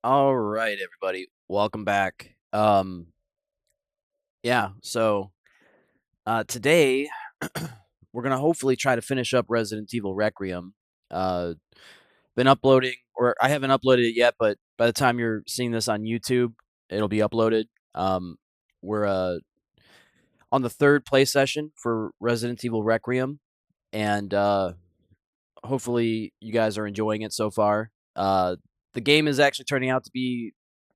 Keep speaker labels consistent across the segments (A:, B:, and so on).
A: All right, everybody. Welcome back. Today we're gonna hopefully try to finish up Resident Evil Requiem. Uh, been uploading, or I haven't uploaded it yet, but by the time you're seeing this on YouTube, it'll be uploaded. We're on the third play session for Resident Evil Requiem, and hopefully you guys are enjoying it so far. The game is actually turning out to be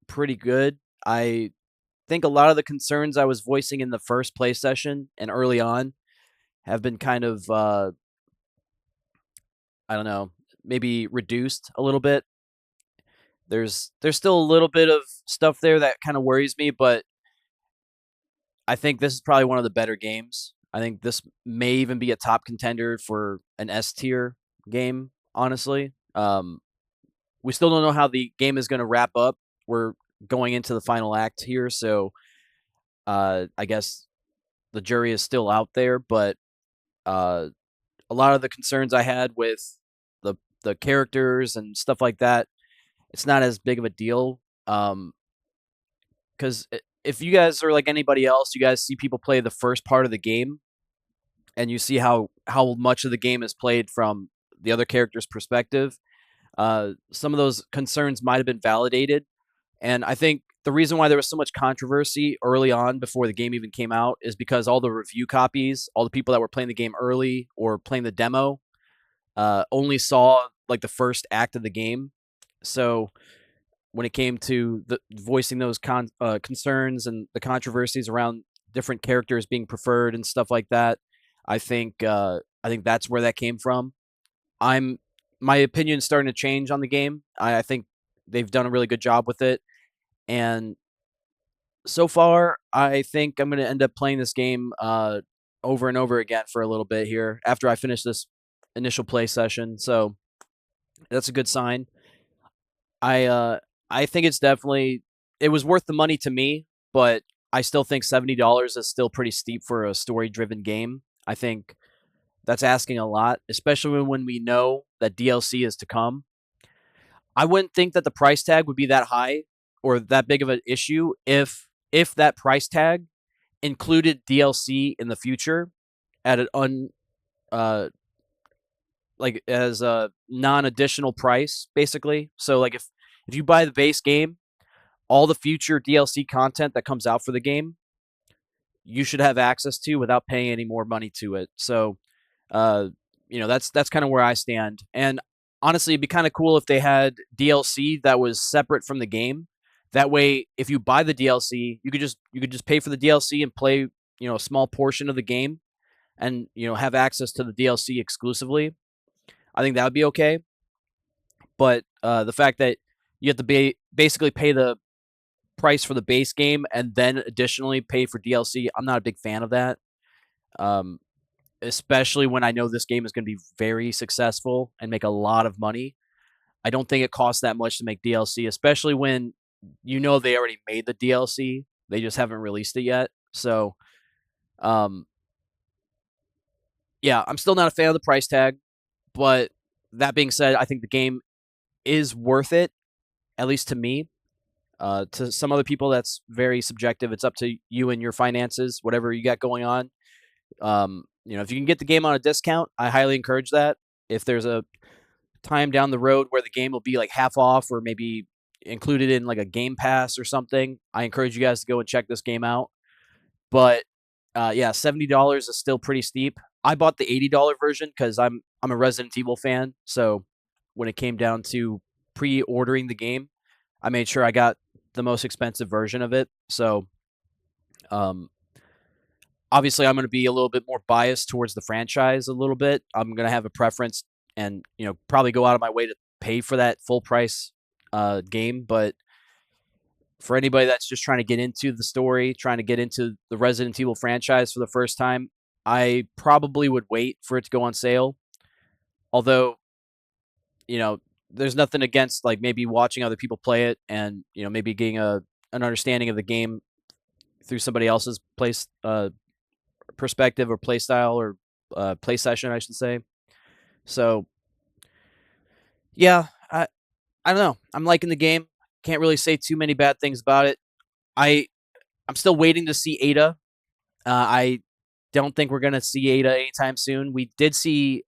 A: pretty good. I think a lot of the concerns I was voicing in the first play session and early on have been kind of, I don't know, maybe reduced a little bit. There's still a little bit of stuff there that kind of worries me, but I think this is probably one of the better games. I think this may even be a top contender for an S tier game, honestly. We still don't know how the game is going to wrap up. We're going into the final act here, so I guess the jury is still out there, but uh, a lot of the concerns I had with the characters and stuff like that, it's not as big of a deal. Because if you guys are like anybody else, you guys see people play the first part of the game, and you see how much of the game is played from the other character's perspective. Some of those concerns might have been validated, and I think the reason why there was so much controversy early on before the game even came out is because all the review copies, all the people that were playing the game early or playing the demo, only saw like the first act of the game. So when it came to the voicing those concerns and the controversies around different characters being preferred and stuff like that, I think that's where that came from. I'm My opinion's starting to change on the game. I think they've done a really good job with it, and so far, I think I'm going to end up playing this game over and over again for a little bit here after I finish this initial play session. So that's a good sign. I uh I think it's definitely it was worth the money to me, but I still think $70 is still pretty steep for a story-driven game. I think that's asking a lot, especially when we know that DLC is to come. I wouldn't think that the price tag would be that high or that big of an issue if that price tag included DLC in the future at an uh like as a non-additional price basically. So like if you buy the base game, all the future DLC content that comes out for the game, you should have access to without paying any more money to it. So, uh, that's kind of where I stand. And honestly, it'd be kind of cool if they had DLC that was separate from the game. That way, if you buy the DLC, you could just pay for the DLC and play, a small portion of the game, and have access to the DLC exclusively. I think that would be okay. But the fact that you have to basically pay the price for the base game and then additionally pay for DLC. I'm not a big fan of that. Um, Especially when I know this game is going to be very successful and make a lot of money. I don't think it costs that much to make DLC, especially when they already made the DLC. They just haven't released it yet. So, um, yeah, I'm still not a fan of the price tag, but that being said, I think the game is worth it, at least to me. To some other people, that's very subjective. It's up to you and your finances, whatever you got going on. If you can get the game on a discount, I highly encourage that. If there's a time down the road where the game will be like half off or maybe included in like a Game Pass or something, I encourage you guys to go and check this game out. But yeah, $70 is still pretty steep. I bought the $80 version because I'm a Resident Evil fan. So when it came down to pre-ordering the game, I made sure I got the most expensive version of it. So um, obviously, I'm going to be a little bit more biased towards the franchise a little bit. I'm going to have a preference and probably go out of my way to pay for that full price game. But for anybody that's just trying to get into the story, trying to get into the Resident Evil franchise for the first time, I probably would wait for it to go on sale. Although, you know, there's nothing against like maybe watching other people play it and maybe getting a an understanding of the game through somebody else's place perspective or play style or play session, I should say. So yeah, I don't know. I'm liking the game. Can't really say too many bad things about it. I I'm still waiting to see Ada. I don't think we're gonna see Ada anytime soon. We did see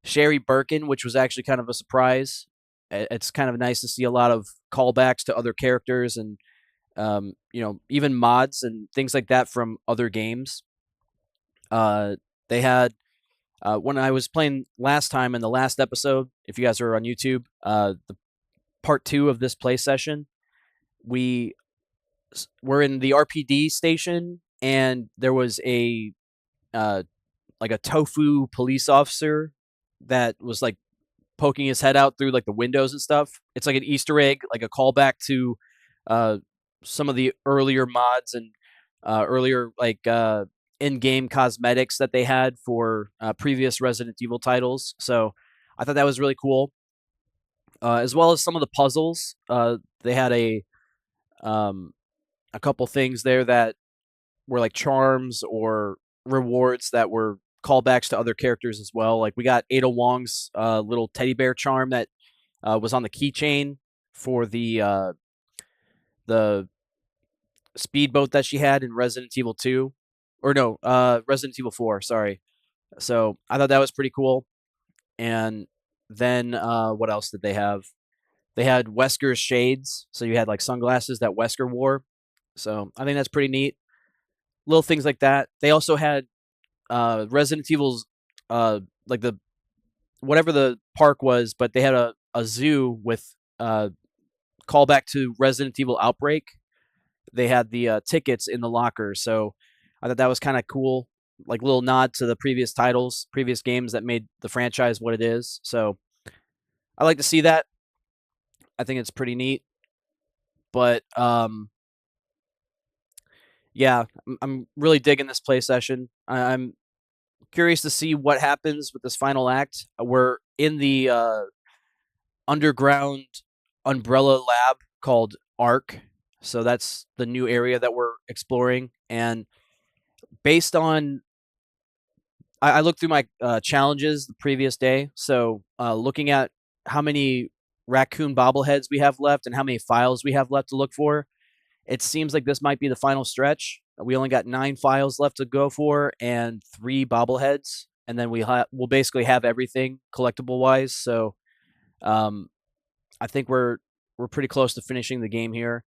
A: Sherry Birkin, which was actually kind of a surprise. It's kind of nice to see a lot of callbacks to other characters and even mods and things like that from other games. They had when I was playing last time in the last episode. If you guys are on YouTube, the part 2 of this play session, we were in the RPD station, and there was a like a tofu police officer that was like poking his head out through like the windows and stuff. It's like an Easter egg, like a callback to uh, some of the earlier mods and earlier like in-game cosmetics that they had for previous Resident Evil titles. So I thought that was really cool, as well as some of the puzzles. They had a couple things there that were like charms or rewards that were callbacks to other characters as well. Like we got Ada Wong's little teddy bear charm that was on the keychain for the speedboat that she had in Resident Evil 2, or no, Resident Evil 4. Sorry. So I thought that was pretty cool. And then what else did they have? They had Wesker's shades, so you had like sunglasses that Wesker wore. So I think that's pretty neat. Little things like that. They also had Resident Evil's like the whatever the park was, but they had a zoo with callback to Resident Evil Outbreak. They had the tickets in the locker, so I thought that was kind of cool, like little nod to the previous titles, previous games that made the franchise what it is. So I like to see that. I think it's pretty neat. But yeah, I'm really digging this play session. I'm curious to see what happens with this final act. We're in the underground umbrella lab called Arc. So that's the new area that we're exploring. And based on, I looked through my challenges the previous day. So looking at how many raccoon bobbleheads we have left and how many files we have left to look for, it seems like this might be the final stretch. We only got 9 files left to go for and 3 bobbleheads, and then we'll basically have everything collectible wise. So, I think we're pretty close to finishing the game here,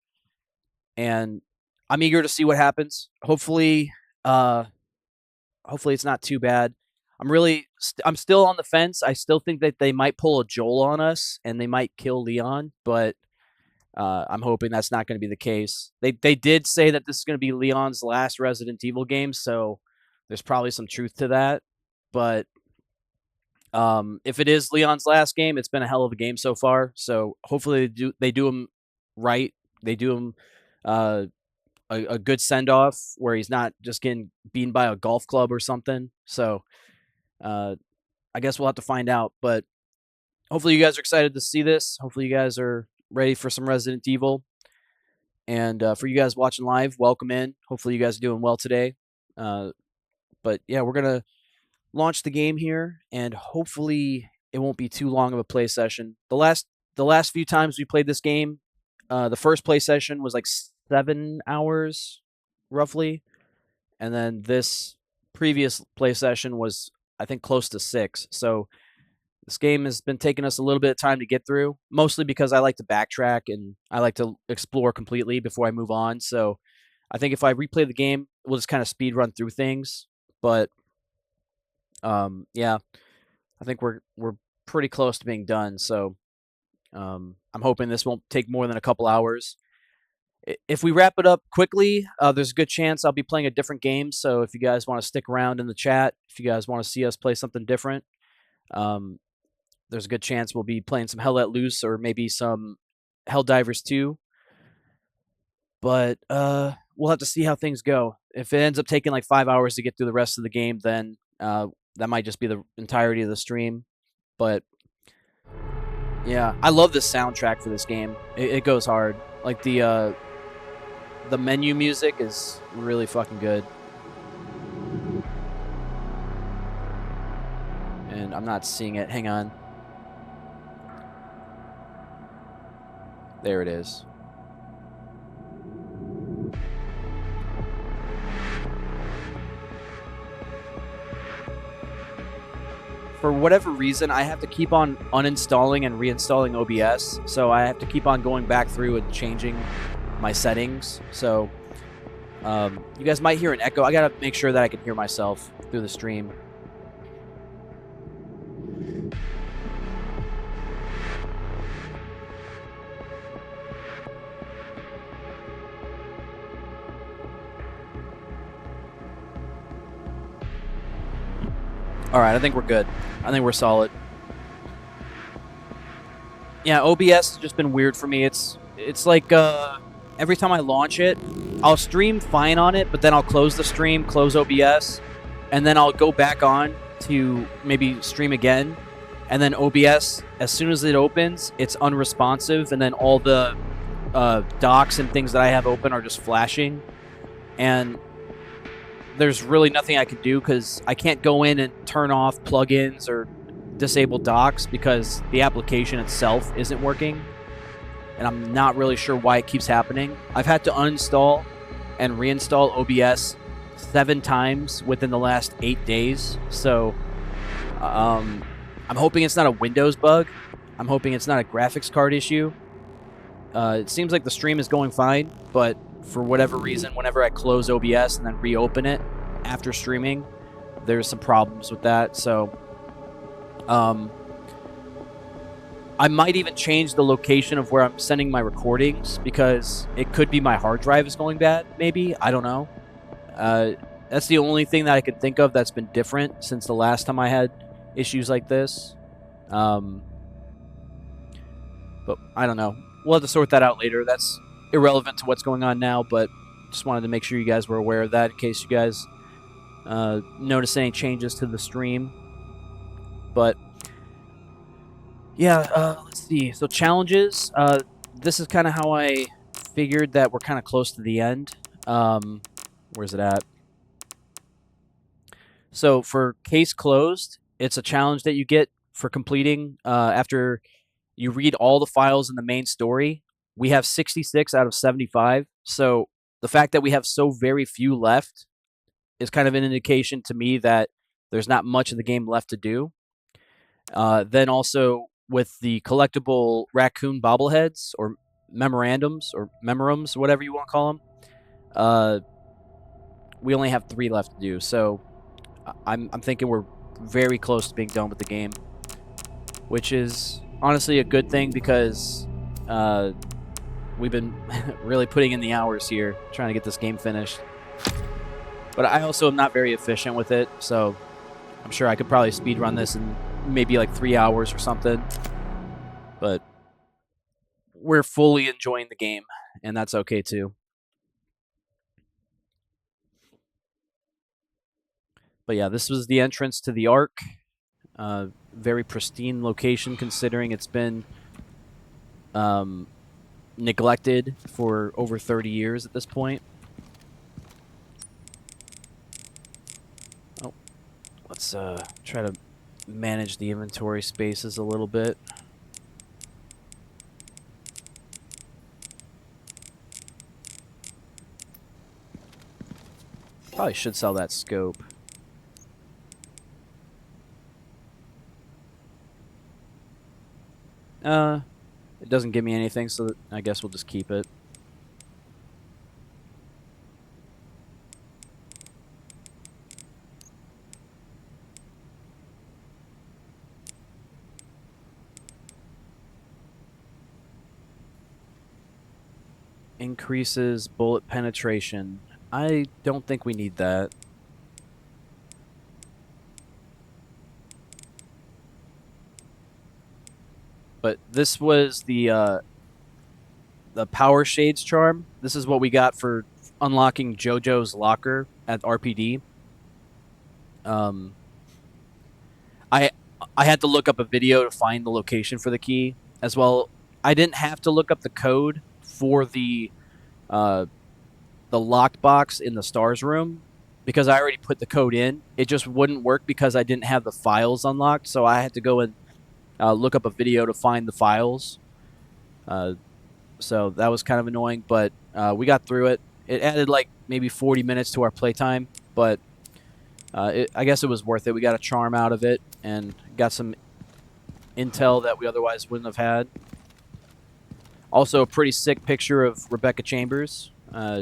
A: and I'm eager to see what happens. Hopefully, it's not too bad. I'm still on the fence. I still think that they might pull a Joel on us and they might kill Leon, but I'm hoping that's not going to be the case. They did say that this is going to be Leon's last Resident Evil game, so there's probably some truth to that. But if it is Leon's last game, it's been a hell of a game so far. So hopefully they do him right. They do him a good send off where he's not just getting beaten by a golf club or something. So I guess we'll have to find out. But hopefully you guys are excited to see this. Hopefully you guys are ready for some Resident Evil. And for you guys watching live, welcome in. Hopefully you guys are doing well today. But yeah, we're going to launch the game here, and hopefully it won't be too long of a play session. The last few times we played this game, the first play session was like 7 hours, roughly. And then this previous play session was, I think, close to 6. So this game has been taking us a little bit of time to get through, mostly because I like to backtrack and I like to explore completely before I move on. So I think if I replay the game, we'll just kind of speed run through things. But yeah, I think we're pretty close to being done. So I'm hoping this won't take more than a couple hours. If we wrap it up quickly, there's a good chance I'll be playing a different game. So if you guys want to stick around in the chat, if you guys want to see us play something different, there's a good chance we'll be playing some Hell Let Loose or maybe some Helldivers 2. But we'll have to see how things go. If it ends up taking like 5 hours to get through the rest of the game, then that might just be the entirety of the stream. But yeah, I love the soundtrack for this game. It goes hard. Like the menu music is really fucking good. And I'm not seeing it. Hang on. There it is. For whatever reason, I have to keep on uninstalling and reinstalling OBS, so I have to keep on going back through and changing my settings. So you guys might hear an echo. I gotta make sure that I can hear myself through the stream. All right, I think we're good. I think we're solid. Yeah, OBS has just been weird for me. It's like every time I launch it, I'll stream fine on it, but then I'll close the stream, close OBS, and then I'll go back on to maybe stream again, and then OBS, as soon as it opens, it's unresponsive, and then all the docs and things that I have open are just flashing, and there's really nothing I can do because I can't go in and turn off plugins or disable docs because the application itself isn't working, and I'm not really sure why it keeps happening. I've had to uninstall and reinstall OBS 7 times within the last 8 days, so I'm hoping it's not a Windows bug. I'm hoping it's not a graphics card issue. It seems like the stream is going fine, but for whatever reason, whenever I close OBS and then reopen it after streaming, there's some problems with that. So I might even change the location of where I'm sending my recordings because it could be my hard drive is going bad, maybe. I don't know. That's the only thing that I could think of that's been different since the last time I had issues like this. But I don't know. We'll have to sort that out later. That's irrelevant to what's going on now, but just wanted to make sure you guys were aware of that in case you guys notice any changes to the stream. But yeah, let's see. So challenges. This is kind of how I figured that we're kind of close to the end. Where's it at? So for case closed, it's a challenge that you get for completing after you read all the files in the main story. We have 66 out of 75. So the fact that we have so very few left is kind of an indication to me that there's not much of the game left to do. Then also with the collectible raccoon bobbleheads or memorandums or memorums, whatever you want to call them, we only have 3 left to do. So I'm thinking we're very close to being done with the game, which is honestly a good thing because we've been really putting in the hours here trying to get this game finished. But I also am not very efficient with it, so I'm sure I could probably speedrun this in maybe like 3 hours or something. But we're fully enjoying the game, and that's okay too. But yeah, this was the entrance to the Ark. Very pristine location considering it's been neglected for over 30 years at this point. Oh, let's try to manage the inventory spaces a little bit. Probably should sell that scope. It doesn't give me anything, so I guess we'll just keep it. Increases bullet penetration. I don't think we need that. But this was the Power Shades charm. This is what we got for unlocking JoJo's locker at RPD. I had to look up a video to find the location for the key as well. I didn't have to look up the code for the locked box in the stars room because I already put the code in. It just wouldn't work because I didn't have the files unlocked, so I had to go and look up a video to find the files. so that was kind of annoying. But we got through it. It added like maybe 40 minutes to our playtime, but I guess it was worth it. We got a charm out of it and got some intel that we otherwise wouldn't have had. Also, a pretty sick picture of Rebecca Chambers.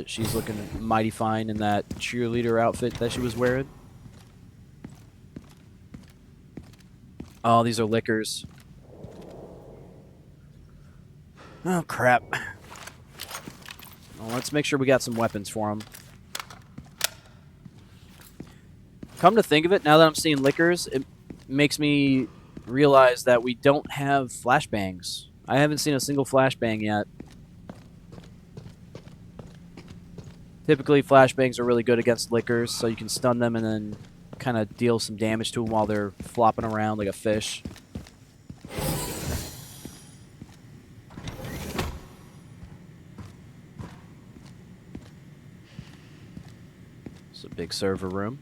A: She's looking mighty fine in that cheerleader outfit that she was wearing. Oh, these are liquors. Oh, crap. Well, let's make sure we got some weapons for them. Come to think of it, now that I'm seeing liquors, it makes me realize that we don't have flashbangs. I haven't seen a single flashbang yet. Typically, flashbangs are really good against liquors, so you can stun them and then kind of deal some damage to them while they're flopping around like a fish. It's a big server room.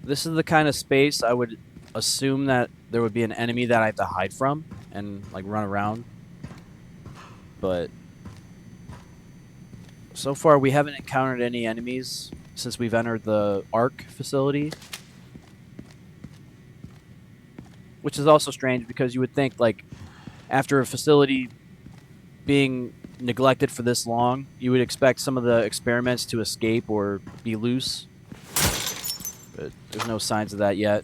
A: This is the kind of space I would assume that there would be an enemy that I have to hide from and like run around. But so far we haven't encountered any enemies since we've entered the Ark facility. Which is also strange because you would think like after a facility being neglected for this long, you would expect some of the experiments to escape or be loose. But there's no signs of that yet.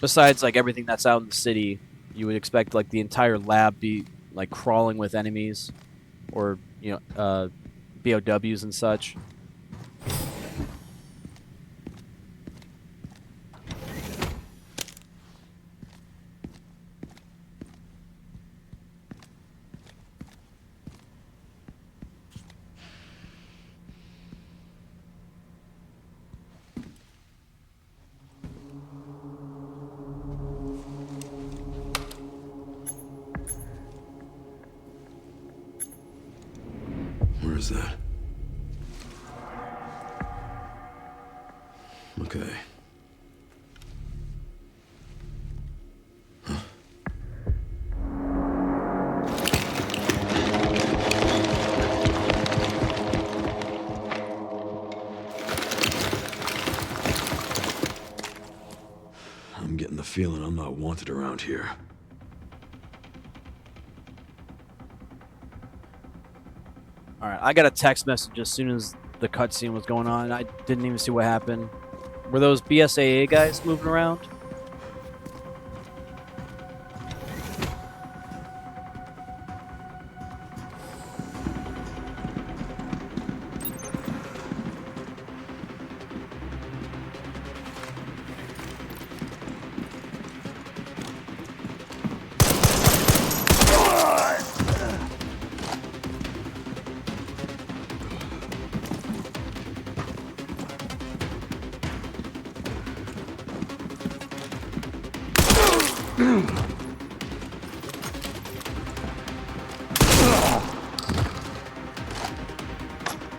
A: Besides, like, everything that's out in the city, you would expect, like, the entire lab be, like, crawling with enemies. Or, you know, BOWs and such.
B: Where is that? Okay. I'm getting the feeling I'm not wanted around here.
A: Alright, I got a text message as soon as the cutscene was going on. I didn't even see what happened. Were those BSAA guys moving around?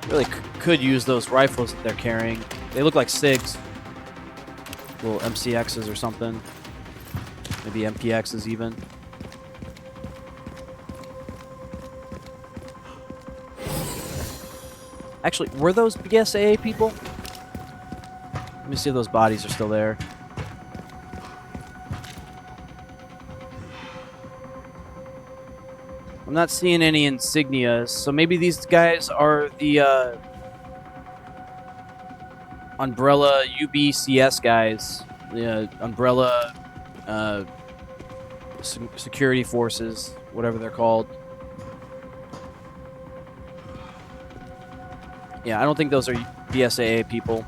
A: Really could use those rifles that they're carrying. They look like SIGs. Little MCXs or something. Maybe MPXs even. Actually, were those BSAA people? Let me see if those bodies are still there. I'm not seeing any insignias, so maybe these guys are the Umbrella UBCS guys, the Umbrella Security Forces, whatever they're called. Yeah, I don't think those are BSAA people.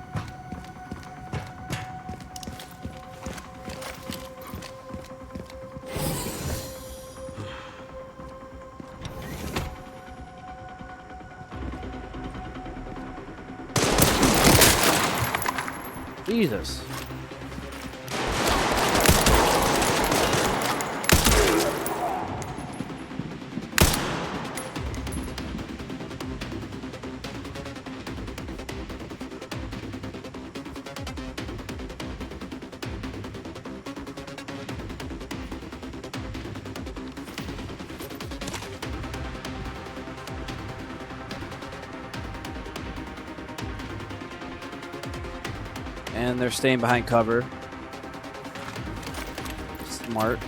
A: Jesus. And they're staying behind cover. Smart.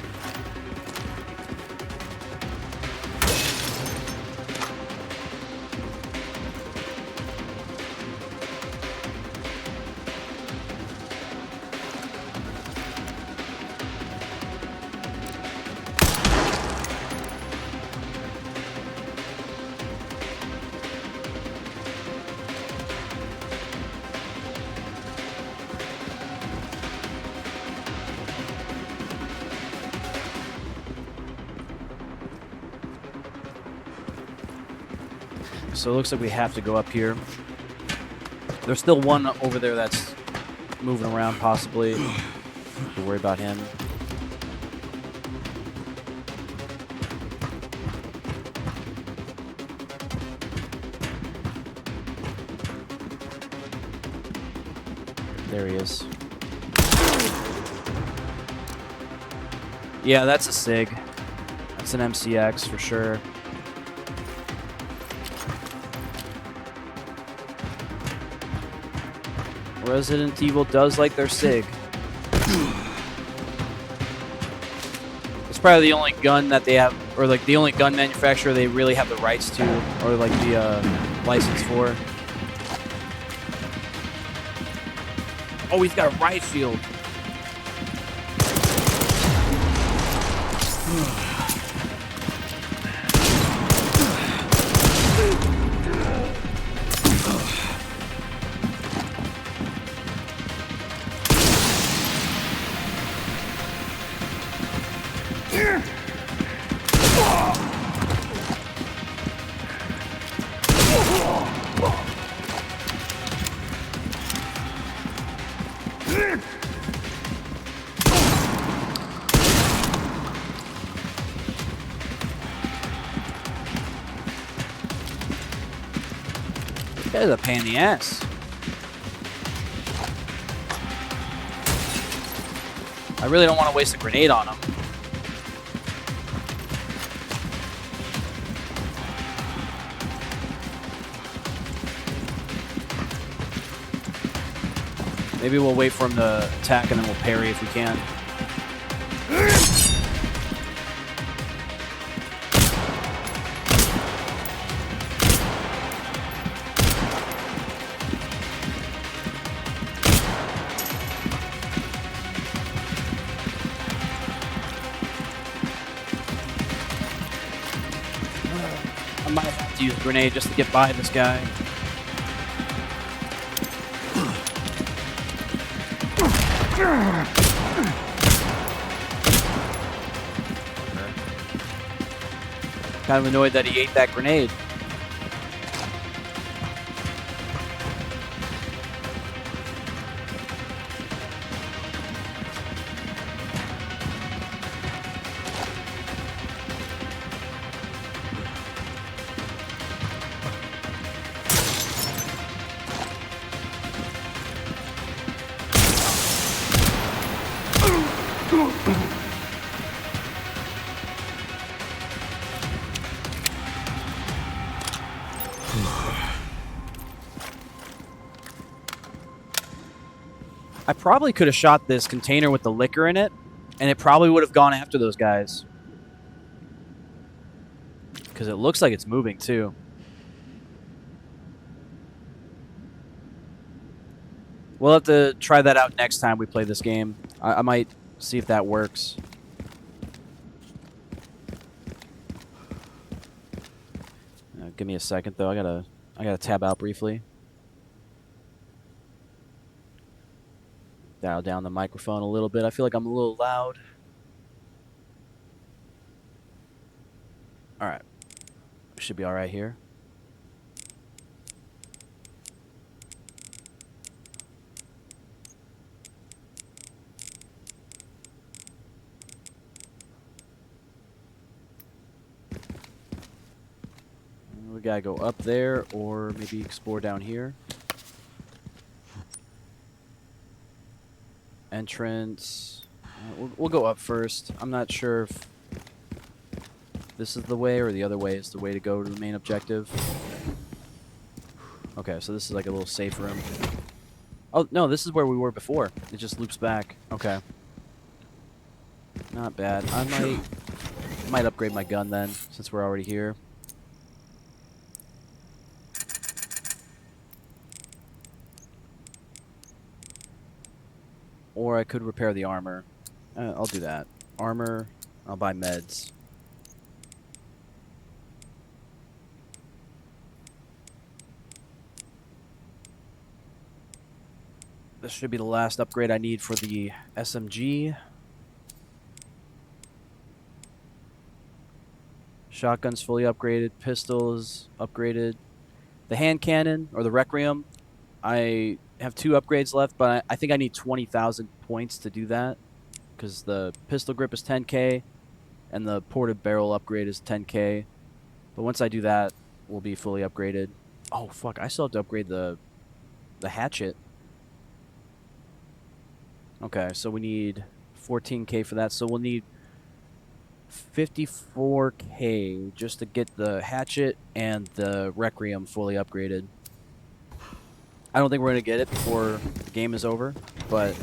A: So it looks like we have to go up here. There's still one over there that's moving around, possibly. Don't worry about him. There he is. Yeah, that's a SIG. That's an MCX for sure. Resident Evil does like their SIG. It's probably the only gun that they have, or like the only gun manufacturer they really have the rights to, or like the license for. Oh, he's got a riot shield. That is a pain in the ass. I really don't want to waste a grenade on him. Maybe we'll wait for him to attack and then we'll parry if we can. I might have to use a grenade just to get by this guy. Kind of annoyed that he ate that grenade. I probably could have shot this container with the liquor in it, and it probably would have gone after those guys. Because it looks like it's moving, too. We'll have to try that out next time we play this game. I might see if that works. Give me a second, though. I gotta tab out briefly. Dial down the microphone a little bit. I feel like I'm a little loud. All right. Should be all right here. We gotta go up there or maybe explore down here. Entrance. We'll go up first. I'm not sure if this is the way or the other way is the way to go to the main objective. Okay, so this is like a little safe room. Oh, no, this is where we were before. It just loops back. Okay. Not bad. I might upgrade my gun then, since we're already here. Or I could repair the armor. I'll do that. Armor, I'll buy meds. This should be the last upgrade I need for the SMG. Shotgun's fully upgraded. Pistols upgraded. The hand cannon, or the Requiem, I have 2 upgrades left, but I think I need 20,000 points to do that. Because the pistol grip is 10k, and the ported barrel upgrade is 10k. But once I do that, we'll be fully upgraded. Oh, fuck. I still have to upgrade the hatchet. Okay, so we need 14k for that. So we'll need 54k just to get the hatchet and the Requiem fully upgraded. I don't think we're going to get it before the game is over, but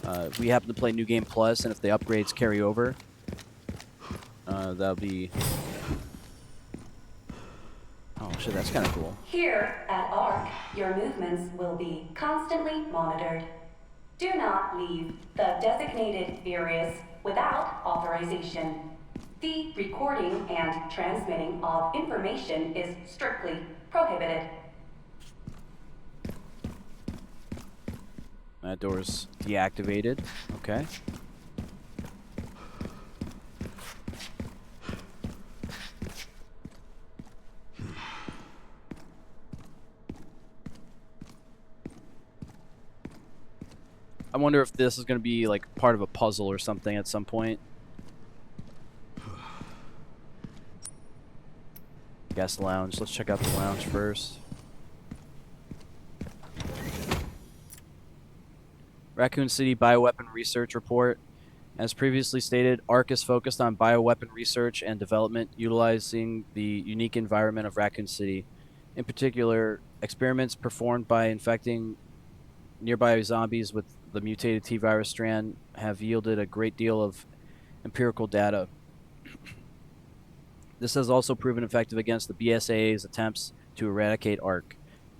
A: if we happen to play New Game Plus, and if the upgrades carry over, that'll be... Oh, shit, that's kind of cool.
C: Here at ARC, your movements will be constantly monitored. Do not leave the designated areas without authorization. The recording and transmitting of information is strictly prohibited.
A: That door's deactivated. Okay. I wonder if this is going to be like part of a puzzle or something at some point. Guest lounge. Let's check out the lounge first. Raccoon City Bioweapon Research Report. As previously stated, ARC is focused on bioweapon research and development utilizing the unique environment of Raccoon City. In particular, experiments performed by infecting nearby zombies with the mutated T-virus strand have yielded a great deal of empirical data. This has also proven effective against the BSAA's attempts to eradicate ARC.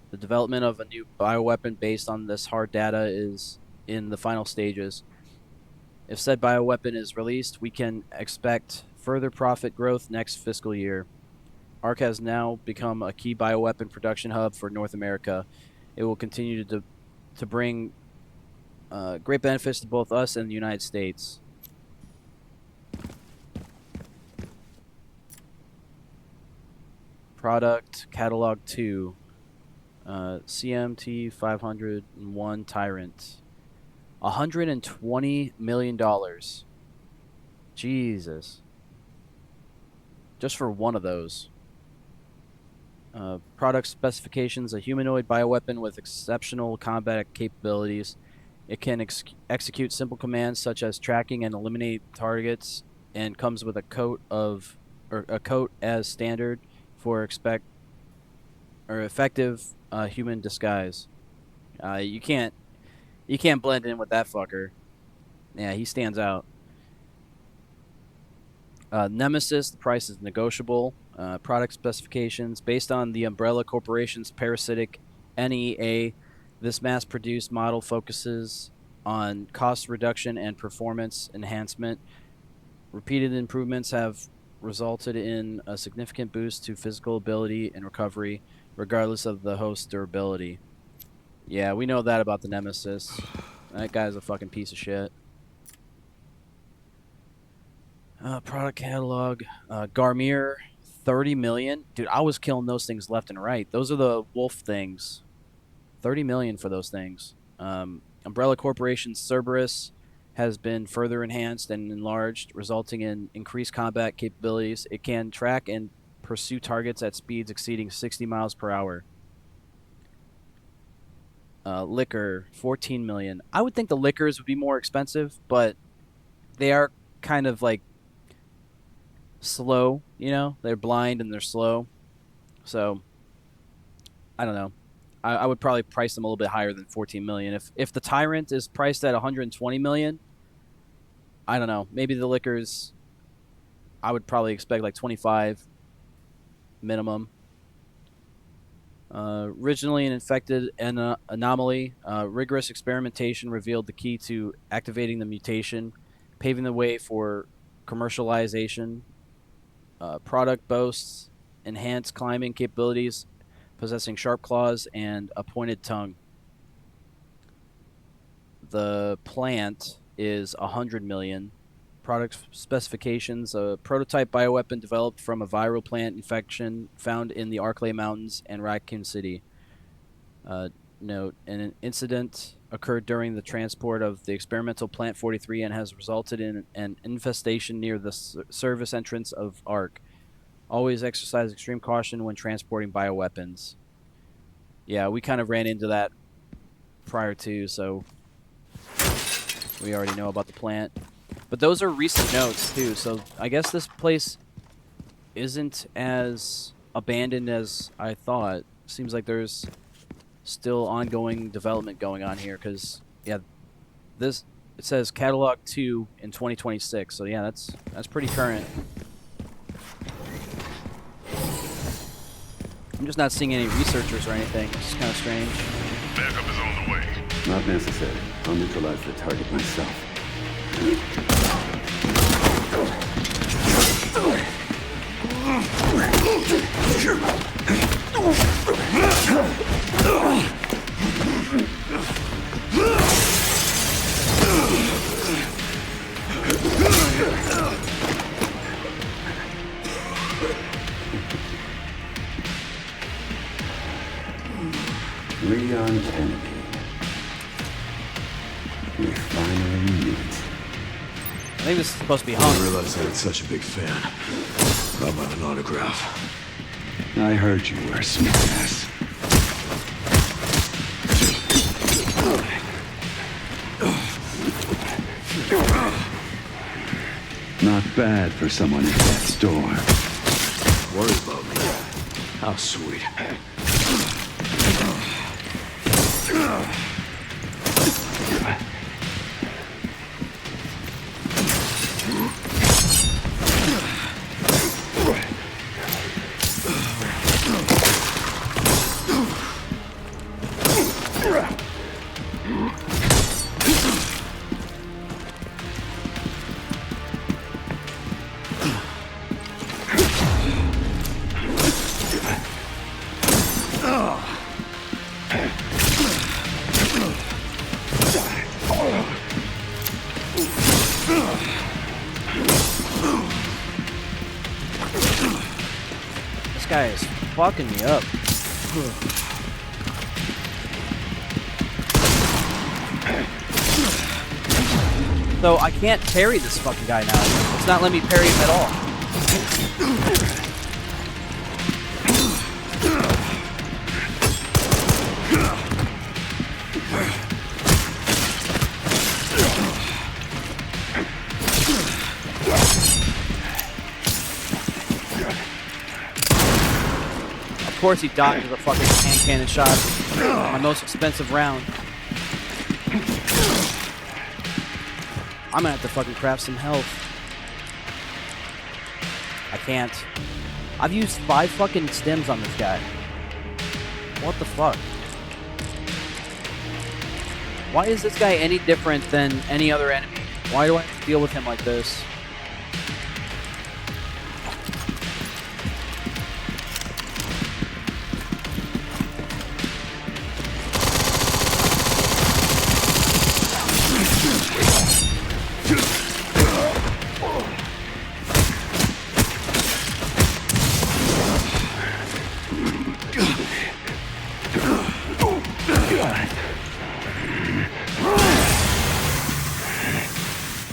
A: The development of a new bioweapon based on this hard data is in the final stages. If said bioweapon is released, we can expect further profit growth next fiscal year. ARC has now become a key bioweapon production hub for North America. It will continue to bring great benefits to both us and the United States. Product Catalog 2. CMT 501 Tyrant. $120 million. Jesus. Just for one of those. Product specifications: a humanoid bioweapon with exceptional combat capabilities. It can execute simple commands such as tracking and eliminate targets, and comes with a coat as standard for effective human disguise. You can't blend in with that fucker. Yeah, he stands out. Nemesis, the price is negotiable. Product specifications: based on the Umbrella Corporation's parasitic NEA, this mass-produced model focuses on cost reduction and performance enhancement. Repeated improvements have resulted in a significant boost to physical ability and recovery, regardless of the host's durability. Yeah, we know that about the Nemesis. That guy's a fucking piece of shit. Product catalog. Garmir, 30 million. Dude, I was killing those things left and right. Those are the wolf things. 30 million for those things. Umbrella Corporation's Cerberus has been further enhanced and enlarged, resulting in increased combat capabilities. It can track and pursue targets at speeds exceeding 60 miles per hour. Liquor, 14 million. I would think the liquors would be more expensive, but they are kind of like slow, you know? They're blind and they're slow. So, I don't know. I would probably price them a little bit higher than 14 million. If the Tyrant is priced at 120 million, I don't know. Maybe the Lickers, I would probably expect like 25 minimum. Originally an infected anomaly, rigorous experimentation revealed the key to activating the mutation, paving the way for commercialization. Product boasts enhanced climbing capabilities, possessing sharp claws and a pointed tongue. The plant is 100 million. Product specifications: a prototype bioweapon developed from a viral plant infection found in the Arklay Mountains and Raccoon City. Uh, Note: an incident occurred during the transport of the experimental Plant 43 and has resulted in an infestation near the service entrance of ARC. Always exercise extreme caution when transporting bioweapons. Yeah, we kind of ran into that prior to, so we already know about the plant. But those are recent notes, too, so I guess this place isn't as abandoned as I thought. Seems like there's still ongoing development going on here, because, yeah, it says Catalog 2 in 2026, so yeah, that's pretty current. I'm just not seeing any researchers or anything, which is kind of strange.
D: Backup is on the way.
E: Not necessary. I'll neutralize the target myself. Leon Kennedy. We finally meet.
A: I think this is supposed to be
B: I
A: Hunk.
B: didn't realize I was such a big fan. How about an autograph?
E: I heard you were a smartass. Not bad for someone at death's door.
B: Worry about me. How sweet.
A: This guy is fucking me up. So I can't parry this fucking guy now. It's not letting me parry him at all. Of course he dodges a fucking hand cannon shot. My most expensive round. I'm gonna have to fucking craft some health. I can't. I've used 5 fucking stems on this guy. What the fuck? Why is this guy any different than any other enemy? Why do I have to deal with him like this?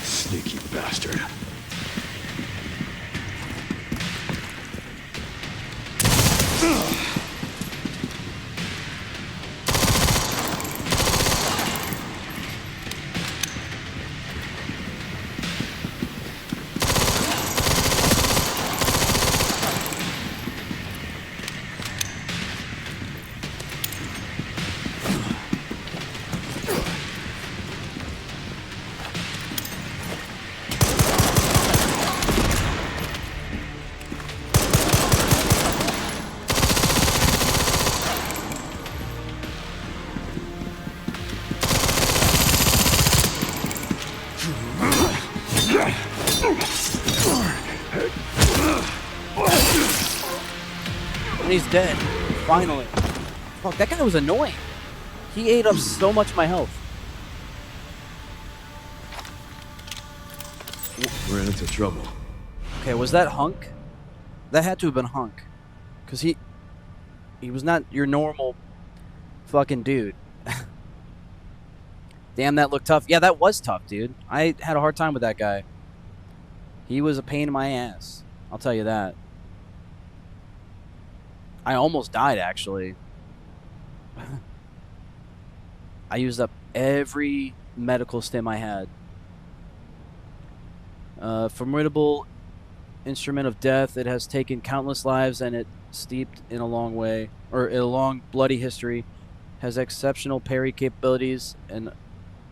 B: Sneaky bastard.
A: Johnny's dead. Finally. Fuck, that guy was annoying. He ate up so much of my health.
B: We're into trouble.
A: Okay, was that Hunk? That had to have been Hunk. Because he was not your normal fucking dude. Damn, that looked tough. Yeah, that was tough, dude. I had a hard time with that guy. He was a pain in my ass. I'll tell you that. I almost died, actually. I used up every medical stim I had. Formidable instrument of death. It has taken countless lives and it steeped in a long bloody history. Has exceptional parry capabilities and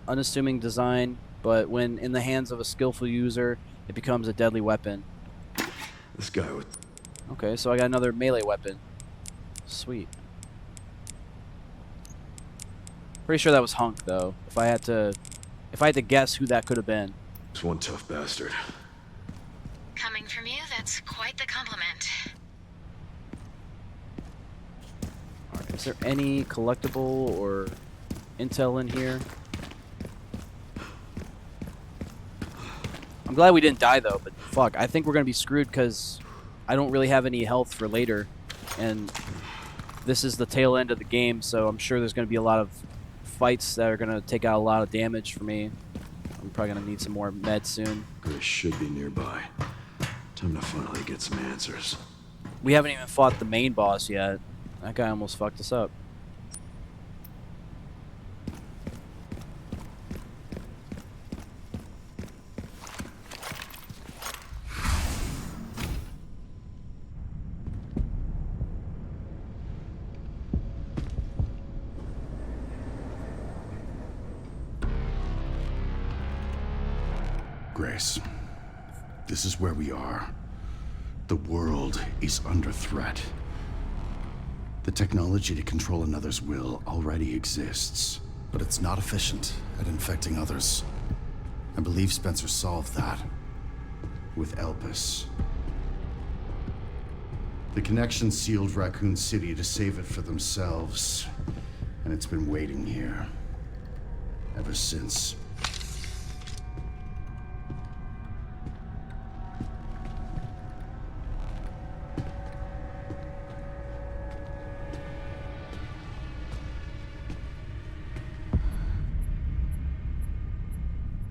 A: unassuming design, but when in the hands of a skillful user, it becomes a deadly weapon.
B: This guy with...
A: Okay, so I got another melee weapon. Sweet. Pretty sure that was Hunk, though. If I had to guess who that could have been.
B: It's one tough bastard.
F: Coming from you, that's quite the compliment.
A: Alright, is there any collectible or intel in here? I'm glad we didn't die, though, but fuck, I think we're gonna be screwed because I don't really have any health for later, and this is the tail end of the game, so I'm sure there's gonna be a lot of fights that are gonna take out a lot of damage for me. I'm probably gonna need some more meds soon.
B: Grace should be nearby. Time to finally get some answers.
A: We haven't even fought the main boss yet. That guy almost fucked us up.
G: Grace, this is where we are. The world is under threat. The technology to control another's will already exists, but it's not efficient at infecting others. I believe Spencer solved that with Elpis. The Connection sealed Raccoon City to save it for themselves, and it's been waiting here ever since.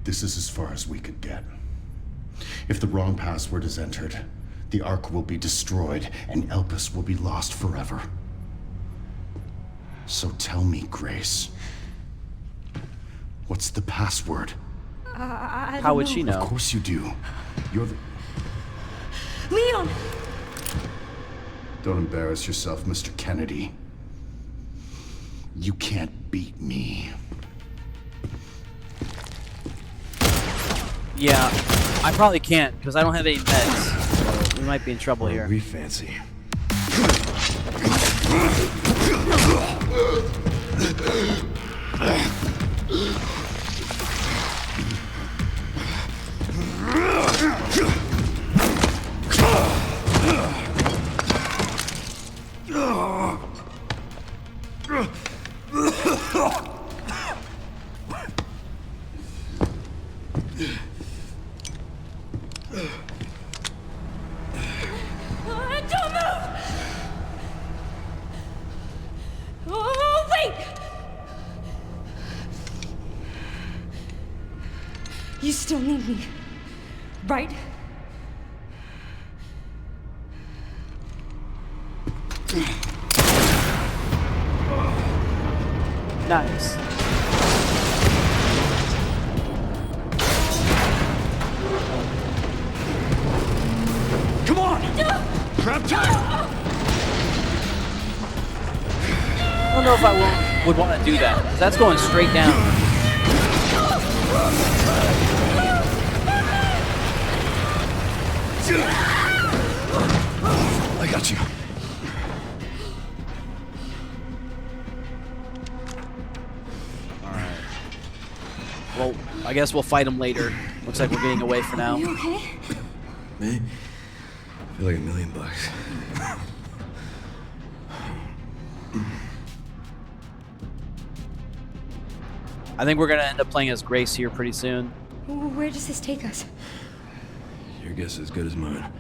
G: This is as far as we could get. If the wrong password is entered, the Ark will be destroyed and Elpis will be lost forever. So tell me, Grace, what's the password?
A: How would she know?
G: Of course you do. You're the...
H: Leon!
G: Don't embarrass yourself, Mr. Kennedy. You can't beat me.
A: Yeah, I probably can't, because I don't have any meds. So we might be in trouble here.
B: We fancy.
H: Don't move! Oh, wait! You still need me, right?
A: Nice.
B: Come on! Grab time!
A: I don't know if I would want to do that, because that's going straight down.
B: I got you.
A: Alright. Well, I guess we'll fight him later. Looks like we're getting away for now.
H: You okay?
B: Me? I feel like $1 million.
A: I think we're gonna end up playing as Grace here pretty soon.
H: Where does this take us?
B: Your guess is as good as mine.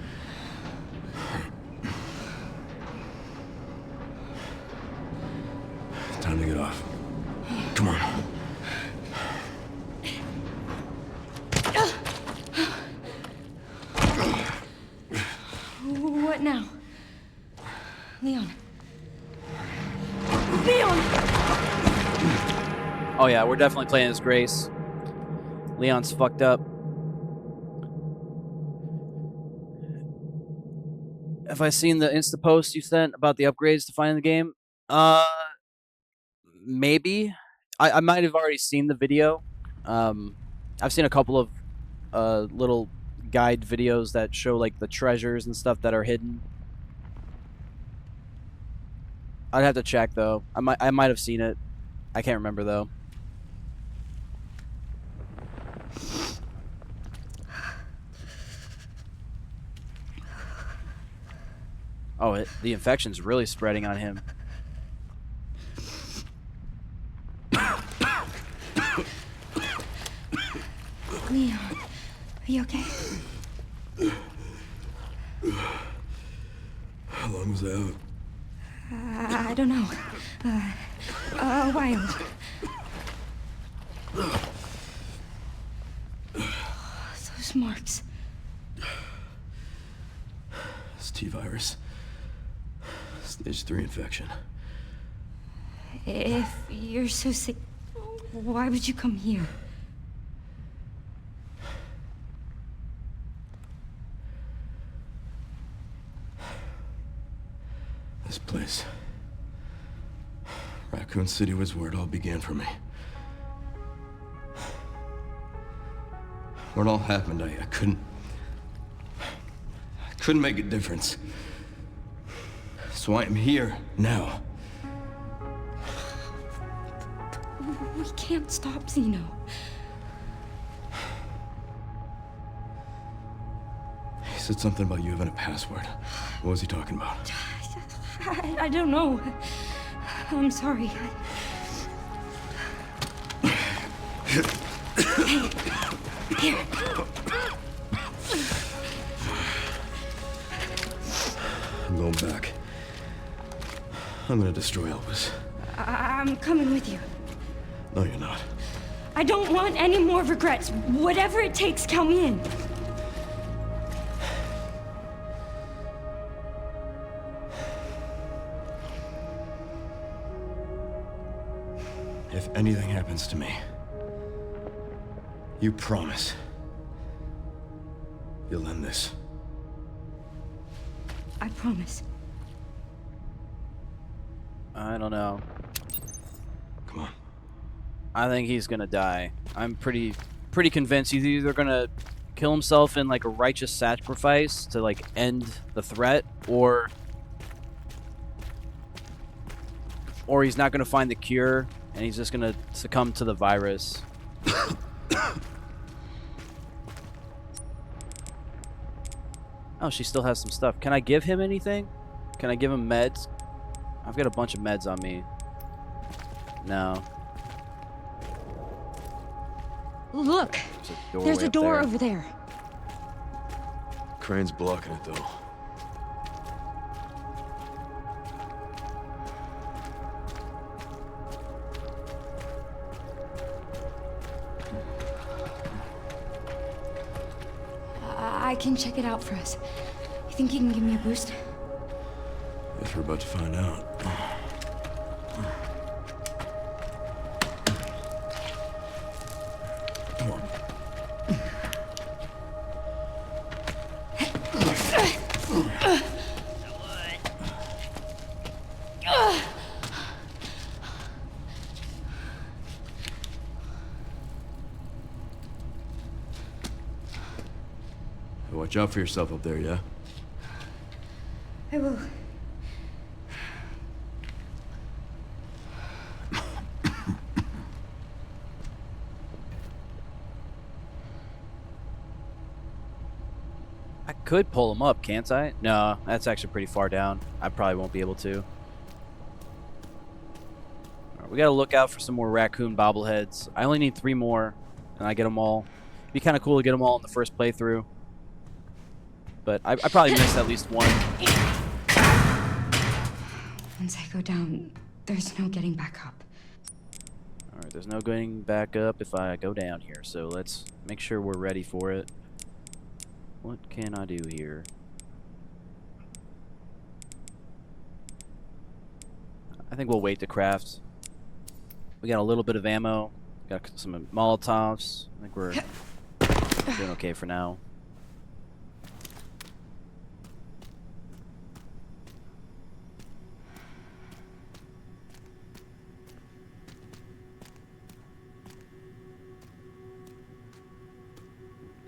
B: Time to get off. Come on.
H: What now? Leon. Leon!
A: Oh yeah, we're definitely playing as Grace. Leon's fucked up. Have I seen the Insta post you sent about the upgrades to find the game? Maybe. I might have already seen the video. I've seen a couple of little guide videos that show like the treasures and stuff that are hidden. I'd have to check though. I might have seen it. I can't remember though. Oh, the infection's really spreading on him.
H: Leon, are you okay?
B: How long was I out?
H: I don't know. A while. Those marks.
B: It's T-virus. Stage 3 infection.
H: If you're so sick, why would you come here?
B: This place. Raccoon City was where it all began for me. Where it all happened, I couldn't make a difference. So I am here now.
H: We can't stop Zeno.
B: He said something about you having a password. What was he talking about?
H: I don't know. I'm sorry. Hey, here.
B: I'm going back. I'm gonna destroy Elvis.
H: I'm coming with you.
B: No, you're not.
H: I don't want any more regrets. Whatever it takes, count me in.
B: If anything happens to me, you promise you'll end this.
H: I promise.
A: I don't know.
B: Come on.
A: I think he's gonna die. I'm pretty convinced he's either gonna kill himself in like a righteous sacrifice to like end the threat, or he's not gonna find the cure and he's just gonna succumb to the virus. Oh, she still has some stuff. Can I give him anything? Can I give him meds? I've got a bunch of meds on me. No.
H: Look, there's a door over there.
B: Crane's blocking it, though.
H: I can check it out for us. You think you can give me a boost?
B: Guess we're about to find out. Come on. Watch out for yourself up there, yeah?
H: I will.
A: I could pull him up, can't I? No, that's actually pretty far down. I probably won't be able to. We gotta look out for some more raccoon bobbleheads. I only need 3 more, and I get them all. It'd be kind of cool to get them all in the first playthrough. But I probably missed at least one.
H: Once I go down, there's no getting back up.
A: Alright, there's no getting back up if I go down here. So let's make sure we're ready for it. What can I do here? I think we'll wait to craft. We got a little bit of ammo. Got some Molotovs. I think we're doing okay for now.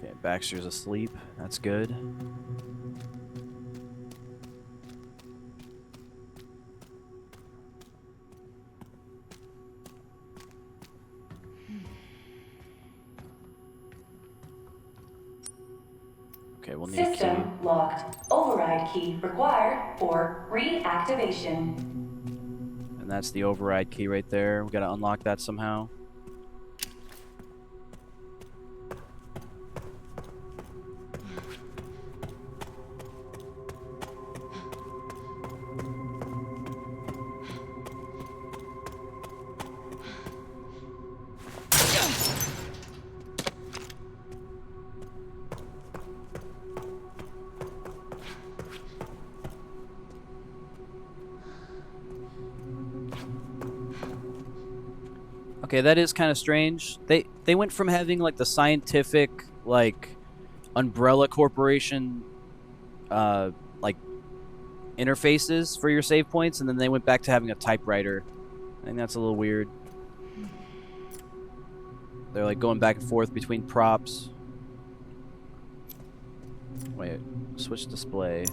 A: Okay, Baxter's asleep. That's good. Okay, we'll need a key.
C: System locked. Override key required for reactivation.
A: And that's the override key right there. We gotta unlock that somehow. Okay, that is kind of strange. They went from having like the scientific like Umbrella Corporation like interfaces for your save points, and then they went back to having a typewriter. I think that's a little weird. They're like going back and forth between props. Wait, switch display.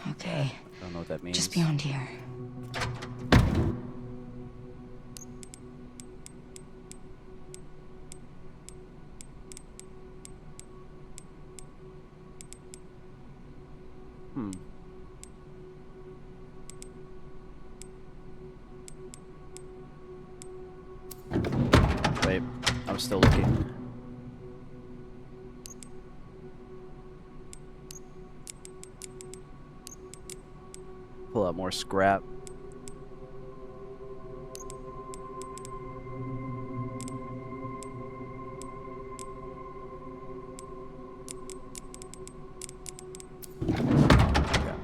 H: Okay.
A: I don't know what that means.
H: Just beyond here.
A: Wait, I'm still looking. Pull out more scrap. Okay.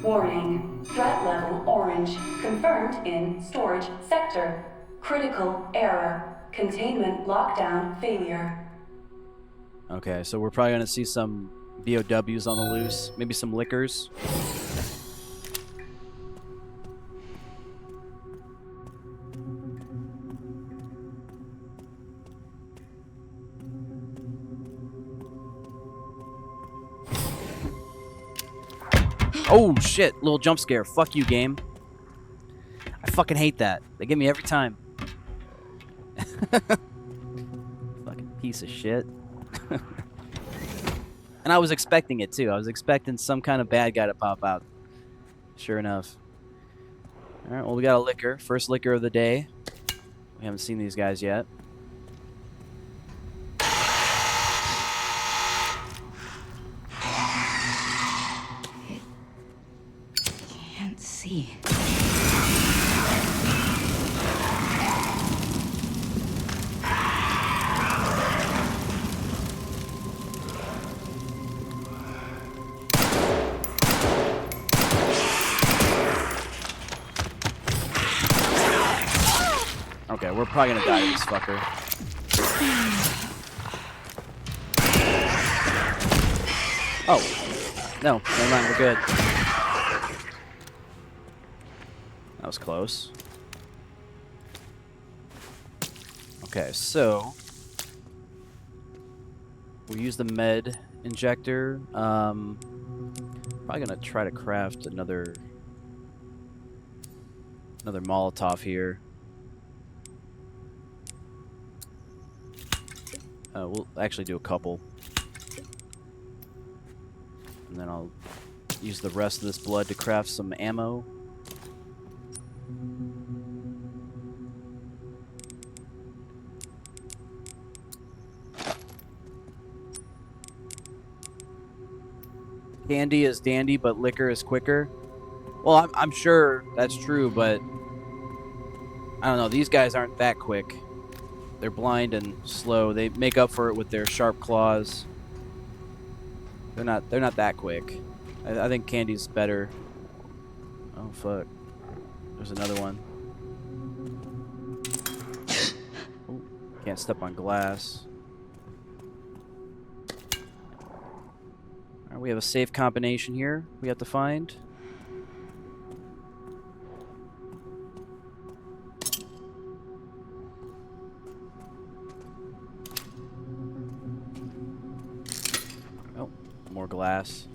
C: Warning. Threat level orange. Confirmed in storage sector. Critical error. Containment lockdown failure.
A: Okay, so we're probably gonna see some BOWs on the loose. Maybe some liquors. Oh shit, little jump scare. Fuck you, game. I fucking hate that. They get me every time. Fucking piece of shit. And I was expecting it too. I was expecting some kind of bad guy to pop out. Sure enough. Alright, well we got a liquor. First liquor of the day. We haven't seen these guys yet.
H: Can't see.
A: Okay, we're probably gonna die to this fucker. Oh. No, never mind, we're good. That was close. Okay, so we use the med injector. Probably gonna try to craft another Another Molotov here. We'll actually do a couple. And then I'll use the rest of this blood to craft some ammo. Candy is dandy, but liquor is quicker. Well, I'm sure that's true, but I don't know. These guys aren't that quick. They're blind and slow. They make up for it with their sharp claws. They're not that quick. I think Candy's better. Oh fuck. There's another one. Oh, can't step on glass. Alright, we have a safe combination here we have to find. Oh, more glass.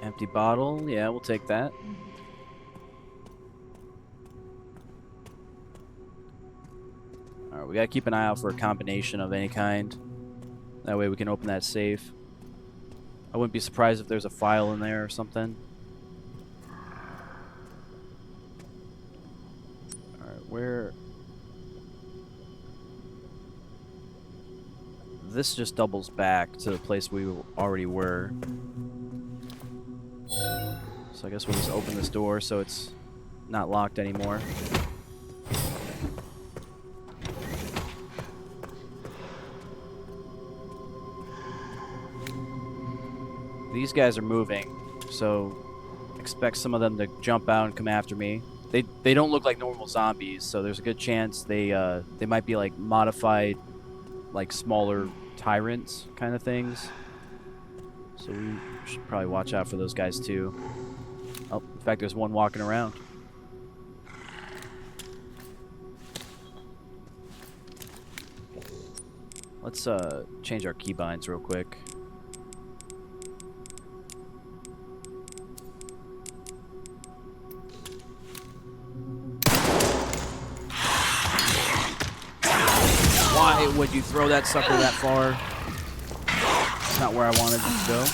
A: Empty bottle. Yeah, we'll take that. Alright, we gotta keep an eye out for a combination of any kind. That way we can open that safe. I wouldn't be surprised if there's a file in there or something. Alright, where... This just doubles back to the place we already were. So I guess we'll just open this door so it's not locked anymore. These guys are moving, so expect some of them to jump out and come after me. They don't look like normal zombies, so there's a good chance they might be like modified, like smaller tyrants kind of things. So we should probably watch out for those guys too. Oh, in fact, there's one walking around. Let's change our keybinds real quick. Why would you throw that sucker that far? It's not where I wanted it to go.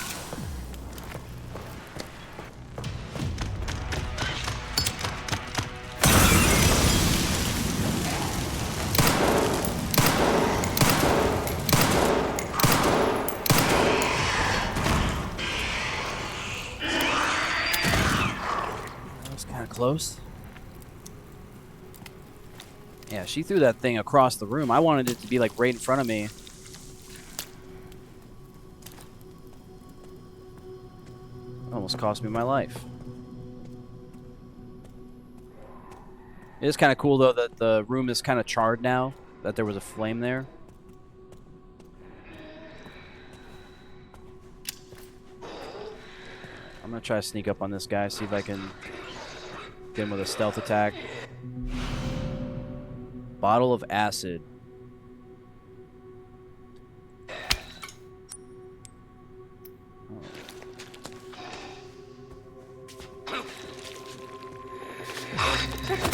A: That was kind of close. Yeah, she threw that thing across the room. I wanted it to be like right in front of me. Almost cost me my life. It is kind of cool though that the room is kind of charred now, that there was a flame there. I'm gonna try to sneak up on this guy, see if I can get him with a stealth attack. Bottle of acid.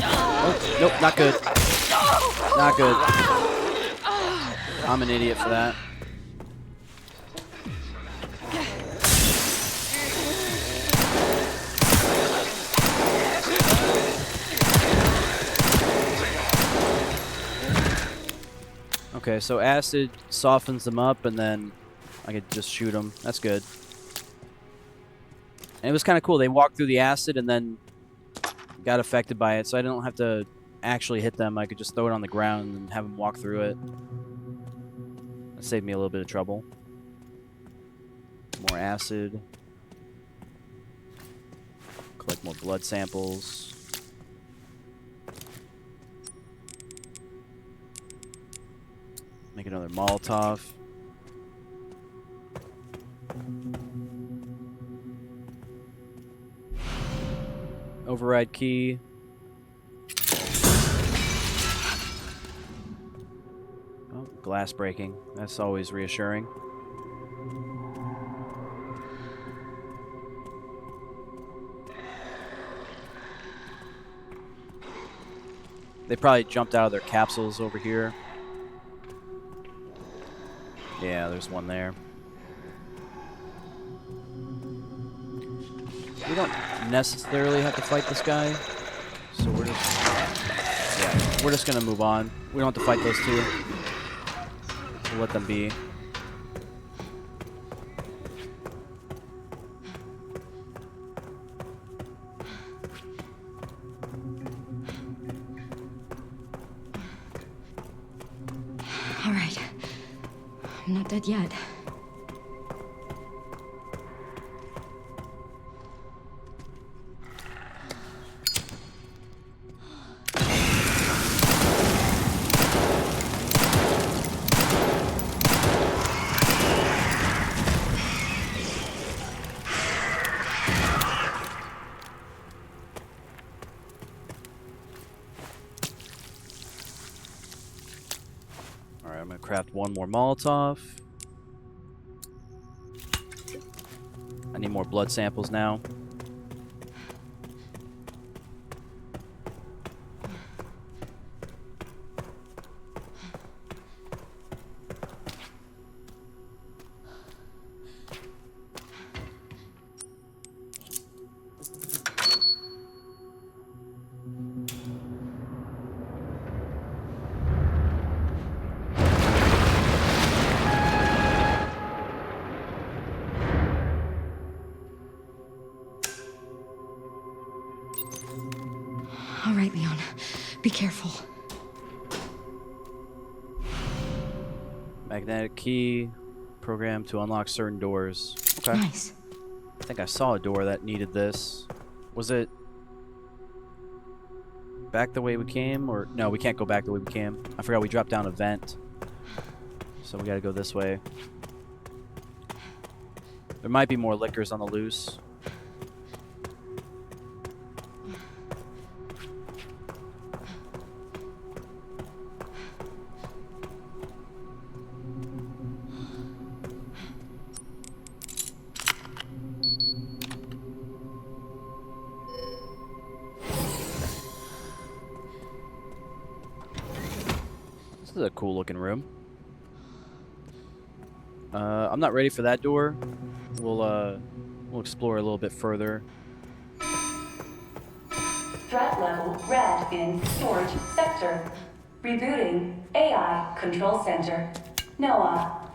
A: Oh, nope, not good. Not good. I'm an idiot for that. Okay, so acid softens them up, and then I could just shoot them. That's good. And it was kind of cool. They walked through the acid and then got affected by it, so I don't have to actually hit them. I could just throw it on the ground and have them walk through it. That saved me a little bit of trouble. More acid. Collect more blood samples. Make another Molotov. Override key. Oh, glass breaking. That's always reassuring. They probably jumped out of their capsules over here. Yeah, there's one there. We don't necessarily have to fight this guy, so we're just gonna move on. We don't have to fight those two. We'll let them be.
H: All right. I'm not dead yet.
A: Alright, I'm gonna craft one more Molotov. I need more blood samples now.
H: All right, Leon. Be careful.
A: Magnetic key. Program to unlock certain doors. Okay.
H: Nice.
A: I think I saw a door that needed this. Was it back the way we came? Or no, we can't go back the way we came. I forgot we dropped down a vent. So we gotta go this way. There might be more liquors on the loose. This is a cool looking room. I'm not ready for that door. We'll explore a little bit further.
C: Threat level red in storage sector. Rebooting AI control center. Noah.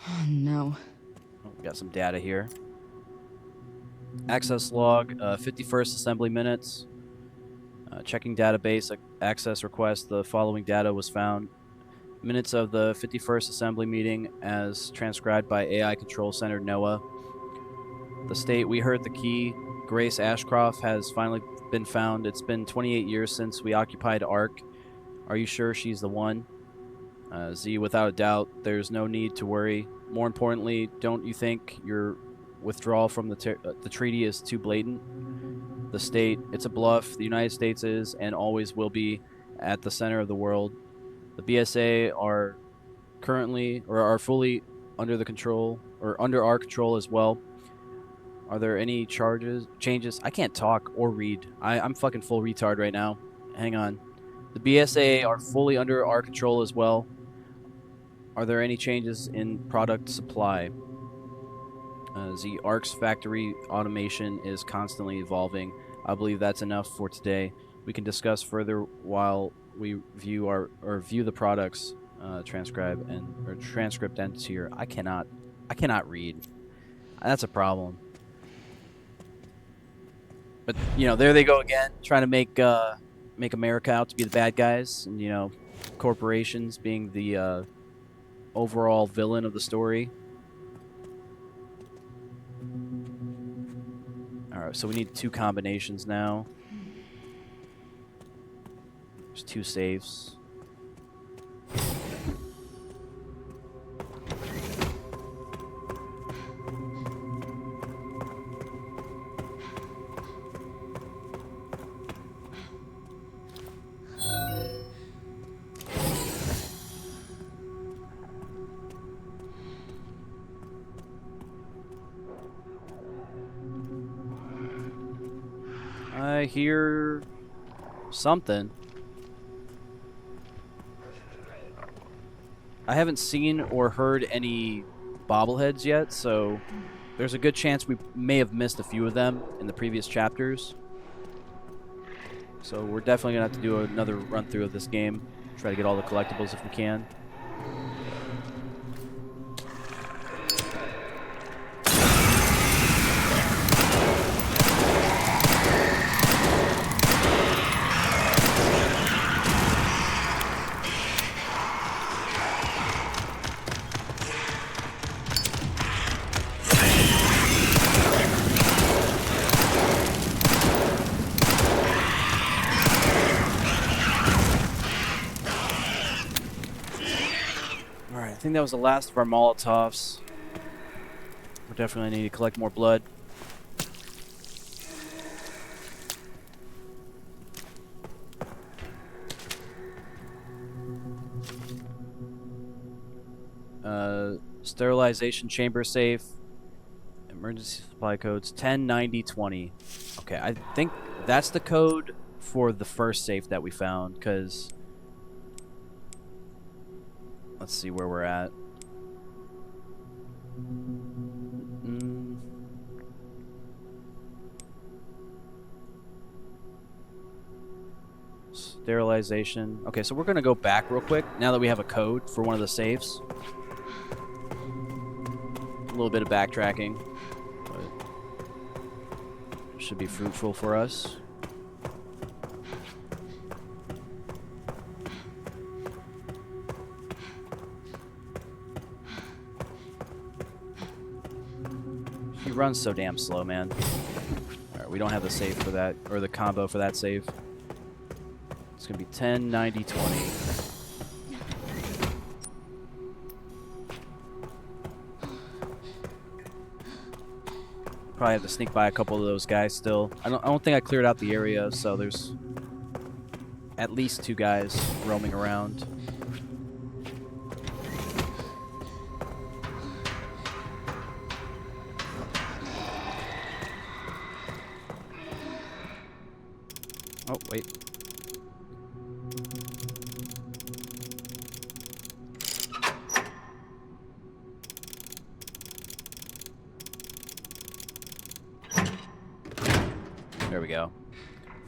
H: Oh, no.
A: Oh, we got some data here. Access log, 51st assembly minutes. Checking database access request. The following data was found. Minutes of the 51st assembly meeting as transcribed by AI Control Center NOAA. The state, we heard the key. Grace Ashcroft has finally been found. It's been 28 years since we occupied ARC. Are you sure she's the one? Z, without a doubt, there's no need to worry. More importantly, don't you think your withdrawal from the treaty is too blatant? The state, it's a bluff. The United States is and always will be at the center of the world. The BSA are currently or are fully under the control or under our control as well. Are there any changes? I can't talk or read. I'm fucking full retard right now. Hang on. The BSA are fully under our control as well. Are there any changes in product supply? The ARC's factory automation is constantly evolving. I believe that's enough for today. We can discuss further while we view the products. Transcript ends here. I cannot read. That's a problem. But you know, there they go again, trying to make America out to be the bad guys, and you know, corporations being the overall villain of the story. Alright, so we need 2 combinations now. There's 2 saves. I hear something. I haven't seen or heard any bobbleheads yet, so there's a good chance we may have missed a few of them in the previous chapters. So we're definitely going to have to do another run through of this game. Try to get all the collectibles if we can. I think that was the last of our Molotovs. We definitely need to collect more blood. Sterilization chamber safe. Emergency supply codes 109020. Okay, I think that's the code for the first safe that we found, because let's see where we're at. Sterilization. Okay, so we're going to go back real quick now that we have a code for one of the safes. A little bit of backtracking, but should be fruitful for us. He runs so damn slow, man. Alright, we don't have the save for that, or the combo for that save. It's gonna be 10, 90, 20. Probably have to sneak by a couple of those guys still. I don't think I cleared out the area, so there's at least 2 guys roaming around. Oh, wait. There we go.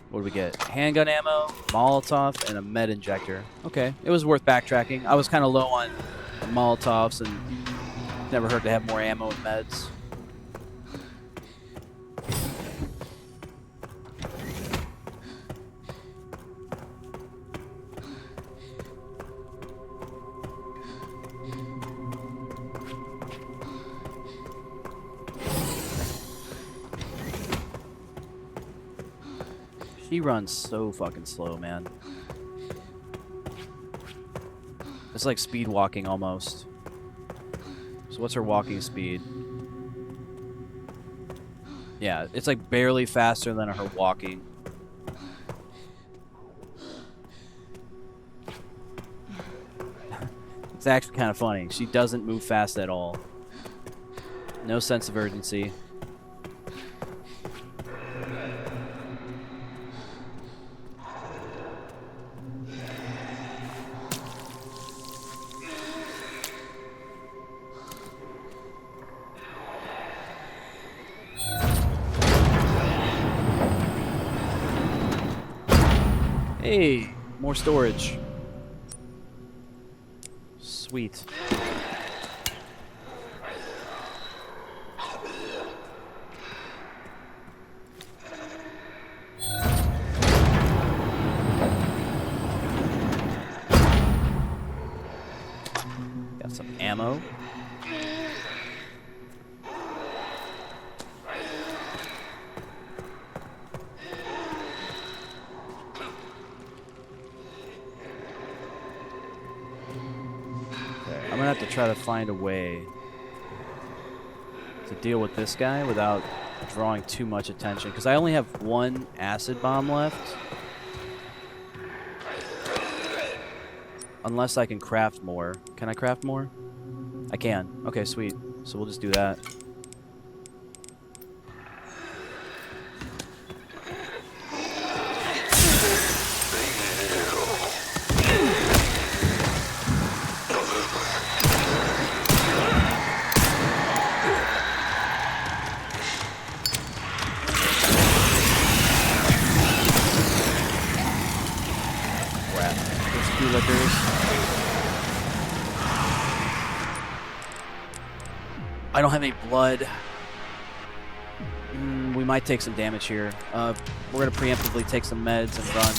A: What do we get? Handgun ammo, Molotov, and a med injector. Okay, it was worth backtracking. I was kind of low on Molotovs, and never hurt to have more ammo and meds. He runs so fucking slow, man. It's like speed walking almost. So what's her walking speed? Yeah, it's like barely faster than her walking. It's actually kind of funny. She doesn't move fast at all. No sense of urgency. Hey, more storage. Sweet. Got some ammo. I'm gonna have to try to find a way to deal with this guy without drawing too much attention, because I only have 1 acid bomb left. Unless I can craft more. Can I craft more? I can. Okay, sweet. So we'll just do that. liquors. I don't have any blood. We might take some damage here. We're gonna preemptively take some meds and run.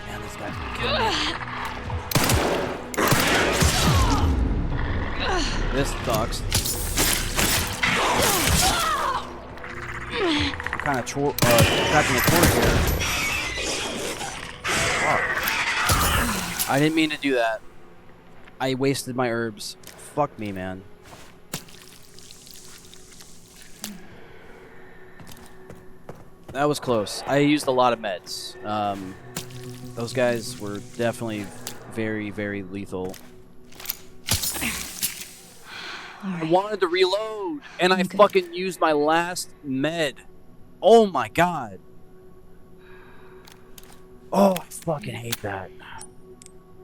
A: Man, this guy's gonna kill me. This sucks. I'm kind of trapped in the corner here. Fuck. I didn't mean to do that. I wasted my herbs. Fuck me, man. That was close. I used a lot of meds. Those guys were definitely very, very lethal. I wanted to reload, and I fucking used my last med. Oh my god. Oh, I fucking hate that.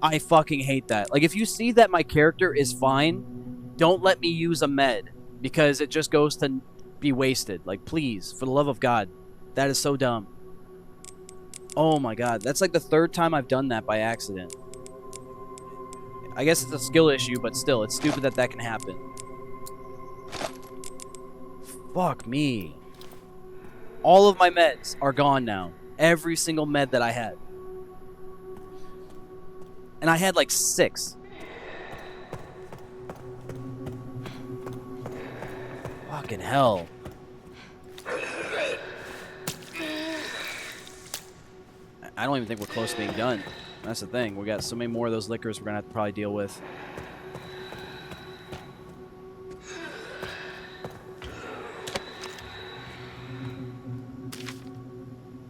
A: I fucking hate that. Like, if you see that my character is fine, don't let me use a med, because it just goes to be wasted. Like, please, for the love of God. That is so dumb. Oh my god. That's like the third time I've done that by accident. I guess it's a skill issue, but still, it's stupid that that can happen. Fuck me. All of my meds are gone now. Every single med that I had. And I had like 6. Fucking hell. I don't even think we're close to being done. That's the thing. We got so many more of those liquors we're going to have to probably deal with.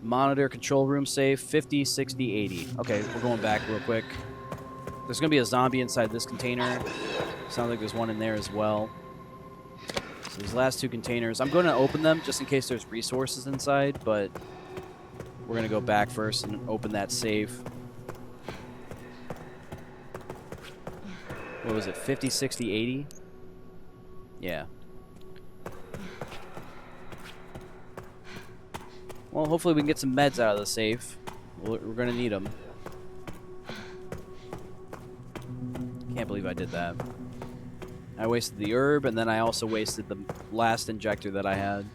A: Monitor, control room safe, 50, 60, 80. Okay, we're going back real quick. There's going to be a zombie inside this container. Sounds like there's one in there as well. So these last 2 containers, I'm going to open them just in case there's resources inside, but we're going to go back first and open that safe. What was it, 50, 60, 80? Yeah. Well, hopefully we can get some meds out of the safe. We're going to need them. Can't believe I did that. I wasted the herb, and then I also wasted the last injector that I had.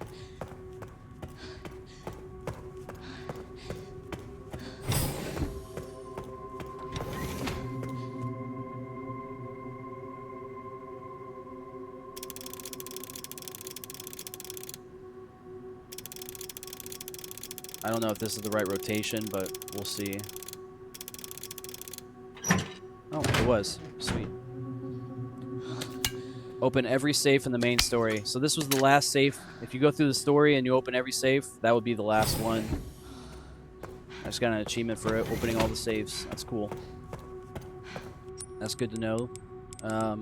A: I don't know if this is the right rotation, but we'll see. Oh, it was. Sweet. Open every safe in the main story. So this was the last safe. If you go through the story and you open every safe, that would be the last one. I just got an achievement for it, opening all the safes. That's cool. That's good to know. I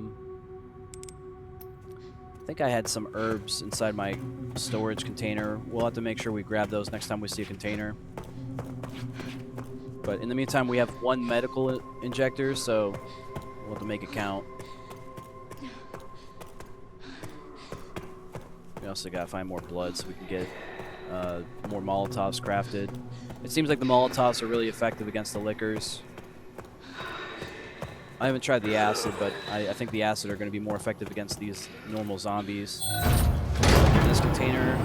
A: think I had some herbs inside my storage container. We'll have to make sure we grab those next time we see a container. But in the meantime, we have 1 medical injector, so we'll have to make it count. We also gotta find more blood so we can get more Molotovs crafted. It seems like the Molotovs are really effective against the liquors. I haven't tried the acid, but I think the acid are going to be more effective against these normal zombies. Open this container.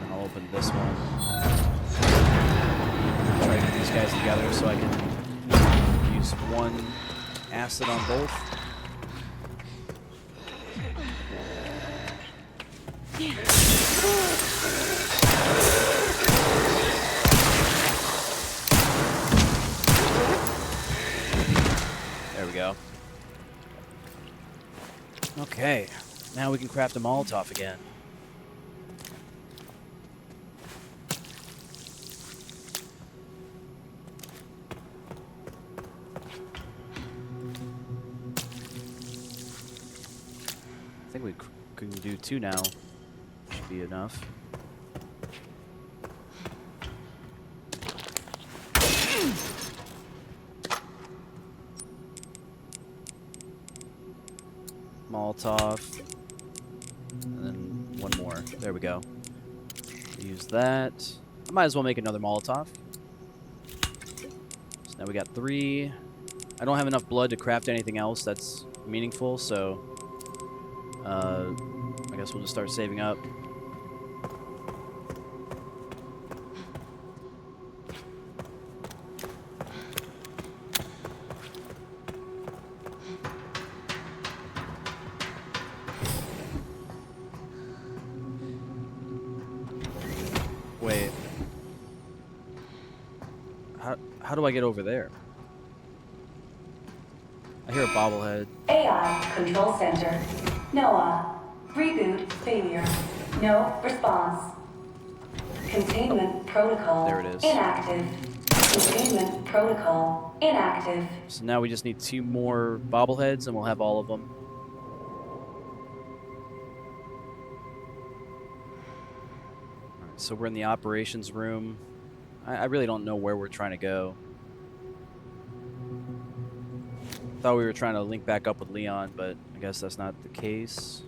A: And I'll open this one. Try to get these guys together so I can use 1 acid on both. There we go. Okay, now we can craft a Molotov again. I think we can do 2 now. Should be enough. Molotov. And then one more. There we go. Use that. I might as well make another Molotov. So now we got 3. I don't have enough blood to craft anything else that's meaningful, so I guess we'll just start saving up. Wait. How do I get over there? I hear a bobblehead.
C: AI Control Center. Noah. Reboot failure. No response. Containment protocol
A: There it is.
C: inactive. Containment protocol inactive.
A: So now we just need 2 more bobbleheads and we'll have all of them. Alright, so we're in the operations room. I really don't know where we're trying to go. Thought we were trying to link back up with Leon, but I guess that's not the case.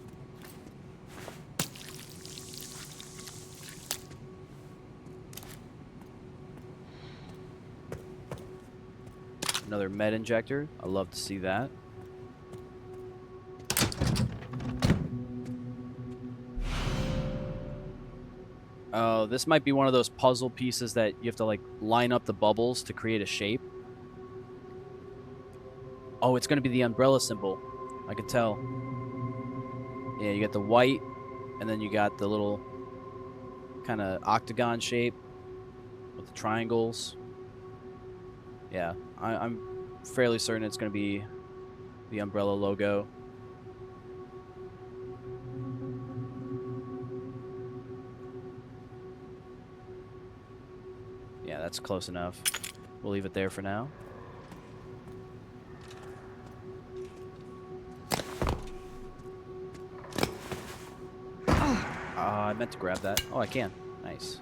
A: Another med injector. I love to see that. Oh, this might be one of those puzzle pieces that you have to like line up the bubbles to create a shape. Oh, it's going to be the umbrella symbol. I can tell. Yeah, you got the white, and then you got the little kind of octagon shape with the triangles. Yeah, I'm fairly certain it's going to be the umbrella logo. Yeah, that's close enough. We'll leave it there for now. I meant to grab that. Oh, I can. Nice.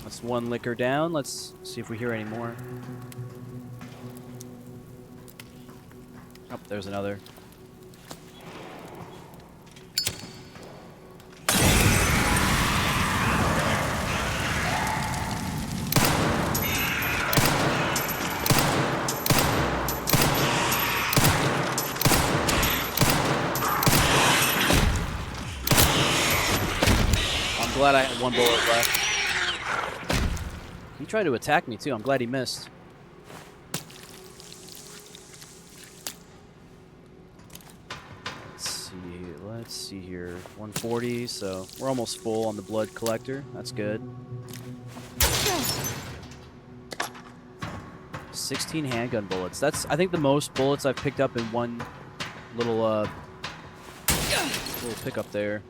A: That's one liquor down. Let's see if we hear any more. Oh, there's another. I'm glad I had 1 bullet left. He tried to attack me too. I'm glad he missed. Let's see here. 140, so we're almost full on the blood collector. That's good. 16 handgun bullets. That's, I think, the most bullets I've picked up in one little pickup there.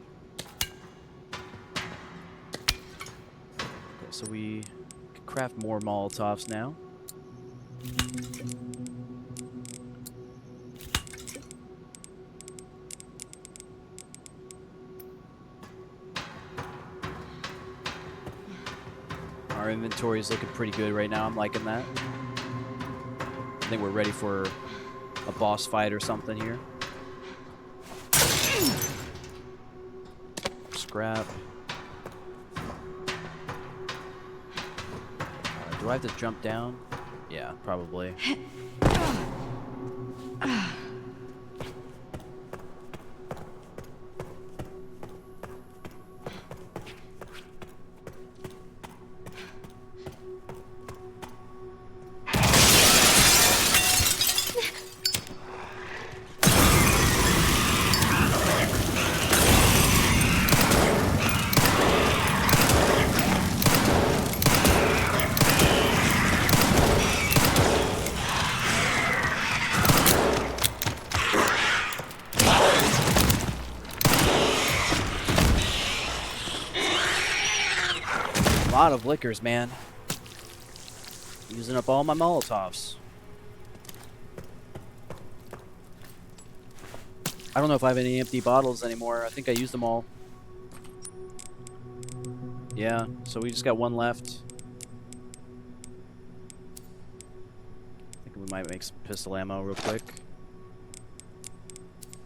A: Okay, so we can craft more Molotovs now. Our inventory is looking pretty good right now. I'm liking that. I think we're ready for a boss fight or something here. Scrap. Do I have to jump down? Yeah, probably. A lot of liquors, man. Using up all my Molotovs. I don't know if I have any empty bottles anymore. I think I used them all. Yeah, so we just got one left. I think we might make some pistol ammo real quick.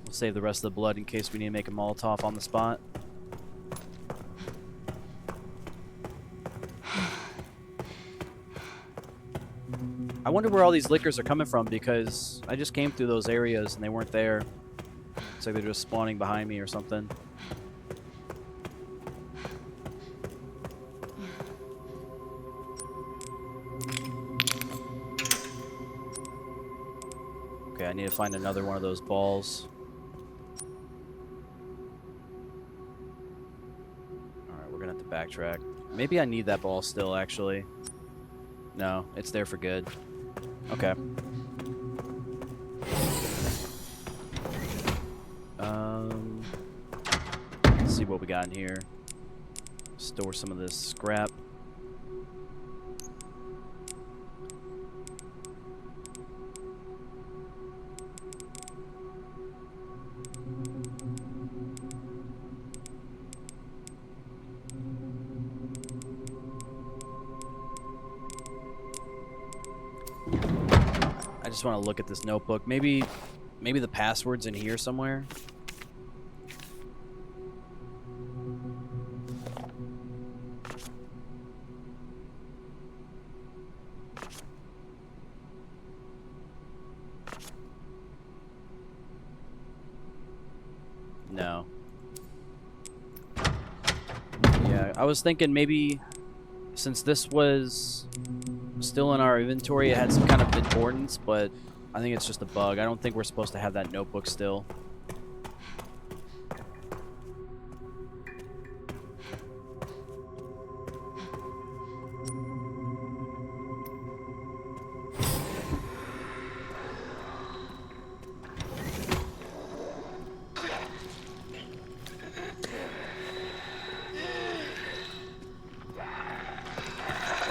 A: We'll save the rest of the blood in case we need to make a Molotov on the spot. I wonder where all these liquors are coming from, because I just came through those areas and they weren't there. It's like they're just spawning behind me or something. Okay, I need to find another one of those balls. Alright, we're gonna have to backtrack. Maybe I need that ball still, actually. No, it's there for good. Okay. Let's see what we got in here. Store some of this scrap. I just want to look at this notebook. Maybe the password's in here somewhere. No. Yeah, I was thinking maybe since this was still in our inventory, it had some kind of importance, but I think it's just a bug. I don't think we're supposed to have that notebook still.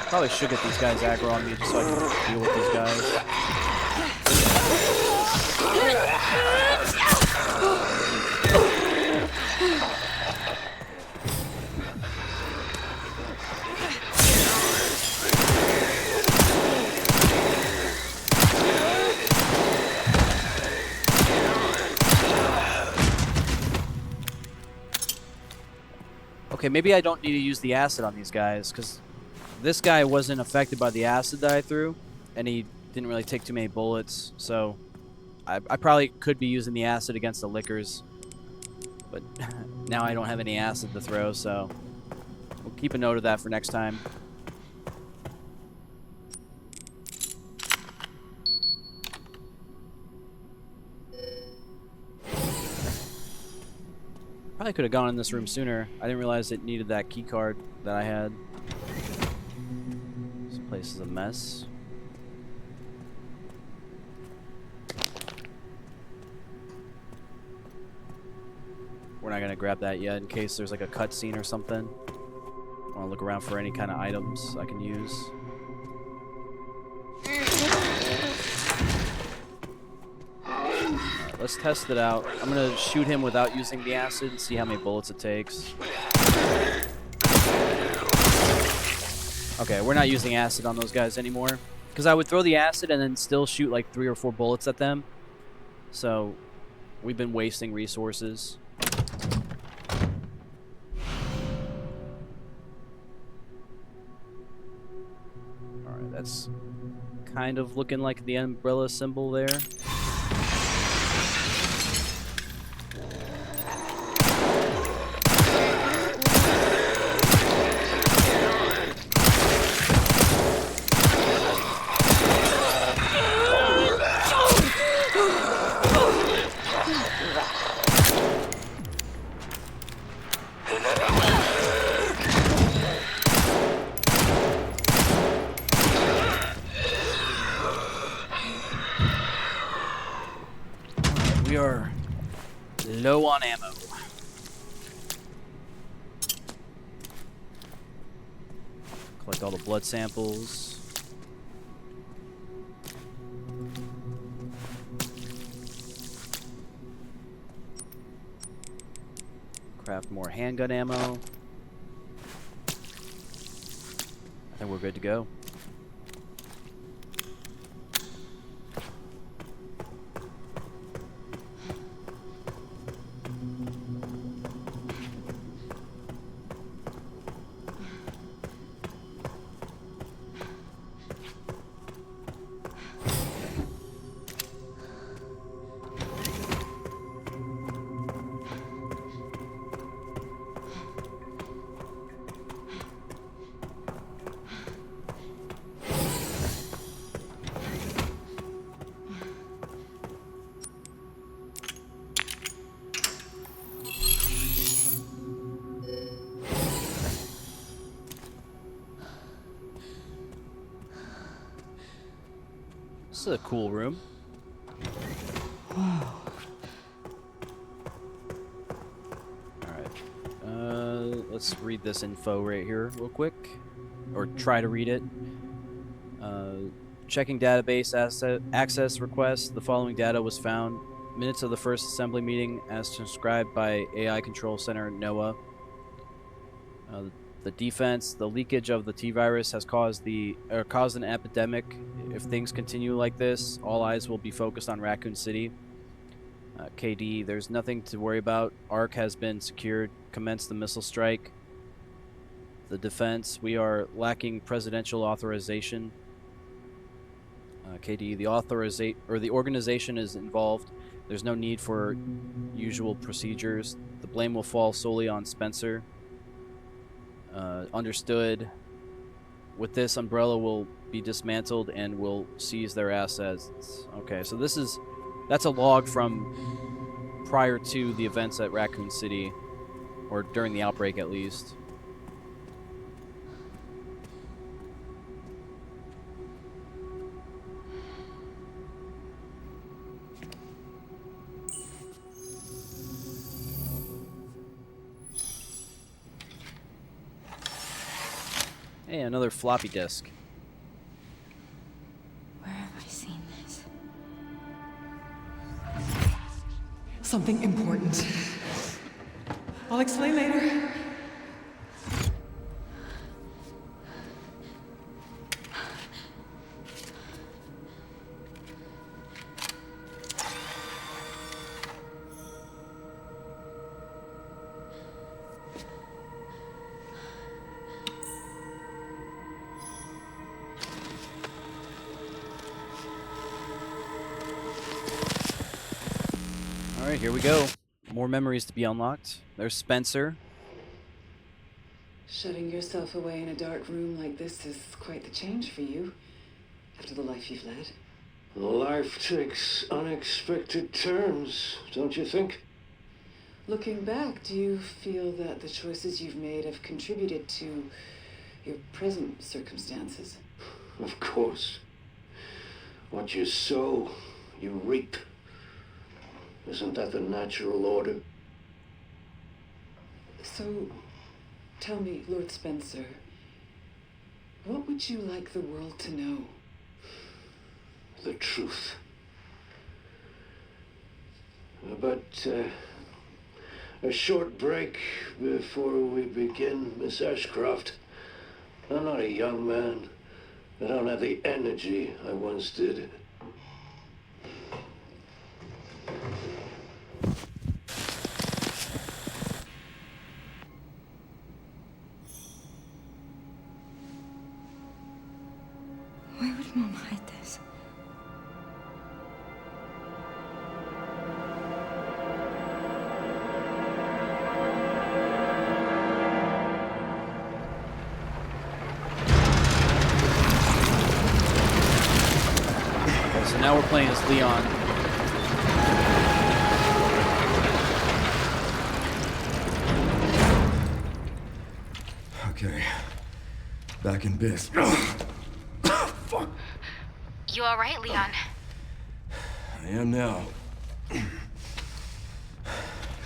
A: Probably should get these guys aggro on me just so I can deal with these guys. Okay, maybe I don't need to use the acid on these guys, because this guy wasn't affected by the acid that I threw, and he didn't really take too many bullets, so I probably could be using the acid against the lickers, but now I don't have any acid to throw, so we'll keep a note of that for next time. Probably could have gone in this room sooner. I didn't realize it needed that key card that I had. This place is a mess. We're not gonna grab that yet in case there's like a cutscene or something. I want to look around for any kind of items I can use. Alright, let's test it out. I'm gonna shoot him without using the acid and see how many bullets it takes. Okay, we're not using acid on those guys anymore, because I would throw the acid and then still shoot like 3 or 4 bullets at them. So we've been wasting resources. Alright, that's kind of looking like the umbrella symbol there. We are low on ammo. Collect all the blood samples. Craft more handgun ammo. I think we're good to go. This is a cool room. Alright. Let's read this info right here real quick. Or try to read it. Checking database access request. The following data was found. Minutes of the first assembly meeting as transcribed by AI Control Center NOAA. The defense, the leakage of the T-virus has caused an epidemic. If things continue like this, all eyes will be focused on Raccoon City. KD, there's nothing to worry about. ARC has been secured. Commence the missile strike. The defense, we are lacking presidential authorization. KD, the organization is involved. There's no need for usual procedures. The blame will fall solely on Spencer. Understood. With this, Umbrella will be dismantled and will seize their assets. Okay, so that's a log from prior to the events at Raccoon City, or during the outbreak at least. Hey, another floppy disk.
H: Where have I seen this?
I: Something important. I'll explain later.
A: Alright, here we go. More memories to be unlocked. There's Spencer.
I: Shutting yourself away in a dark room like this is quite the change for you, after the life you've led.
J: Life takes unexpected turns, don't you think?
I: Looking back, do you feel that the choices you've made have contributed to your present circumstances?
J: Of course. What you sow, you reap. Isn't that the natural order?
I: So, tell me, Lord Spencer, what would you like the world to know?
J: The truth. But, a short break before we begin, Miss Ashcroft. I'm not a young man. I don't have the energy I once did.
H: Why would Mom hide this?
A: Okay, so now we're playing as Leon.
B: Okay. Back in biz.
F: You alright, Leon?
B: I am now.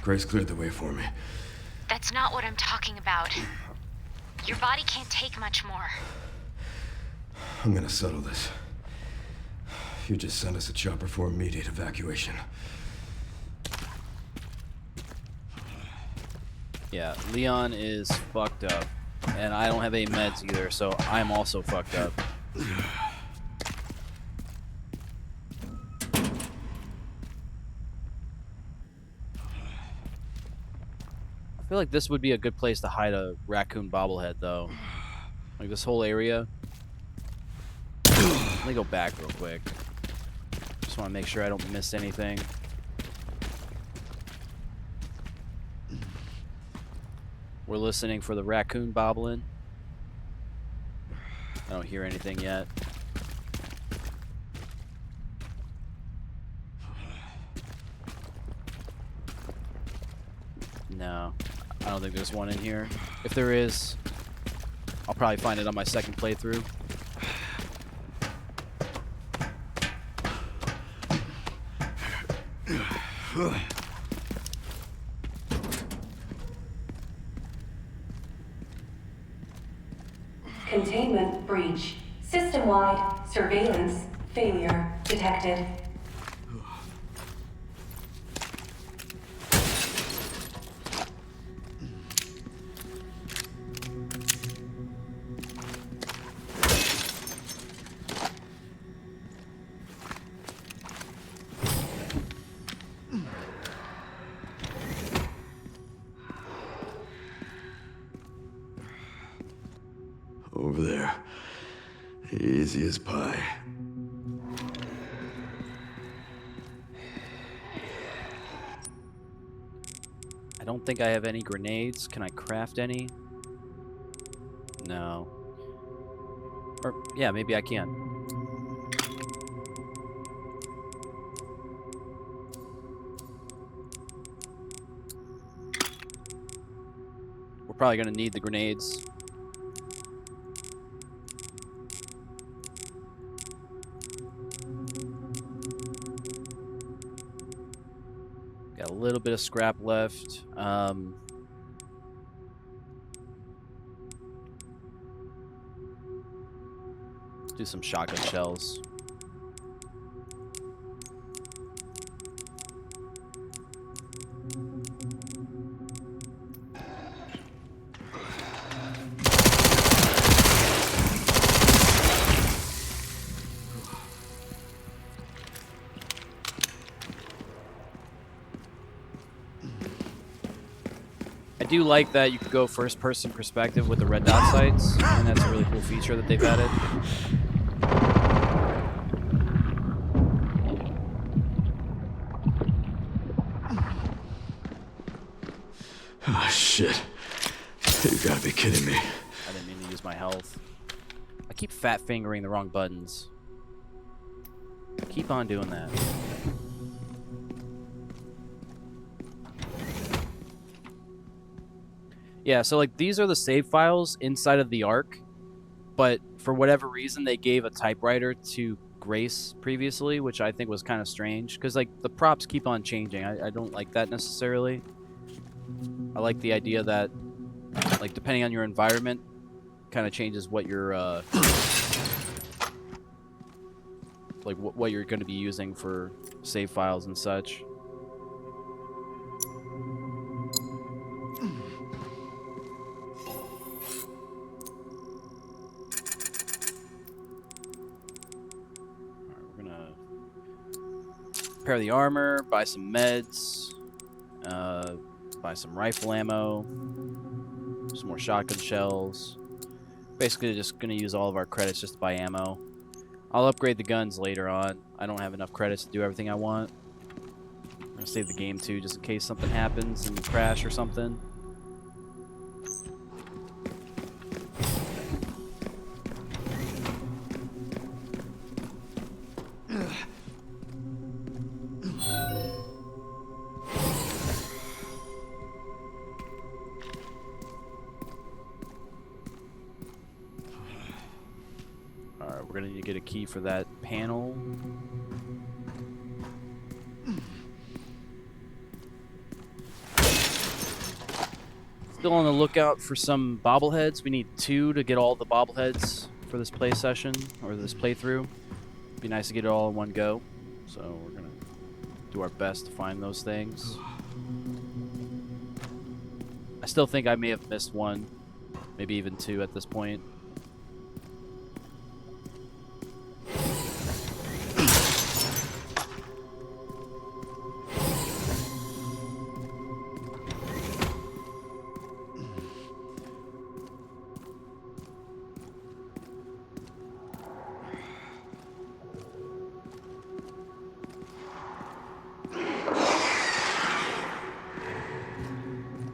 B: Grace cleared the way for me.
F: That's not what I'm talking about. Your body can't take much more.
B: I'm gonna settle this. You just sent us a chopper for immediate evacuation.
A: Yeah, Leon is fucked up. And I don't have any meds either, so I'm also fucked up. I feel like this would be a good place to hide a raccoon bobblehead, though. Like this whole area. Let me go back real quick. Just want to make sure I don't miss anything. We're listening for the raccoon bobbling. I don't hear anything yet. No, I don't think there's one in here. If there is, I'll probably find it on my second playthrough.
C: Containment breach. System-wide surveillance failure detected.
B: Over there. Easy as pie.
A: I don't think I have any grenades. Can I craft any? No. Or, yeah, maybe I can. We're probably going to need the grenades. Got a little bit of scrap left. Do some shotgun shells. I do like that you can go first-person perspective with the red dot sights, and that's a really cool feature that they've added.
B: Oh, shit. You gotta be kidding me.
A: I didn't mean to use my health. I keep fat-fingering the wrong buttons. Keep on doing that. Yeah, so like these are the save files inside of the Ark, but for whatever reason they gave a typewriter to Grace previously, which I think was kind of strange because like the props keep on changing. I don't like that necessarily. I like the idea that like depending on your environment kind of changes what you're like what you're going to be using for save files and such. Repair the armor, buy some meds, buy some rifle ammo, some more shotgun shells. Basically just going to use all of our credits just to buy ammo. I'll upgrade the guns later on. I don't have enough credits to do everything I want. I'm going to save the game too, just in case something happens and crash or something. We're gonna need to get a key for that panel. Still on the lookout for some bobbleheads. We need 2 to get all the bobbleheads for this play session, or this playthrough. Be nice to get it all in one go. So we're gonna do our best to find those things. I still think I may have missed one, maybe even two at this point.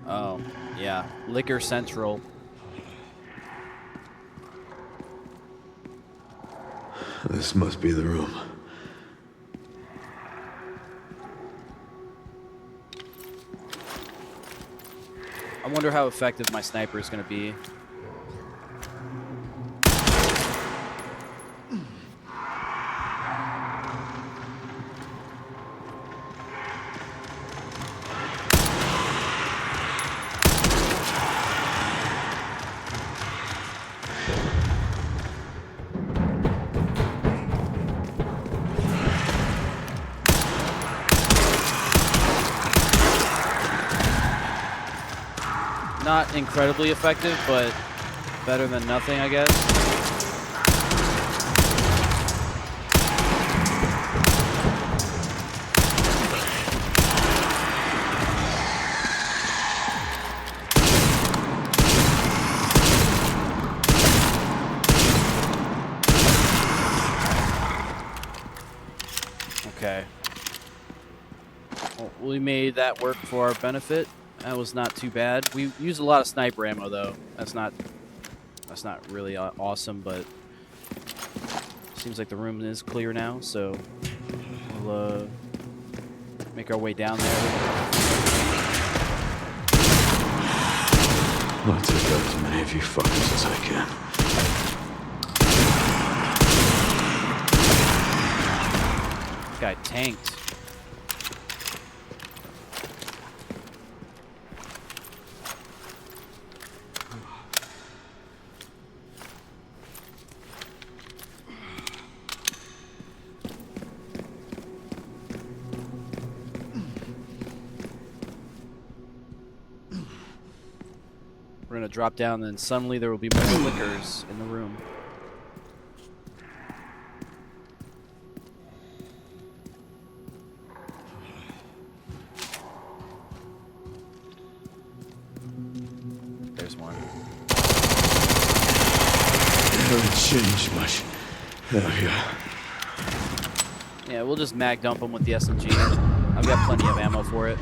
A: Oh, yeah. Liquor Central.
B: This must be the room.
A: I wonder how effective my sniper is going to be. Not incredibly effective, but better than nothing, I guess. Okay. Well, we made that work for our benefit. That was not too bad. We used a lot of sniper ammo, though. That's not really awesome, but seems like the room is clear now. So we'll make our way down there.
B: I'll take out as many of you fuckers as I can.
A: This guy tanked. We're gonna drop down, and then suddenly there will be more liquors in the room. There's one.
B: Haven't changed much. Oh, yeah.
A: Yeah, we'll just mag dump them with the SMG. I've got plenty of ammo for it.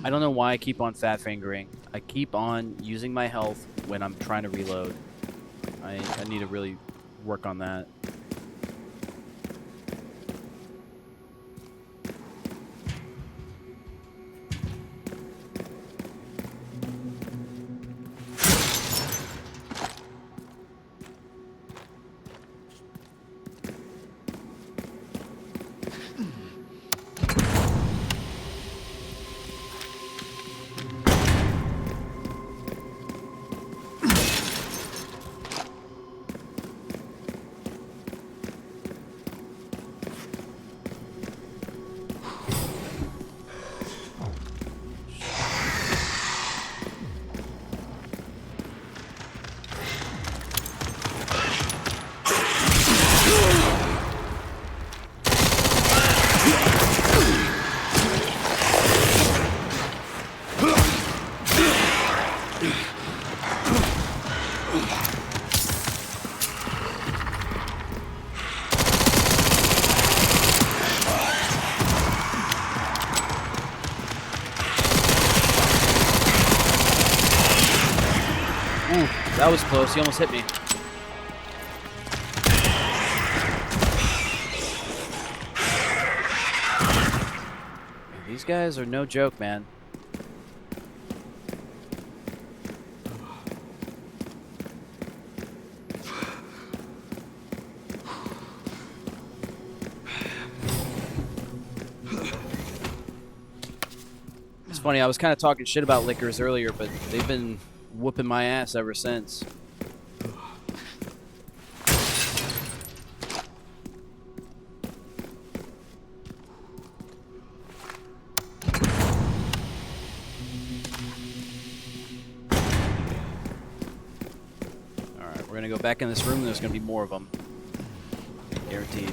A: I don't know why I keep on fat fingering. I keep on using my health when I'm trying to reload. I need to really work on that. Ooh, that was close. He almost hit me. These guys are no joke, man. It's funny, I was kind of talking shit about liquors earlier, but they've been whooping my ass ever since. gonna go back in this room and there's gonna be more of them. Guaranteed.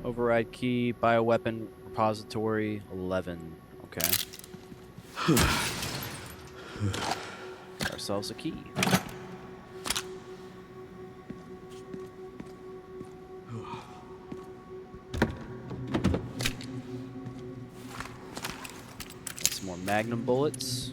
A: Override key, bioweapon repository 11. Okay. Got ourselves a key. Got some more magnum bullets.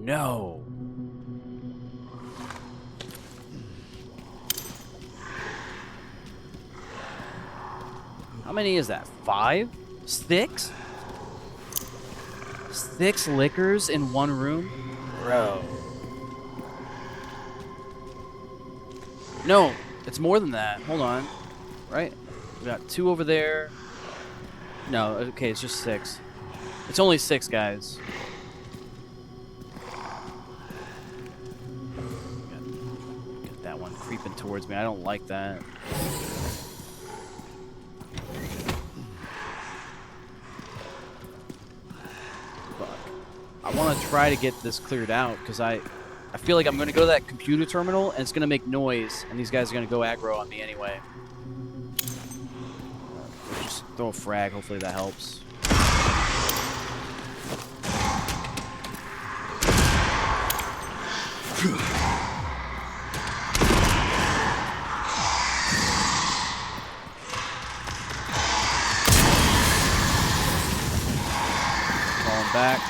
A: No. How many is that? 5? 6? 6 liquors in one room? Bro. No, it's more than that. Hold on. Right? We got 2 over there. No, okay, it's just 6. It's only 6, guys. Got that one creeping towards me. I don't like that. I want to try to get this cleared out because I feel like I'm going to go to that computer terminal and it's going to make noise and these guys are going to go aggro on me anyway. Just throw a frag. Hopefully that helps. Falling back.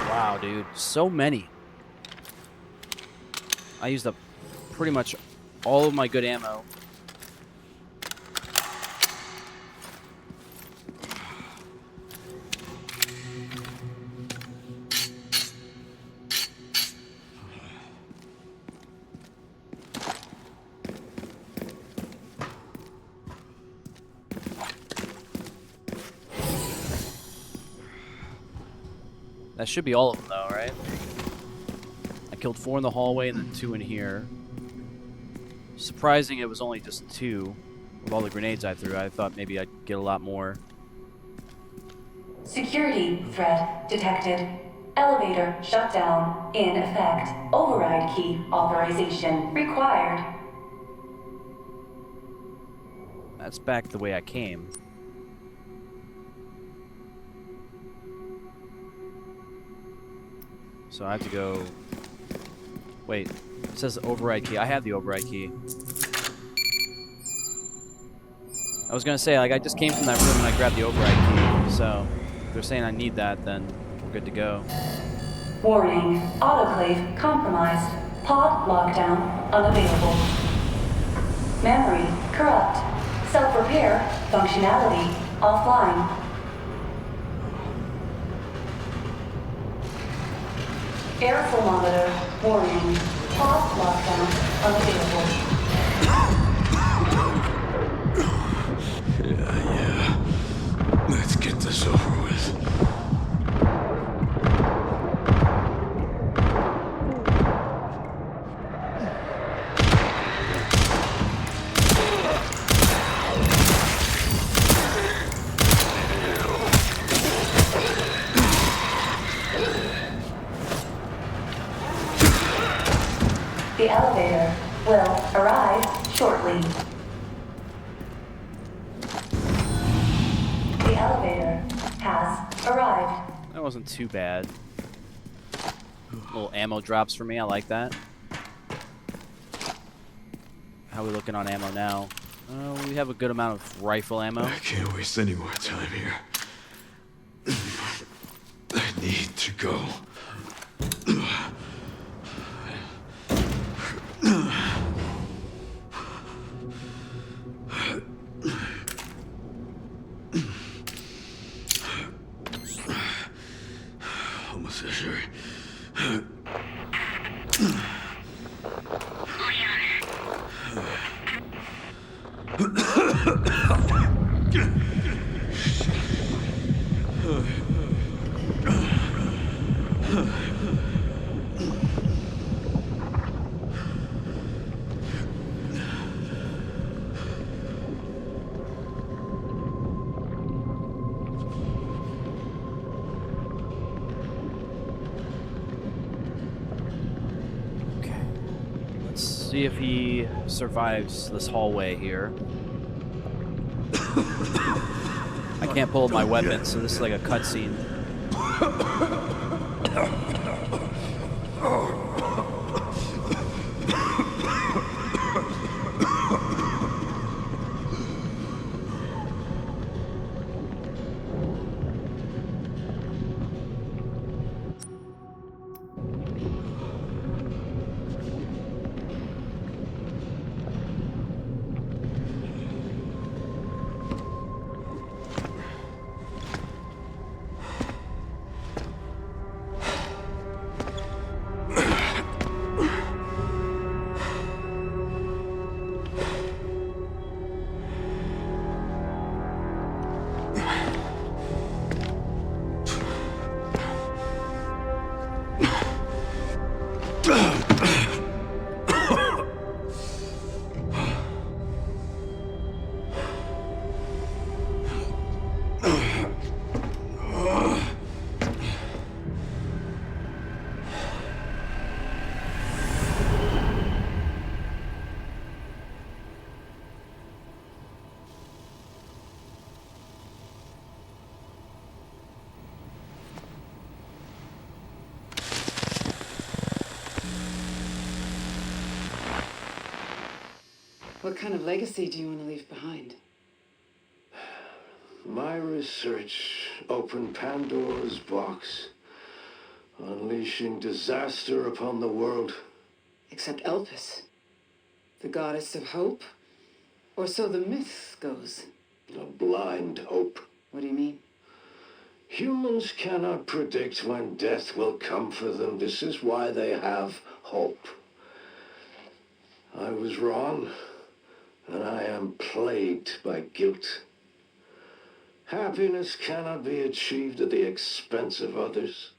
A: Wow, dude. So many. I used up pretty much all of my good ammo. That should be all of them, though, right? I killed 4 in the hallway and then 2 in here. Surprising it was only just 2 with all the grenades I threw. I thought maybe I'd get a lot more.
C: Security threat detected. Elevator shut down. In effect. Override key authorization required.
A: That's back the way I came. So I have to go... Wait, it says override key. I have the override key. I was gonna say, like, I just came from that room and I grabbed the override key. So if they're saying I need that, then we're good to go.
C: Warning. Autoclave compromised. Pod lockdown unavailable. Memory corrupt. Self-repair functionality offline. Air thermometer warning. Pod lockdown unavailable.
B: Yeah. Let's get this over with.
C: The elevator will arrive shortly. The elevator has arrived.
A: That wasn't too bad. Little ammo drops for me. I like that. How are we looking on ammo now? We have a good amount of rifle ammo.
B: I can't waste any more time here. I need to go. Almost there, Sherry.
A: See if he survives this hallway here. I can't pull my weapon, so this is like a cutscene.
I: What kind of legacy do you want to leave behind?
J: My research opened Pandora's box, unleashing disaster upon the world.
I: Except Elpis, the goddess of hope? Or so the myth goes.
J: A blind hope.
I: What do you mean?
J: Humans cannot predict when death will come for them. This is why they have hope. I was wrong, and I am plagued by guilt. Happiness cannot be achieved at the expense of others.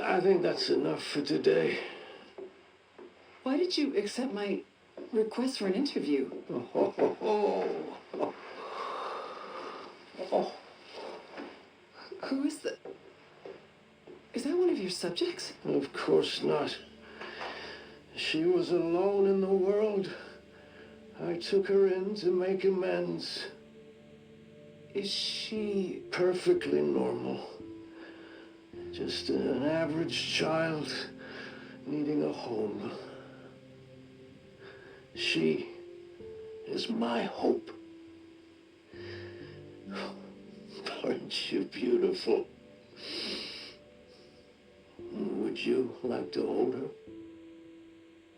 J: I think that's enough for today.
I: Why did you accept my request for an interview? Who is that? Is that one of your subjects?
J: Of course not. She was alone in the world. I took her in to make amends.
I: Is she
J: perfectly normal? Just an average child needing a home. She is my hope. Aren't you beautiful? Would you like to hold her?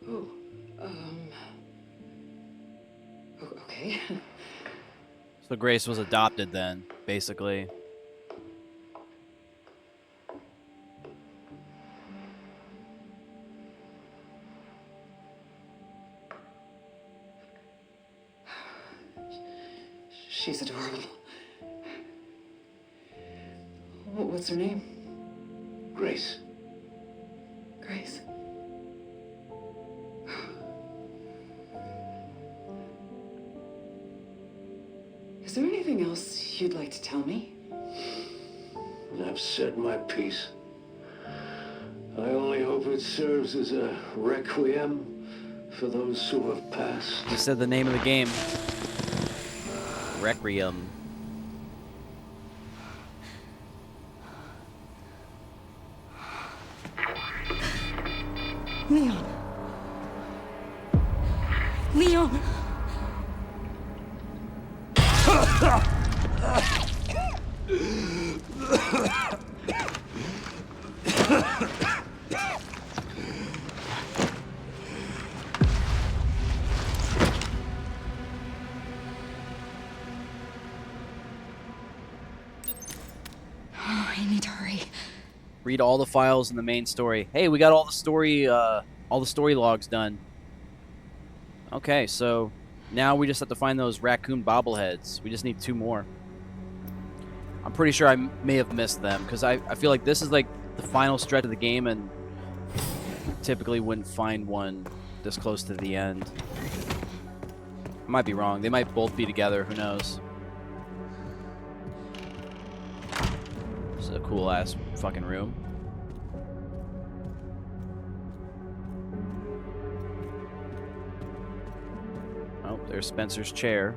I: Oh, okay.
A: So Grace was adopted then, basically.
I: She's adorable. What's her name?
J: Grace.
I: Grace. Is there anything else you'd like to tell me?
J: I've said my piece. I only hope it serves as a requiem for those who have passed.
A: He said the name of the game. Requiem.
H: Leon. Leon. I need to hurry.
A: Read all the files in the main story. Hey, we got all the story logs done. Okay, so now we just have to find those raccoon bobbleheads. We just need 2 more. I'm pretty sure I may have missed them because I feel like this is like the final stretch of the game and typically wouldn't find one this close to the end. I might be wrong. They might both be together. Who knows? This is a cool ass fucking room. Oh, there's Spencer's chair.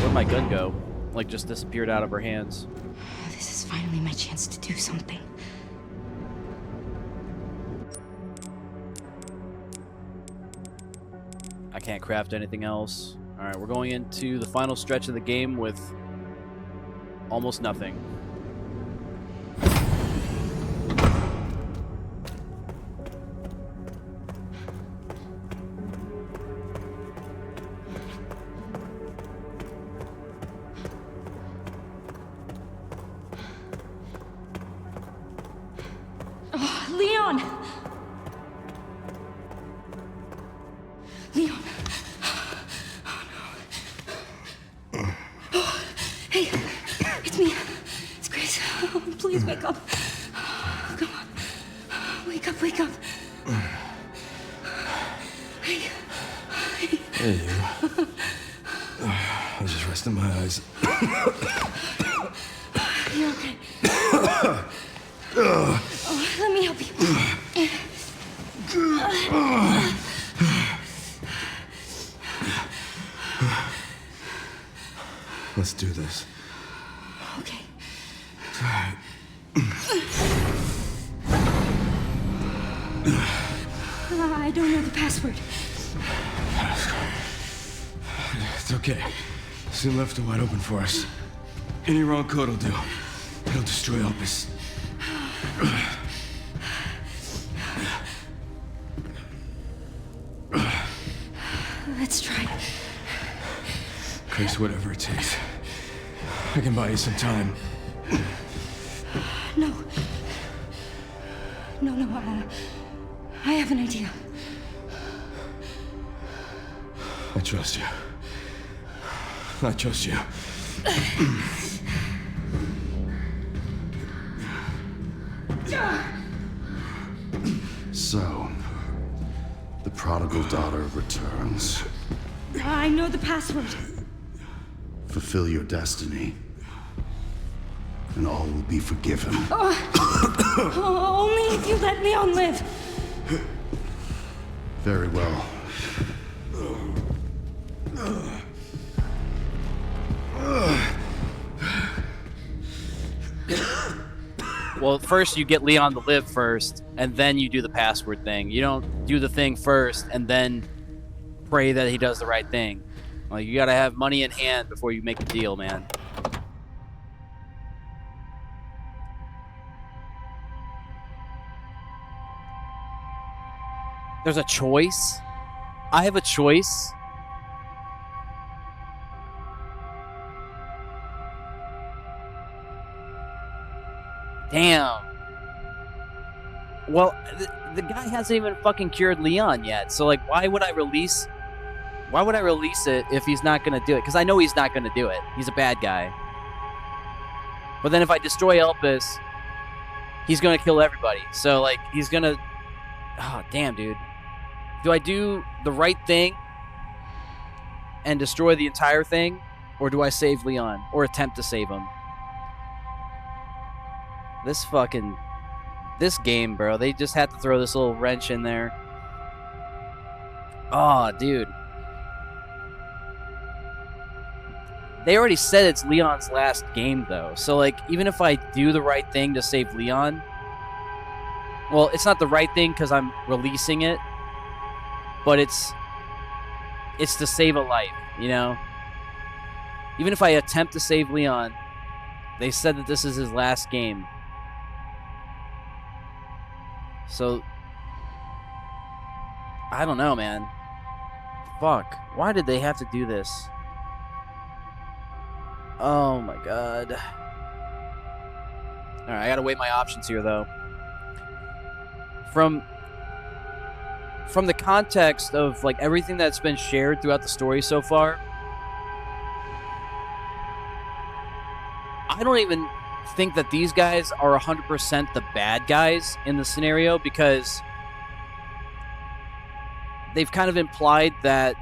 A: Where'd my gun go? Like, just disappeared out of her hands.
H: This is finally my chance to do something.
A: I can't craft anything else. Alright, we're going into the final stretch of the game with almost nothing.
H: Oh, Leon! Leon! Hey, it's me. It's Grace. Oh, please wake up. Come on. Wake up, wake up. Hey.
B: Hey, you. I was just resting my eyes.
H: You're okay. Oh, let me help you.
B: Let's do this.
H: Okay. I don't know the password.
B: It's okay. Soon left are wide open for us. Any wrong code will do. It'll destroy Opus.
H: Let's try.
B: Grace, whatever it takes. I can buy you some time.
H: No. No, I have an idea.
B: I trust you. I trust you.
G: So, the prodigal daughter returns.
H: I know the password.
G: Fulfill your destiny, and all will be forgiven.
H: Only if you let Leon live.
G: Very well.
A: Well, first you get Leon to live first, and then you do the password thing. You don't do the thing first and then pray that he does the right thing. Like, you gotta have money in hand before you make a deal, man. There's a choice? I have a choice? Damn. Well, the guy hasn't even fucking cured Leon yet. So, like, why would I release it if he's not going to do it? Because I know he's not going to do it. He's a bad guy. But then if I destroy Elpis, he's going to kill everybody. So, like, he's going to Oh, damn, dude. Do I do the right thing and destroy the entire thing? Or do I save Leon? Or attempt to save him? This game, bro. They just had to throw this little wrench in there. Oh, dude. They already said it's Leon's last game, though. So, like, even if I do the right thing to save Leon... Well, it's not the right thing because I'm releasing it. But it's to save a life, you know? Even if I attempt to save Leon, they said that this is his last game. So, I don't know, man. Fuck. Why did they have to do this? Oh my god. Alright, I gotta weigh my options here, though. From the context of, like, everything that's been shared throughout the story so far, I don't even think that these guys are 100% the bad guys in the scenario, because they've kind of implied that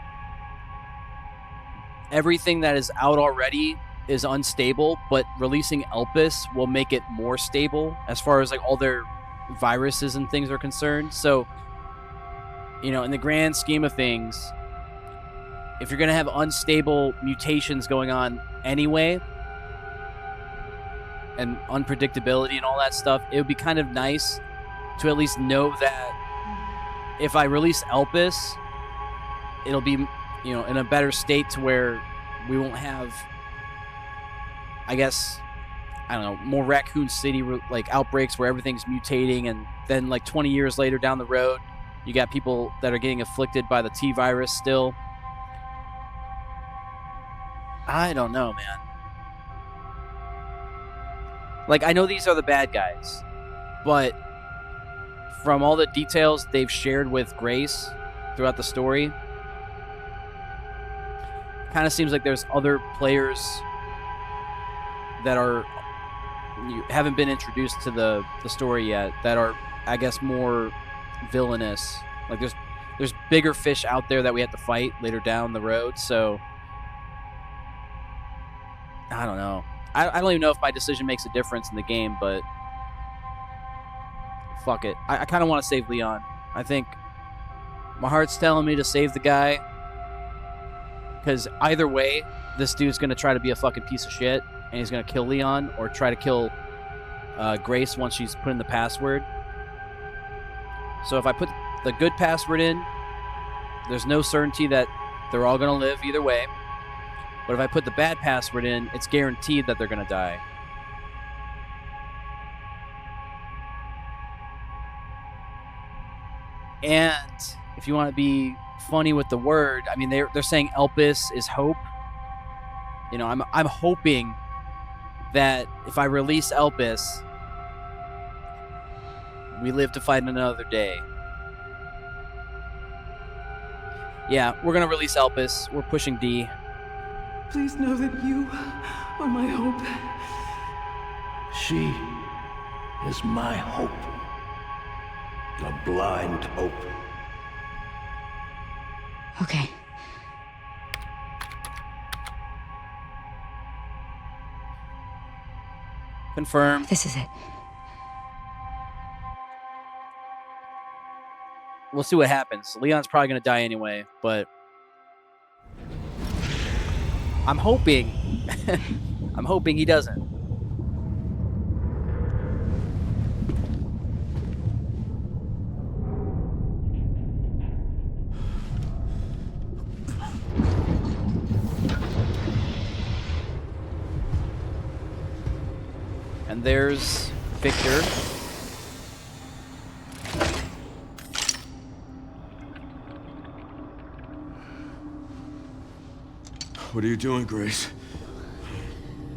A: everything that is out already is unstable, but releasing Elpis will make it more stable as far as, like, all their viruses and things are concerned. So, you know, in the grand scheme of things, if you're going to have unstable mutations going on anyway, and unpredictability and all that stuff, it would be kind of nice to at least know that if I release Elpis, it'll be, you know, in a better state to where we won't have, I guess, I don't know, more Raccoon City, like, outbreaks where everything's mutating, and then, like, 20 years later down the road, you got people that are getting afflicted by the T-virus still. I don't know, man. Like, I know these are the bad guys, but from all the details they've shared with Grace throughout the story, kind of seems like there's other players that haven't been introduced to the story yet that are, I guess, more villainous. Like, there's bigger fish out there that we have to fight later down the road, so I don't know. I don't even know if my decision makes a difference in the game, but fuck it. I kind of want to save Leon. I think my heart's telling me to save the guy, because either way, this dude's going to try to be a fucking piece of shit, and he's going to kill Leon or try to kill Grace once she's put in the password. So if I put the good password in, there's no certainty that they're all going to live either way. But if I put the bad password in, it's guaranteed that they're going to die. And if you want to be funny with the word, I mean, they're saying Elpis is hope. You know, I'm hoping that if I release Elpis, we live to fight another day. Yeah, we're going to release Elpis. We're pushing D.
I: Please know that you are my hope.
J: She is my hope. A blind hope.
H: Okay.
A: Confirmed.
H: This is it.
A: We'll see what happens. Leon's probably going to die anyway, but I'm hoping I'm hoping he doesn't. And there's Victor.
B: What are you doing, Grace?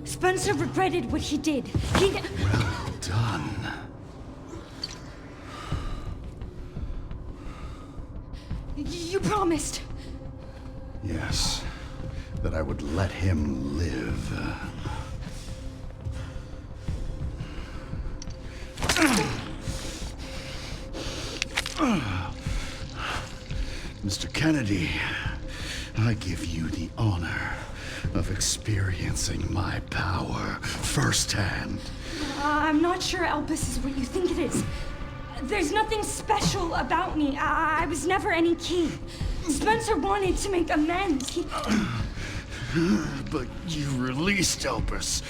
H: Spencer regretted what he did.
G: Well done.
H: You promised.
G: Yes, that I would let him live. Mr. Kennedy, I give you the honor of experiencing my power firsthand.
H: I'm not sure Elpis is what you think it is. There's nothing special about me. I was never any key. Spencer wanted to make amends.
G: But you released Elpis.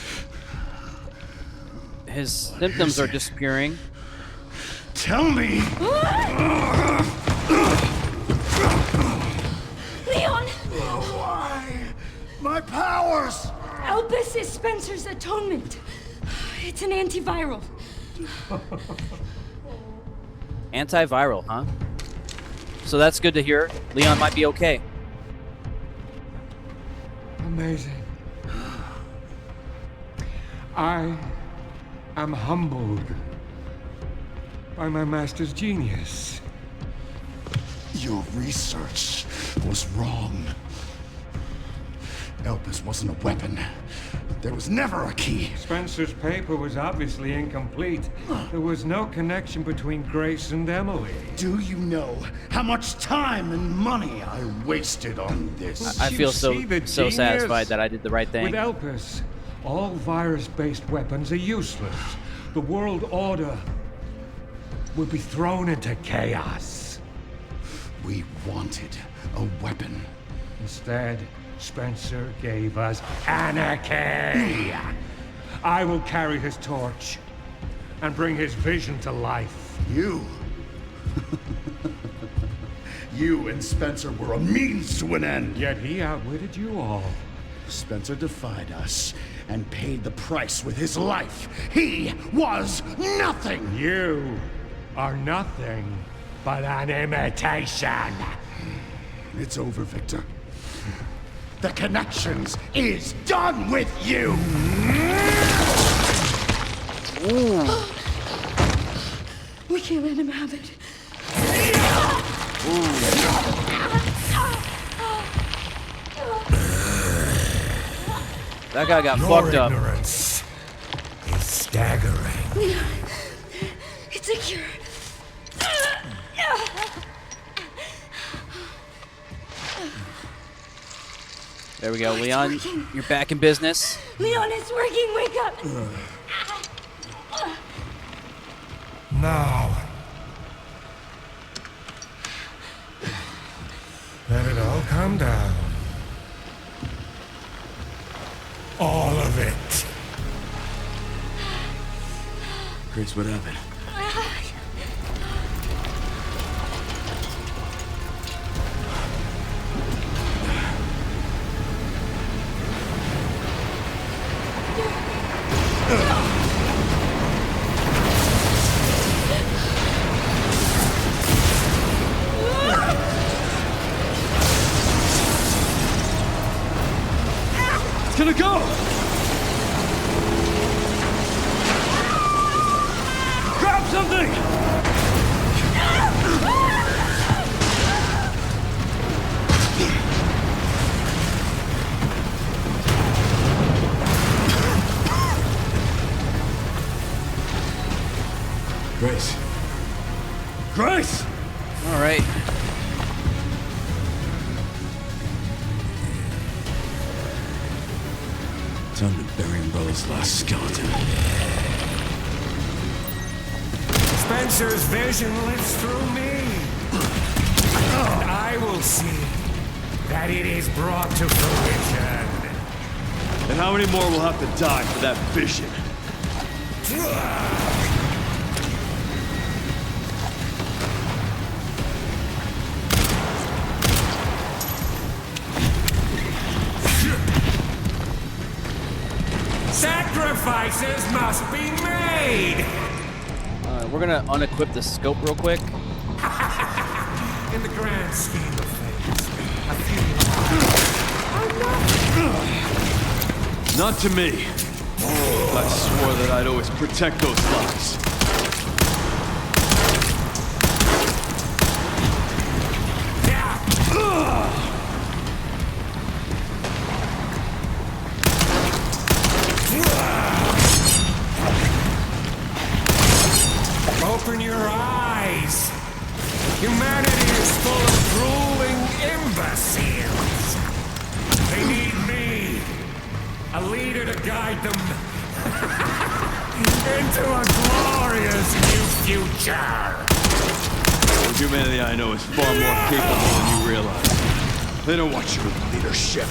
A: His symptoms are disappearing.
G: Tell me!
H: Leon!
G: Why? My powers!
H: Elpis is Spencer's atonement. It's an antiviral.
A: Antiviral, huh? So that's good to hear. Leon might be okay.
K: Amazing. I am humbled by my master's genius.
G: Your research was wrong. Elpis wasn't a weapon. There was never a key.
K: Spencer's paper was obviously incomplete. There was no connection between Grace and Emily.
G: Do you know how much time and money I wasted on this?
A: I feel so satisfied that I did the right thing.
K: With Elpis, all virus-based weapons are useless. The world order will be thrown into chaos.
G: We wanted a weapon.
K: Instead, Spencer gave us anarchy. I will carry his torch and bring his vision to life.
G: You? You and Spencer were a means to an end.
K: Yet he outwitted you all.
G: Spencer defied us and paid the price with his life. He was nothing.
K: You are nothing but an imitation.
G: It's over, Victor. The Connections is done with you!
H: We can't let him have it.
A: That guy got fucked up.
K: Ignorance is staggering.
H: It's a cure.
A: There we go, Leon. You're back in business.
H: Leon, it's working. Wake up.
K: Now, let it all come down. All of it.
B: Grace, what happened? It's gonna go! Grab something! Grace. Grace!
A: All right.
B: Time to bury Umbrella's last skeleton.
K: Spencer's vision lives through me. And I will see that it is brought to fruition.
B: And how many more will have to die for that vision?
K: Sacrifices must be made!
A: We're gonna unequip the scope real quick.
K: In the grand scheme of things, I feel
B: Not to me. I swore that I'd always protect those lives.
K: Open your eyes! Humanity is full of drooling imbeciles. They need me, a leader to guide them into a glorious new future.
B: The humanity I know is far more capable than you realize. They don't want your leadership.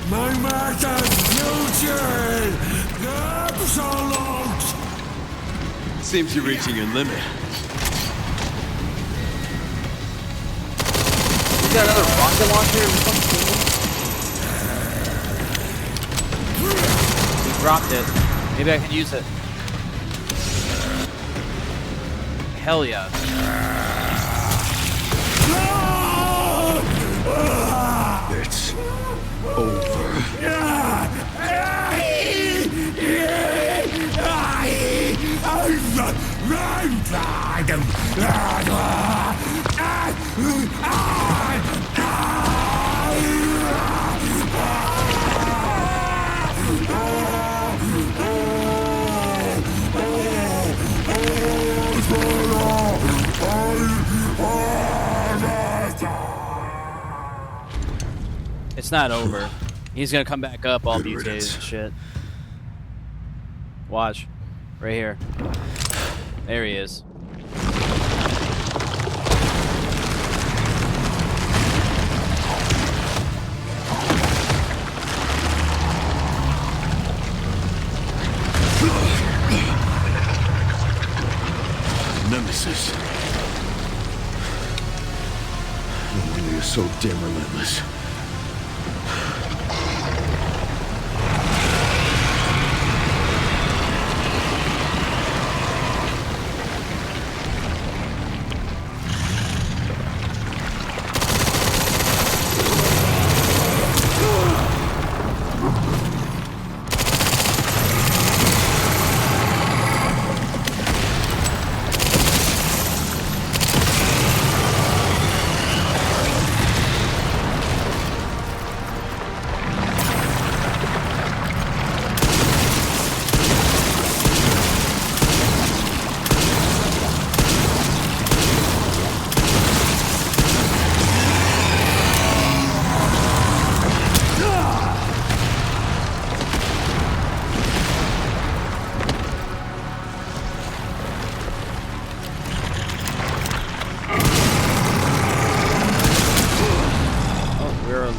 K: My master's future is absolute!
B: Seems you're reaching your limit.
A: You got another rocket launcher? He dropped it. Maybe I can use it. Hell yeah.
B: It's over.
A: It's not over. He's gonna come back up all mutated and shit. Watch. Right here. There he is.
G: Nemesis. No wonder you're so damn relentless.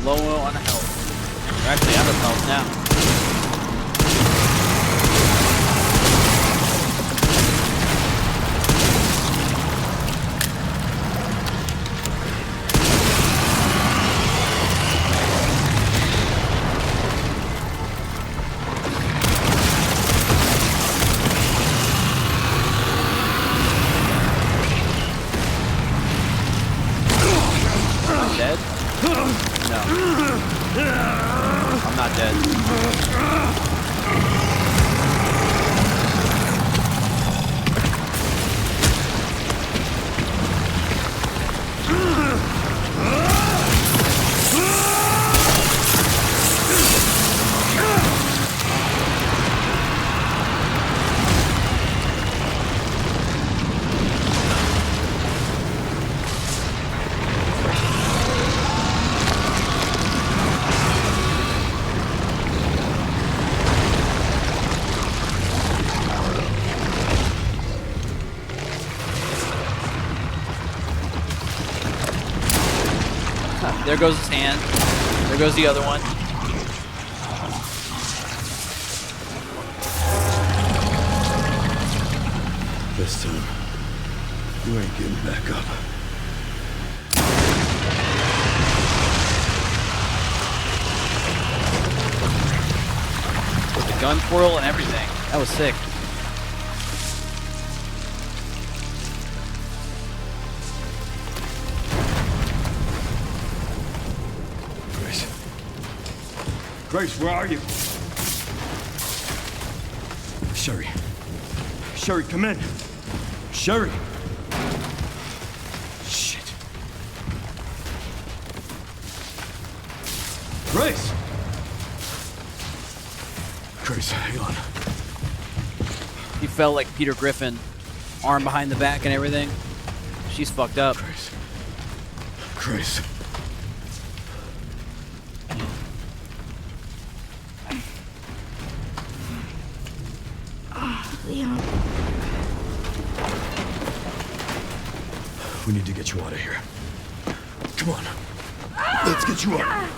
A: Low on health. We're actually out of health now. I'm dead? No. I'm not dead. There goes his hand. There goes the other one.
G: This time,
B: You ain't getting back up.
A: With the gun twirl and everything. That was sick.
B: Grace, where are you? Sherry. Sherry, come in. Sherry. Shit. Grace! Grace, hang on.
A: He felt like Peter Griffin, arm behind the back and everything. She's fucked up.
B: Grace. Grace.
H: Leon.
B: We need to get you out of here. Come on. Let's get you out.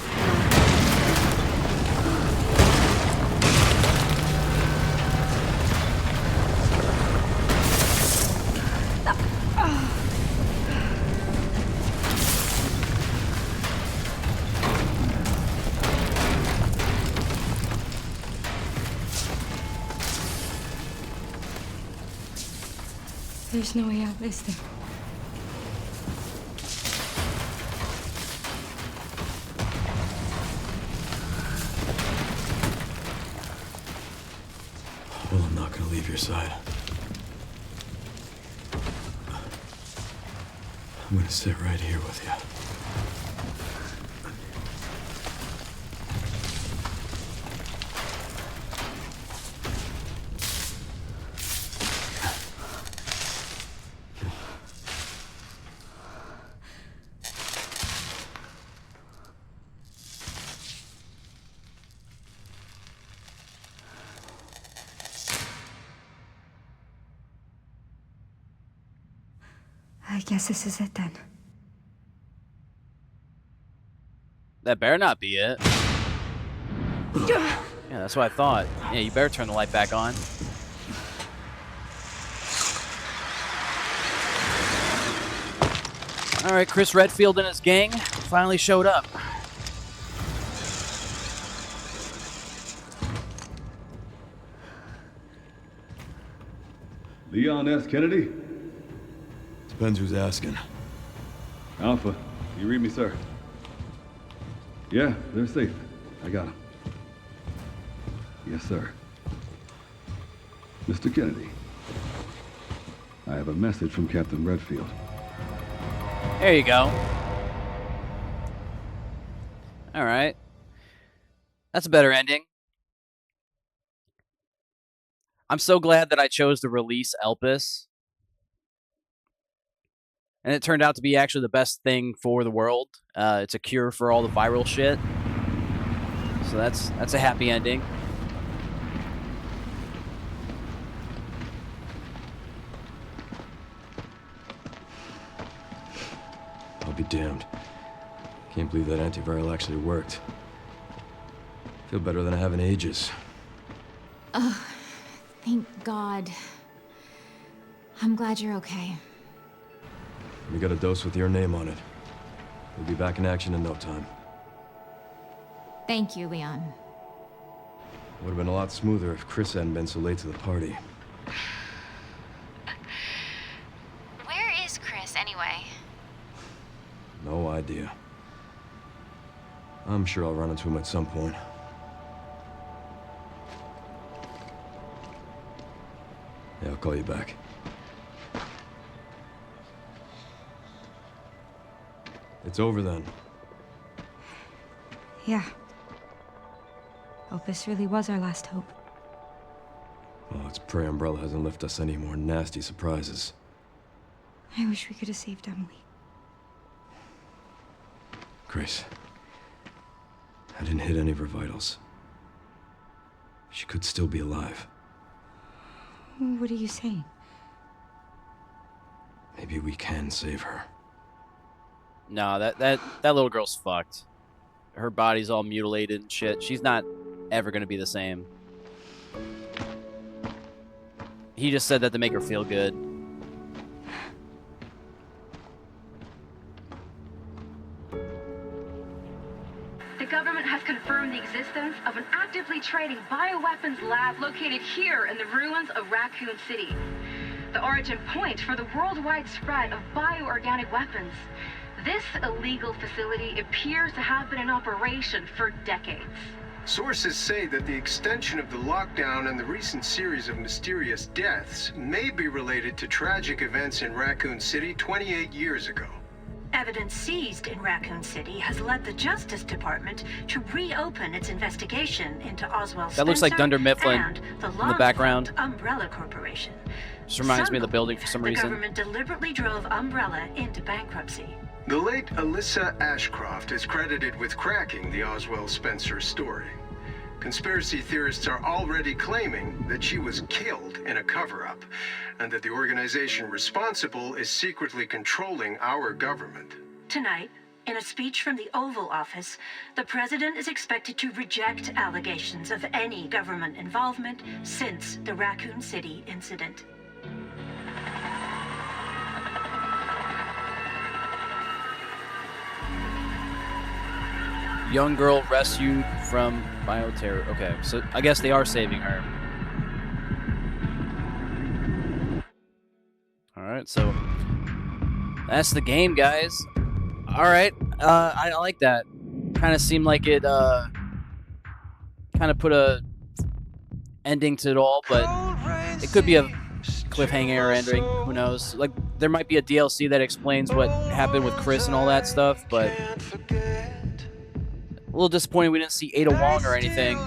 H: There's no way out, is there?
B: Well, I'm not gonna leave your side. I'm gonna sit right here with you.
H: I guess this is it then.
A: That better not be it. Yeah, that's what I thought. Yeah, you better turn the light back on. All right, Chris Redfield and his gang finally showed up.
E: Leon S. Kennedy?
B: Depends who's asking.
E: Alpha, you read me, sir? Yeah, they're safe. I got them. Yes, sir. Mr. Kennedy, I have a message from Captain Redfield.
A: There you go. All right. That's a better ending. I'm so glad that I chose to release Elpis. And it turned out to be actually the best thing for the world. It's a cure for all the viral shit. So that's a happy ending.
B: I'll be damned. Can't believe that antiviral actually worked. Feel better than I have in ages.
F: Oh, thank God. I'm glad you're okay.
B: We got a dose with your name on it. We'll be back in action in no time.
F: Thank you, Leon.
B: Would have been a lot smoother if Chris hadn't been so late to the party.
F: Where is Chris, anyway?
B: No idea. I'm sure I'll run into him at some point. Yeah, I'll call you back. It's over then.
H: Yeah. Elpis really was our last hope.
B: Well, let's pray Umbrella hasn't left us any more nasty surprises.
H: I wish we could have saved Emily.
B: Grace, I didn't hit any of her vitals. She could still be alive.
H: What are you saying?
B: Maybe we can save her.
A: No, that little girl's fucked. Her body's all mutilated and shit. She's not ever going to be the same. He just said that to make her feel good.
L: government has confirmed the existence of an actively trading bioweapons lab located here in the ruins of Raccoon City. The origin point for the worldwide spread of bioorganic weapons. This illegal facility appears to have been in operation for decades.
M: Sources say that the extension of the lockdown and the recent series of mysterious deaths may be related to tragic events in Raccoon City 28 years ago.
N: Evidence seized in Raccoon City has led the Justice Department to reopen its investigation into Oswald Spencer
A: That looks like Dunder Mifflin
N: and the
A: in the background.
N: Umbrella Corporation.
A: Just reminds me of the building for some reason.
N: The government deliberately drove Umbrella into bankruptcy.
M: The late Alyssa Ashcroft is credited with cracking the Oswald Spencer story. Conspiracy theorists are already claiming that she was killed in a cover-up, and that the organization responsible is secretly controlling our government.
N: Tonight, in a speech from the Oval Office, the president is expected to reject allegations of any government involvement since the Raccoon City incident.
A: Young girl rescued from bioterror. Okay, so I guess they are saving her. Alright, so that's the game, guys. Alright, I like that. Kind of seemed like it, kind of put a ending to it all, but it could be a cliffhanger ending, who knows. Like, there might be a DLC that explains what happened with Chris and all that stuff, but a little disappointed we didn't see Ada Wong or anything.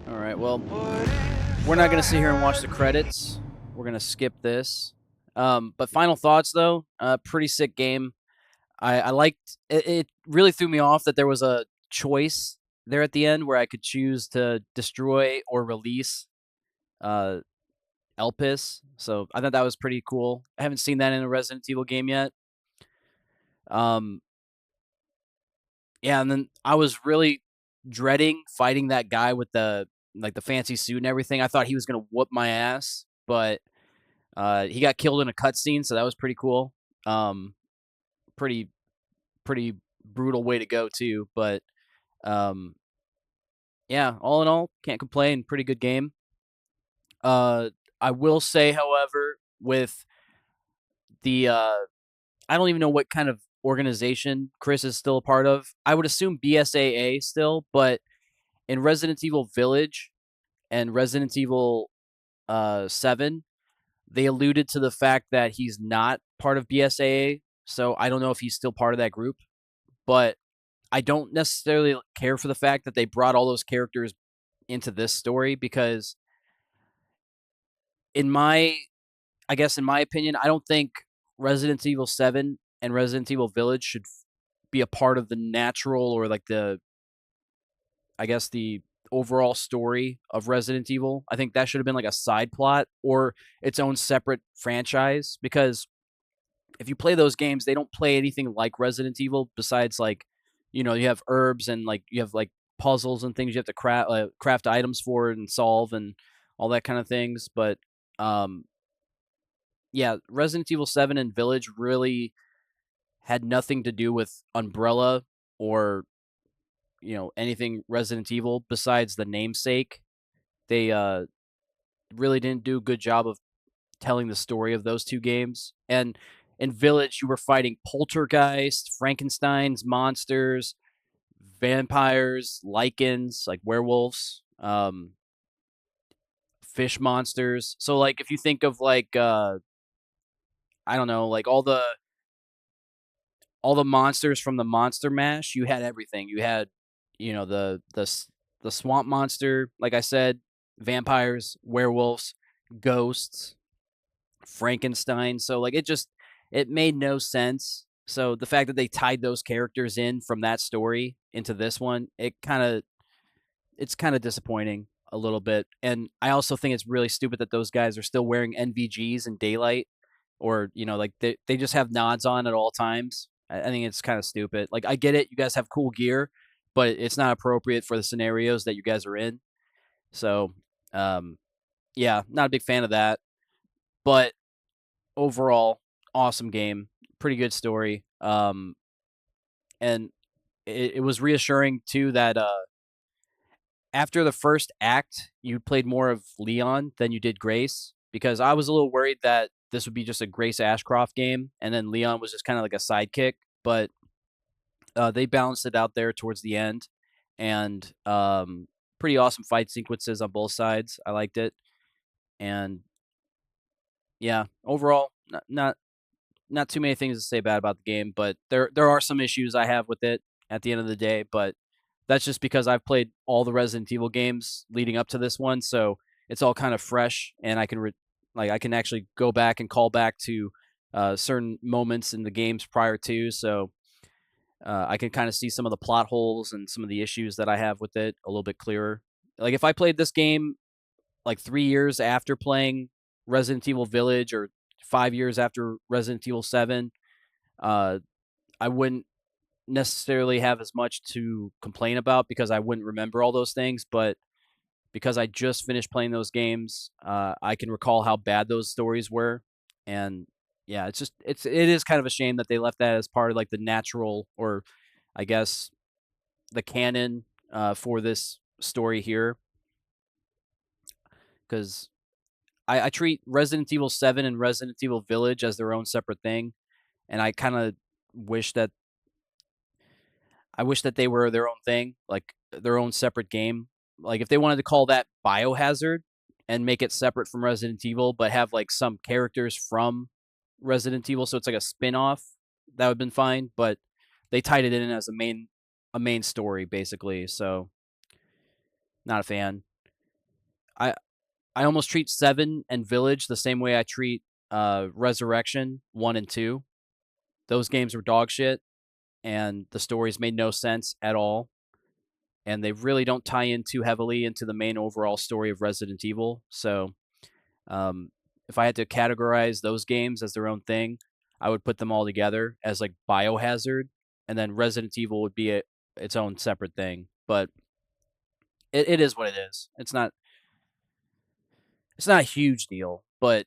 A: Alright, well, we're not going to sit here and watch the credits. We're going to skip this. But final thoughts, though. Pretty sick game. I liked it. It really threw me off that there was a choice there at the end where I could choose to destroy or release Elpis, so I thought that was pretty cool. I haven't seen that in a Resident Evil game yet. Yeah, and then I was really dreading fighting that guy with the fancy suit and everything. I thought he was gonna whoop my ass, but he got killed in a cutscene, so that was pretty cool. Pretty brutal way to go too, but yeah, all in all, can't complain. Pretty good game. I will say, however, with the I don't even know what kind of organization Chris is still a part of. I would assume BSAA still, but in Resident Evil Village and Resident Evil 7, they alluded to the fact that he's not part of BSAA, so I don't know if he's still part of that group. But I don't necessarily care for the fact that they brought all those characters into this story, because in my opinion, I don't think Resident Evil 7 and Resident Evil Village should be a part of the natural, or like the overall story of Resident Evil. I think that should have been like a side plot or its own separate franchise, because if you play those games, they don't play anything like Resident Evil besides, like, you have herbs and like you have like puzzles and things you have to craft items for and solve and all that kind of things. But yeah, Resident Evil 7 and Village really had nothing to do with Umbrella or anything Resident Evil besides the namesake. They really didn't do a good job of telling the story of those two games. And in Village, you were fighting poltergeists, Frankenstein's monsters, vampires, lichens, like werewolves, fish monsters. So, like, if you think of like I don't know, like all the monsters from the Monster Mash, you had everything. You had, the swamp monster, like I said, vampires, werewolves, ghosts, Frankenstein. So like it made no sense. So the fact that they tied those characters in from that story into this one, it's kind of disappointing a little bit. And I also think it's really stupid that those guys are still wearing NVGs in daylight, or like they just have nods on at all times. I think it's kind of stupid. Like, I get it, you guys have cool gear, but it's not appropriate for the scenarios that you guys are in. So, yeah, not a big fan of that. but overall, awesome game, pretty good story. And it was reassuring too that after the first act, you played more of Leon than you did Grace, because I was a little worried that this would be just a Grace Ashcroft game, and then Leon was just kind of like a sidekick. But they balanced it out there towards the end, and pretty awesome fight sequences on both sides. I liked it, and yeah, overall, not too many things to say bad about the game, but there are some issues I have with it at the end of the day, but that's just because I've played all the Resident Evil games leading up to this one, so it's all kind of fresh, and I can I can actually go back and call back to certain moments in the games prior to, so I can kind of see some of the plot holes and some of the issues that I have with it a little bit clearer. Like if I played this game like 3 years after playing Resident Evil Village or 5 years after Resident Evil 7, uh, I wouldn't necessarily have as much to complain about because I wouldn't remember all those things. But because I just finished playing those games, I can recall how bad those stories were, and yeah, it is kind of a shame that they left that as part of like the natural, or I guess the canon for this story here, because I treat Resident Evil 7 and Resident Evil Village as their own separate thing, and I kind of wish that they were their own thing, like their own separate game. Like if they wanted to call that Biohazard and make it separate from Resident Evil, but have like some characters from Resident Evil, so it's like a spin-off, that would have been fine. But they tied it in as a main story basically. So not a fan. I I almost treat 7 and Village the same way I treat Resurrection 1 and 2. Those games were dog shit, and the stories made no sense at all, and they really don't tie in too heavily into the main overall story of Resident Evil. So, um, if I had to categorize those games as their own thing, I would put them all together as like Biohazard, and then Resident Evil would be its own separate thing. But it is what it is. It's not a huge deal, but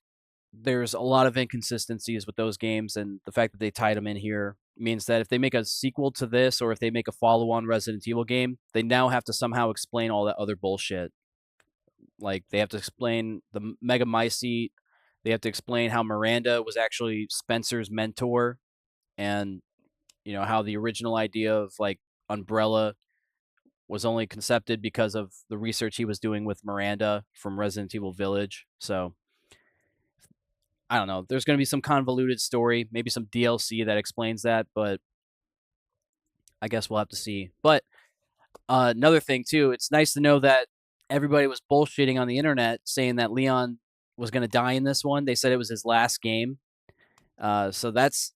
A: there's a lot of inconsistencies with those games, and the fact that they tied them in here means that if they make a sequel to this, or if they make a follow-on Resident Evil game, they now have to somehow explain all that other bullshit. Like they have to explain the Mega Mycete, they have to explain how Miranda was actually Spencer's mentor, and how the original idea of like Umbrella was only concepted because of the research he was doing with Miranda from Resident Evil Village. So I don't know. There's going to be some convoluted story, maybe some DLC that explains that, but I guess we'll have to see. But another thing too, it's nice to know that everybody was bullshitting on the internet saying that Leon was going to die in this one. They said it was his last game, so that's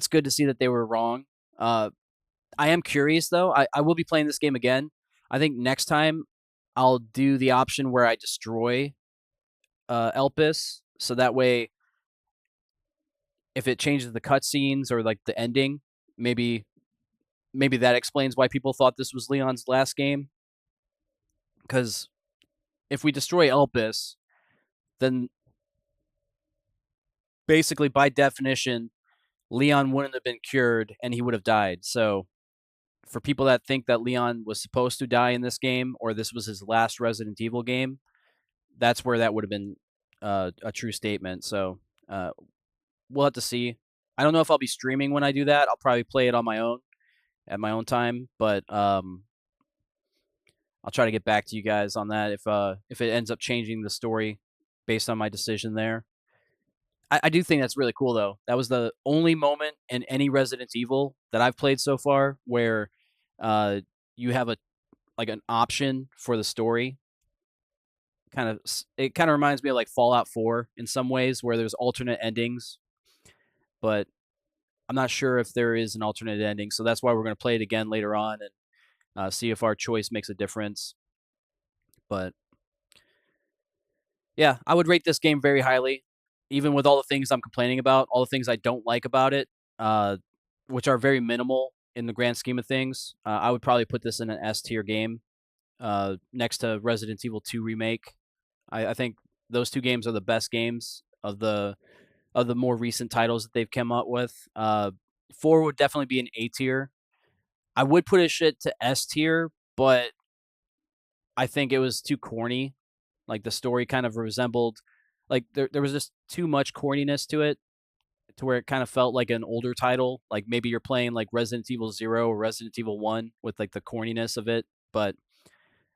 A: good to see that they were wrong. I am curious though. I will be playing this game again. I think next time I'll do the option where I destroy Elpis, so that way if it changes the cutscenes or like the ending, maybe that explains why people thought this was Leon's last game. Because if we destroy Elpis, then basically by definition, Leon wouldn't have been cured and he would have died. So for people that think that Leon was supposed to die in this game, or this was his last Resident Evil game, that's where that would have been a true statement. So we'll have to see. I don't know if I'll be streaming when I do that. I'll probably play it on my own at my own time, but I'll try to get back to you guys on that if it ends up changing the story based on my decision there. I do think that's really cool though. That was the only moment in any Resident Evil that I've played so far where you have an option for the story. It kind of reminds me of like Fallout 4 in some ways, where there's alternate endings, but I'm not sure if there is an alternate ending. So that's why we're going to play it again later on and see if our choice makes a difference. But yeah, I would rate this game very highly, even with all the things I'm complaining about, all the things I don't like about it, which are very minimal in the grand scheme of things. I would probably put this in an S tier game next to Resident Evil 2 Remake. I think those two games are the best games of the more recent titles that they've come up with. 4 would definitely be an A tier. I would put it shit to S tier, but I think it was too corny. Like the story kind of resembled, like there was just too much corniness to it, to where it kind of felt like an older title. Like maybe you're playing like Resident Evil 0 or Resident Evil 1 with like the corniness of it. But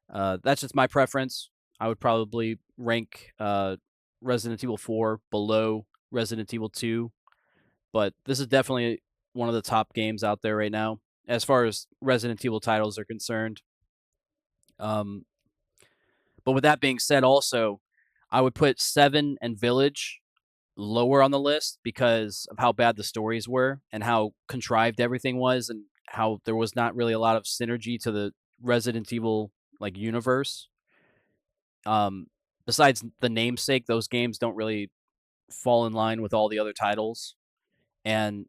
A: that's just my preference. I would probably rank Resident Evil 4 below Resident Evil 2, but this is definitely one of the top games out there right now as far as Resident Evil titles are concerned. Um, but with that being said, also, I would put 7 and Village lower on the list because of how bad the stories were and how contrived everything was, and how there was not really a lot of synergy to the Resident Evil like universe. Um, Besides the namesake, those games don't really fall in line with all the other titles. And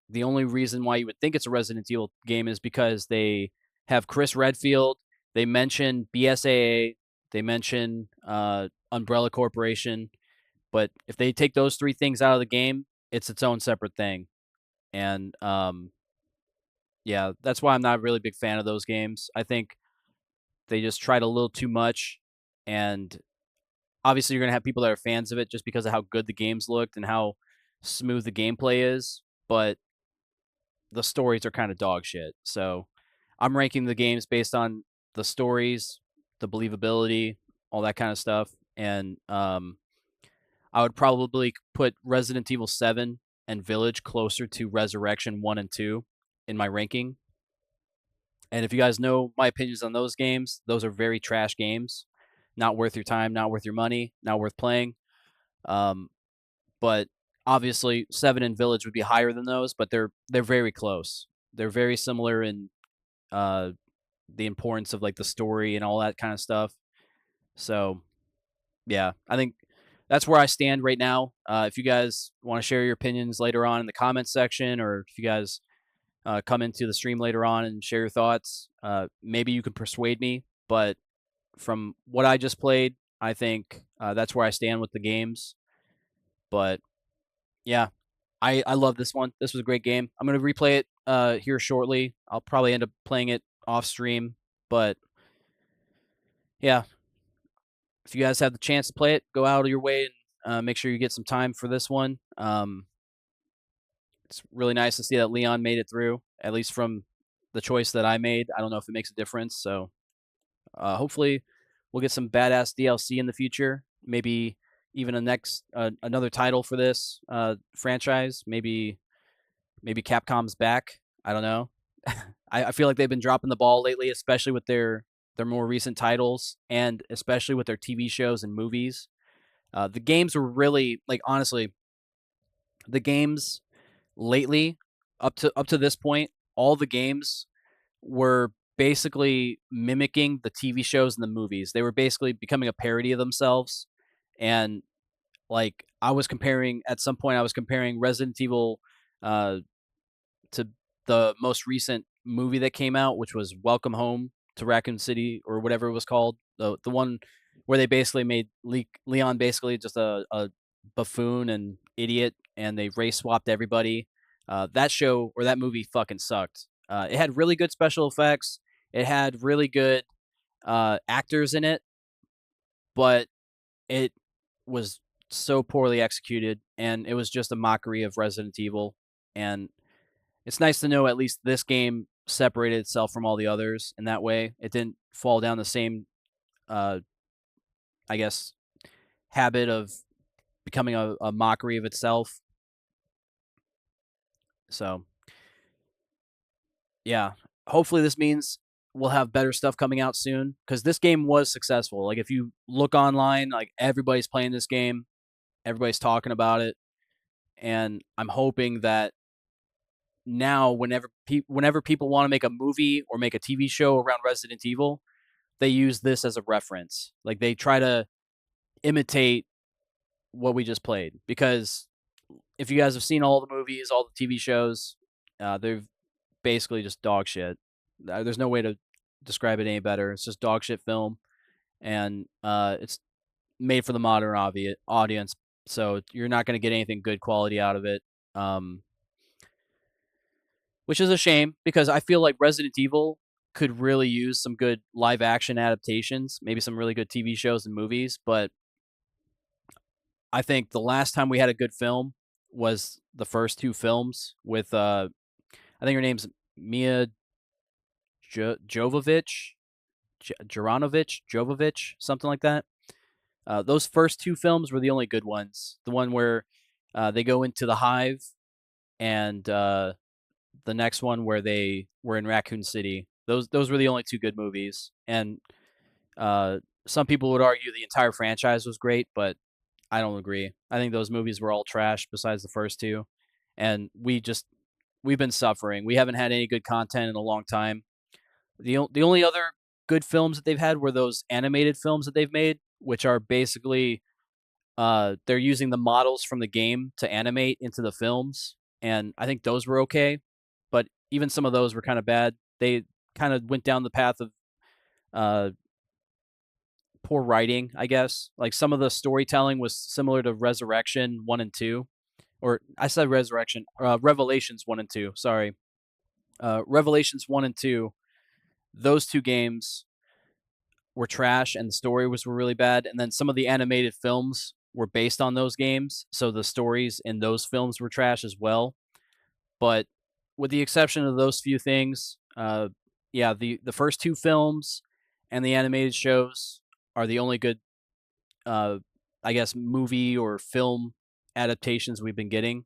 A: the only reason why you would think it's a Resident Evil game is because they have Chris Redfield, they mention BSAA, they mention Umbrella Corporation, but if they take those 3 things out of the game, it's its own separate thing. And yeah, that's why I'm not a really big fan of those games. I think they just tried a little too much, and obviously you're gonna have people that are fans of it just because of how good the games looked and how smooth the gameplay is, but the stories are kind of dog shit. So I'm ranking the games based on the stories, the believability, all that kind of stuff. And I would probably put Resident Evil 7 and Village closer to Resurrection 1 and 2 in my ranking. And if you guys know my opinions on those games, those are very trash games. Not worth your time, not worth your money, not worth playing. Um, but obviously 7 and Village would be higher than those, but they're very close. They're very similar in uh, the importance of like the story and all that kind of stuff. So yeah, I think that's where I stand right now. If you guys want to share your opinions later on in the comments section, or if you guys come into the stream later on and share your thoughts, maybe you can persuade me. But from what I just played, I think that's where I stand with the games. But yeah, I love this one. This was a great game. I'm gonna replay it here shortly. I'll probably end up playing it off stream, but yeah, if you guys have the chance to play it, go out of your way and make sure you get some time for this one. It's really nice to see that Leon made it through, at least from the choice that I made. I don't know if it makes a difference, so hopefully we'll get some badass DLC in the future. Maybe even another title for this franchise. Maybe Capcom's back. I don't know. I feel like they've been dropping the ball lately, especially with their more recent titles, and especially with their TV shows and movies. The games were really, like, honestly, the games lately, up to this point, all the games were basically mimicking the TV shows and the movies. They were basically becoming a parody of themselves. And like at some point I was comparing Resident Evil uh to the most recent movie that came out, which was Welcome Home to Raccoon City, or whatever it was called. The one where they basically made Leon basically just a buffoon and idiot, and they race swapped everybody. That show or that movie fucking sucked. It had really good special effects. It had really good actors in it, but it was so poorly executed, and it was just a mockery of Resident Evil. And it's nice to know at least this game separated itself from all the others in that way. It didn't fall down the same, uh, I guess, habit of becoming a mockery of itself. So, yeah, hopefully this means we'll have better stuff coming out soon, because this game was successful. Like, if you look online, like, everybody's playing this game, everybody's talking about it, and I'm hoping that now whenever people want to make a movie or make a TV show around Resident Evil, they use this as a reference. Like, they try to imitate what we just played, because if you guys have seen all the movies, all the TV shows, they're basically just dog shit. There's no way to describe it any better. It's just dog shit film, and it's made for the modern audience. so you're not going to get anything good quality out of it. Um, which is a shame because I feel like Resident Evil could really use some good live action adaptations, maybe some really good TV shows and movies. But I think the last time we had a good film was the first two films with I think her name's Mia Jovovich, Jovovich, something like that. Those first two films were the only good ones. The one where they go into the hive, and the next one where they were in Raccoon City. Those were the only two good movies. And some people would argue the entire franchise was great, but I don't agree. I think those movies were all trash besides the first two, and we've been suffering. We haven't had any good content in a long time. The only other good films that they've had were those animated films that they've made, which are basically they're using the models from the game to animate into the films, and I think those were okay. But even some of those were kind of bad. They kind of went down the path of uh, poor writing, I guess. Like some of the storytelling was similar to Resurrection 1 and 2. Or I said Resurrection, Revelations 1 and 2. Sorry. Revelations 1 and 2, those two games were trash and the story were really bad. And then some of the animated films were based on those games. So the stories in those films were trash as well. But with the exception of those few things, yeah, the first two films and the animated shows are the only good, I guess, movie or film adaptations we've been getting.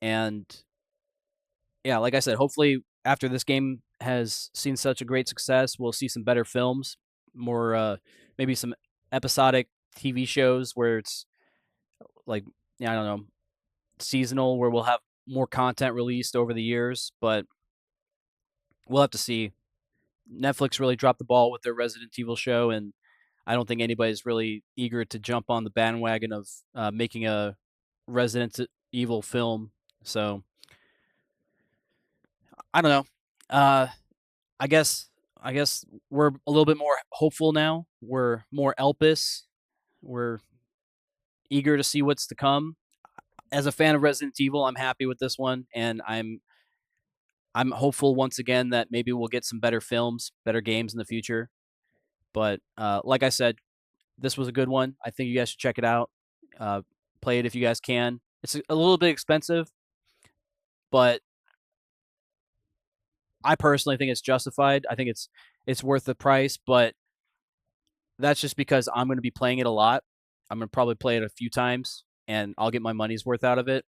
A: And yeah, like I said, hopefully after this game has seen such a great success, we'll see some better films, more maybe some episodic TV shows where it's like, yeah, I don't know, seasonal, where we'll have more content released over the years. But we'll have to see. Netflix really dropped the ball with their Resident Evil show, and I don't think anybody's really eager to jump on the bandwagon of making a Resident Evil film. So I don't know. I guess we're a little bit more hopeful now. We're more Elpis. We're eager to see what's to come. As a fan of Resident Evil, I'm happy with this one, and I'm hopeful once again that maybe we'll get some better films, better games in the future. But like I said, this was a good one. I think you guys should check it out. Play it if you guys can. It's a little bit expensive, but I personally think it's justified. I think it's worth the price, but that's just because I'm going to be playing it a lot. I'm going to probably play it a few times, and I'll get my money's worth out of it.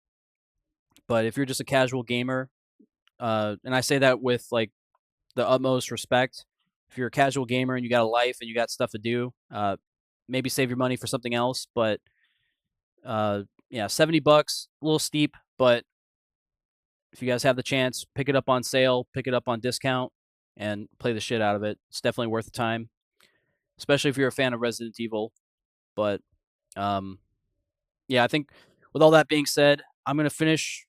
A: But if you're just a casual gamer, and I say that with like the utmost respect, if you're a casual gamer and you got a life and you got stuff to do, maybe save your money for something else. But yeah, $70, a little steep, but if you guys have the chance, pick it up on sale, pick it up on discount, and play the shit out of it. It's definitely worth the time, especially if you're a fan of Resident Evil. But yeah, I think with all that being said, I'm going to finish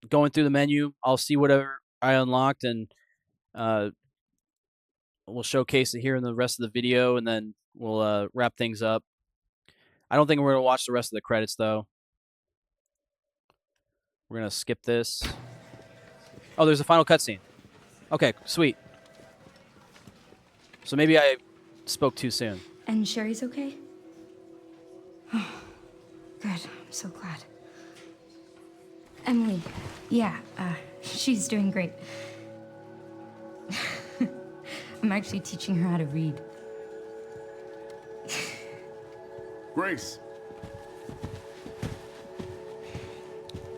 A: going through the menu. I'll see whatever I unlocked, and we'll showcase it here in the rest of the video, and then we'll wrap things up. I don't think we're going to watch the rest of the credits, though. We're going to skip this. Oh, there's a final cutscene. Okay, sweet. So maybe I spoke too soon.
H: And Sherry's okay? Oh, good. I'm so glad. Emily, yeah, she's doing great. I'm actually teaching her how to read.
O: Grace.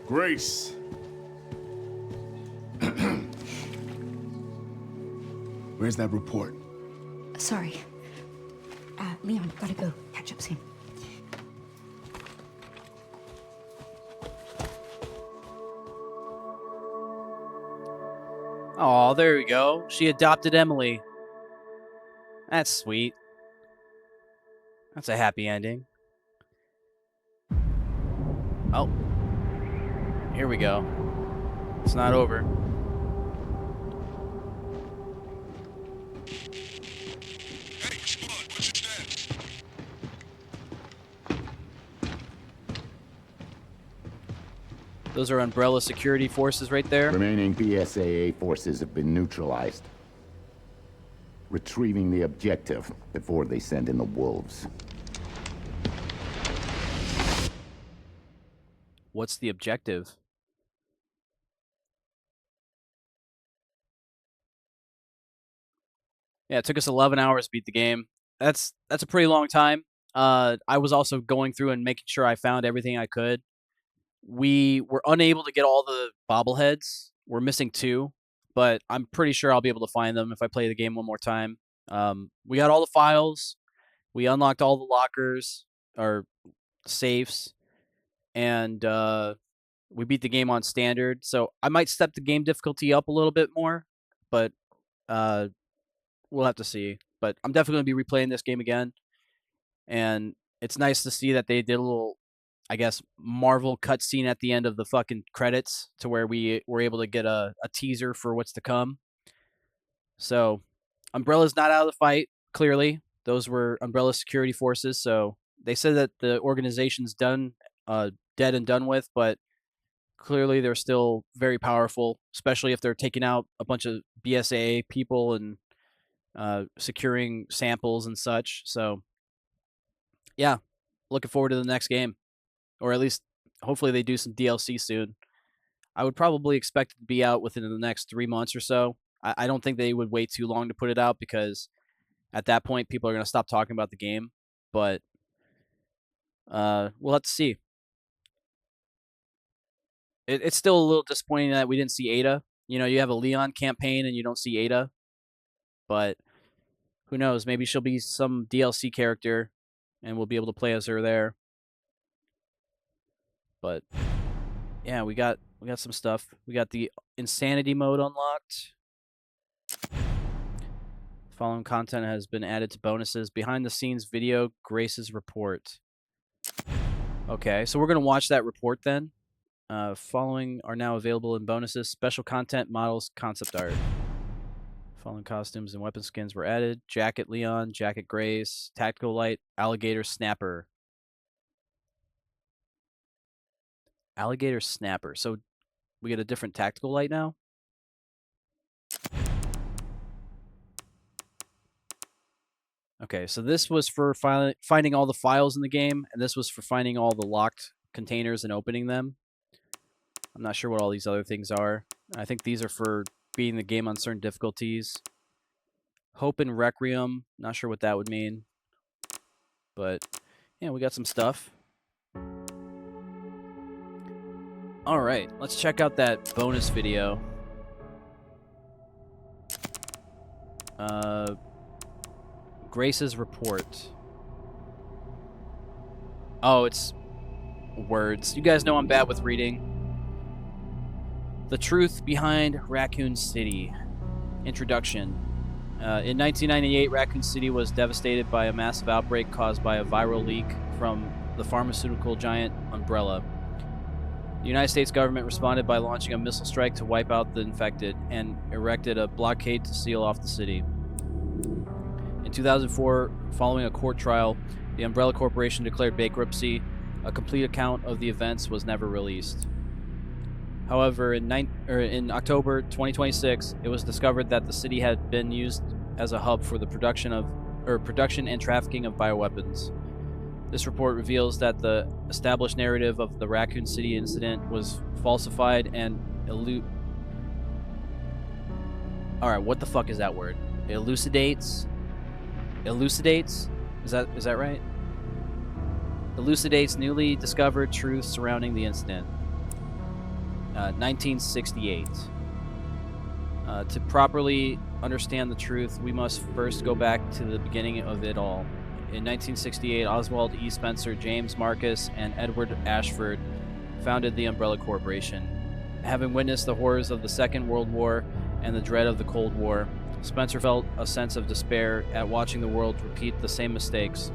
O: Grace. Where's that report?
H: Sorry. Leon, gotta go. Catch up soon.
A: Oh, there we go. She adopted Emily. That's sweet. That's a happy ending. Oh. Here we go. It's not over. Those are Umbrella security forces right there.
P: Remaining BSAA forces have been neutralized. Retrieving the objective before they send in the wolves.
A: What's the objective? Yeah, it took us 11 hours to beat the game. That's a pretty long time. I was also going through and making sure I found everything I could. We were unable to get all the bobbleheads. We're missing 2, but I'm pretty sure I'll be able to find them if I play the game one more time. We got all the files. We unlocked all the lockers or safes, and we beat the game on standard. So I might step the game difficulty up a little bit more, but we'll have to see. But I'm definitely going to be replaying this game again, and it's nice to see that they did a little, I guess, Marvel cutscene at the end of the fucking credits to where we were able to get a teaser for what's to come. So, Umbrella's not out of the fight, clearly. Those were Umbrella security forces, so they said that the organization's done, dead and done with, but clearly they're still very powerful, especially if they're taking out a bunch of BSAA people and securing samples and such. So, yeah, looking forward to the next game. Or at least, hopefully they do some DLC soon. I would probably expect it to be out within the next 3 months or so. I don't think they would wait too long to put it out because at that point, people are going to stop talking about the game. But we'll have to see. It's still a little disappointing that we didn't see Ada. You know, you have a Leon campaign and you don't see Ada. But who knows? Maybe she'll be some DLC character and we'll be able to play as her there. But yeah, we got some stuff. We got the insanity mode unlocked. Following content has been added to bonuses. Behind the scenes video, Grace's report. Okay, so we're gonna watch that report then. Following are now available in bonuses. Special content, models, concept art. Following costumes and weapon skins were added. Jacket Leon, Jacket Grace, Tactical Light, Alligator Snapper. Alligator Snapper. So we get a different Tactical Light now? Okay, so this was for finding all the files in the game, and this was for finding all the locked containers and opening them. I'm not sure what all these other things are. I think these are for beating the game on certain difficulties. Hope and Requiem. Not sure what that would mean. But, yeah, we got some stuff. Alright, let's check out that bonus video. Grace's report. Oh, it's words. You guys know I'm bad with reading. The truth behind Raccoon City. Introduction. In 1998, Raccoon City was devastated by a massive outbreak caused by a viral leak from the pharmaceutical giant Umbrella. The United States government responded by launching a missile strike to wipe out the infected and erected a blockade to seal off the city. In 2004, following a court trial, the Umbrella Corporation declared bankruptcy. A complete account of the events was never released. However, in October 2026, it was discovered that the city had been used as a hub for the production and trafficking of bioweapons. This report reveals that the established narrative of the Raccoon City incident was falsified and Alright, what the fuck is that word? Elucidates? Is that right? Elucidates newly discovered truth surrounding the incident. 1968. To properly understand the truth, we must first go back to the beginning of it all. In 1968, Oswald E. Spencer, James Marcus, and Edward Ashford founded the Umbrella Corporation. Having witnessed the horrors of the Second World War and the dread of the Cold War, Spencer felt a sense of despair at watching the world repeat the same mistakes.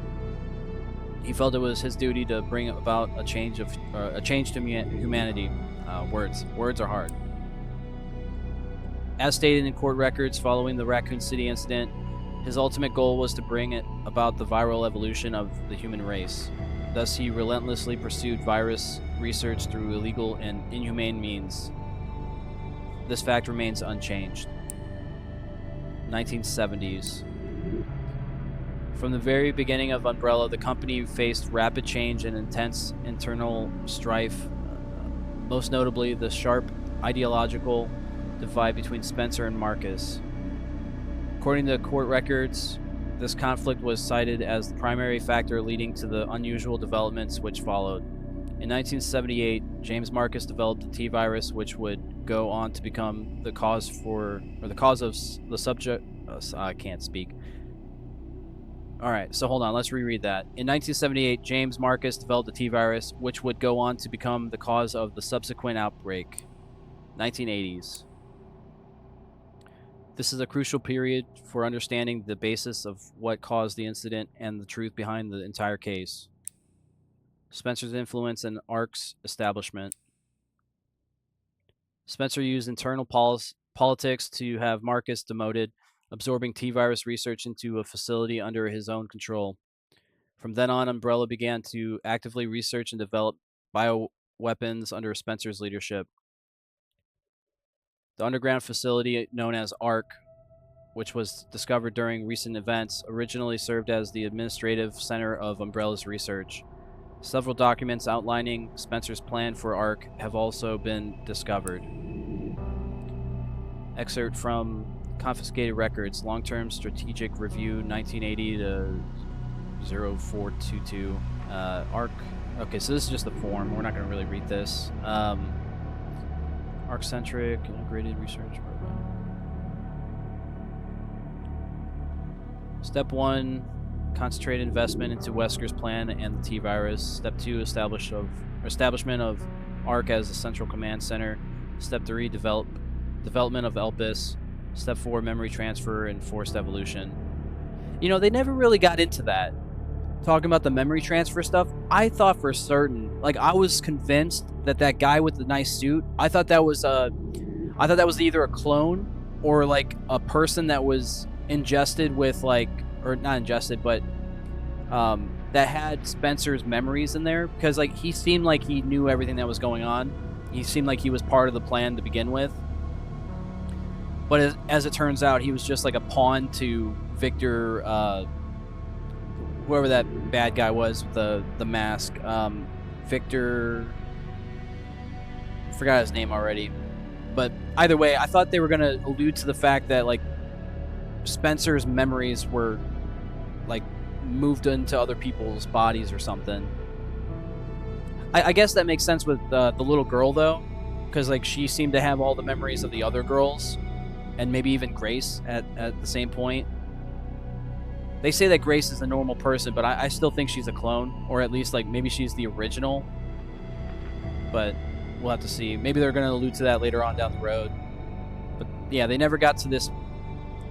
A: He felt it was his duty to bring about a change to humanity. Words are hard. As stated in court records following the Raccoon City incident, his ultimate goal was to bring about the viral evolution of the human race. Thus, he relentlessly pursued virus research through illegal and inhumane means. This fact remains unchanged. 1970s. From the very beginning of Umbrella, the company faced rapid change and intense internal strife, most notably the sharp ideological divide between Spencer and Marcus. According to court records, this conflict was cited as the primary factor leading to the unusual developments which followed. In 1978, James Marcus developed the T-virus, which would go on to become the cause of the subject. I can't speak. All right, so hold on. Let's reread that. In 1978, James Marcus developed the T-virus, which would go on to become the cause of the subsequent outbreak. 1980s. This is a crucial period for understanding the basis of what caused the incident and the truth behind the entire case. Spencer's influence and ARC's establishment. Spencer used internal politics to have Marcus demoted, absorbing T-virus research into a facility under his own control. From then on, Umbrella began to actively research and develop bioweapons under Spencer's leadership. The underground facility known as ARC, which was discovered during recent events, originally served as the administrative center of Umbrella's research. Several documents outlining Spencer's plan for ARC have also been discovered. Excerpt from Confiscated Records, Long-Term Strategic Review, 1980 to 0422. ARC. Okay, so this is just the form. We're not going to really read this. ARC-centric, integrated research program. Step 1, concentrated investment into Wesker's plan and the T-virus. Step 2, establishment of ARC as a central command center. Step 3, development of Elpis. Step 4, memory transfer and forced evolution. You know, they never really got into that. Talking about the memory transfer stuff, I thought for certain, like I was convinced that guy with the nice suit, I thought that was either a clone or like a person that was ingested with like, or not ingested, but that had Spencer's memories in there, because like he seemed like he knew everything that was going on. He seemed like he was part of the plan to begin with. But as it turns out, he was just like a pawn to Victor, whoever that bad guy was with the mask. Victor, forgot his name already. But either way, I thought they were going to allude to the fact that like Spencer's memories were like moved into other people's bodies or something. I guess that makes sense with the little girl though, because like she seemed to have all the memories of the other girls, and maybe even Grace at the same point. They say that Grace is a normal person, but I still think she's a clone, or at least like maybe she's the original. But we'll have to see. Maybe they're going to allude to that later on down the road. But yeah, they never got to this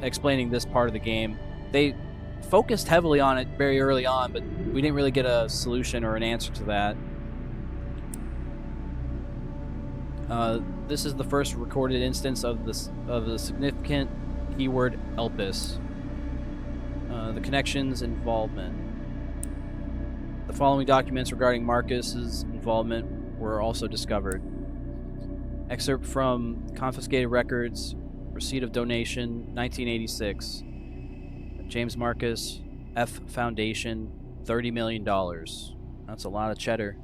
A: explaining this part of the game. They focused heavily on it very early on, but we didn't really get a solution or an answer to that. This is the first recorded instance of the significant keyword Elpis. The connections involvement. The following documents regarding Marcus's involvement were also discovered. Excerpt from Confiscated Records, receipt of donation, 1986. James Marcus, F Foundation, $30 million. That's a lot of cheddar.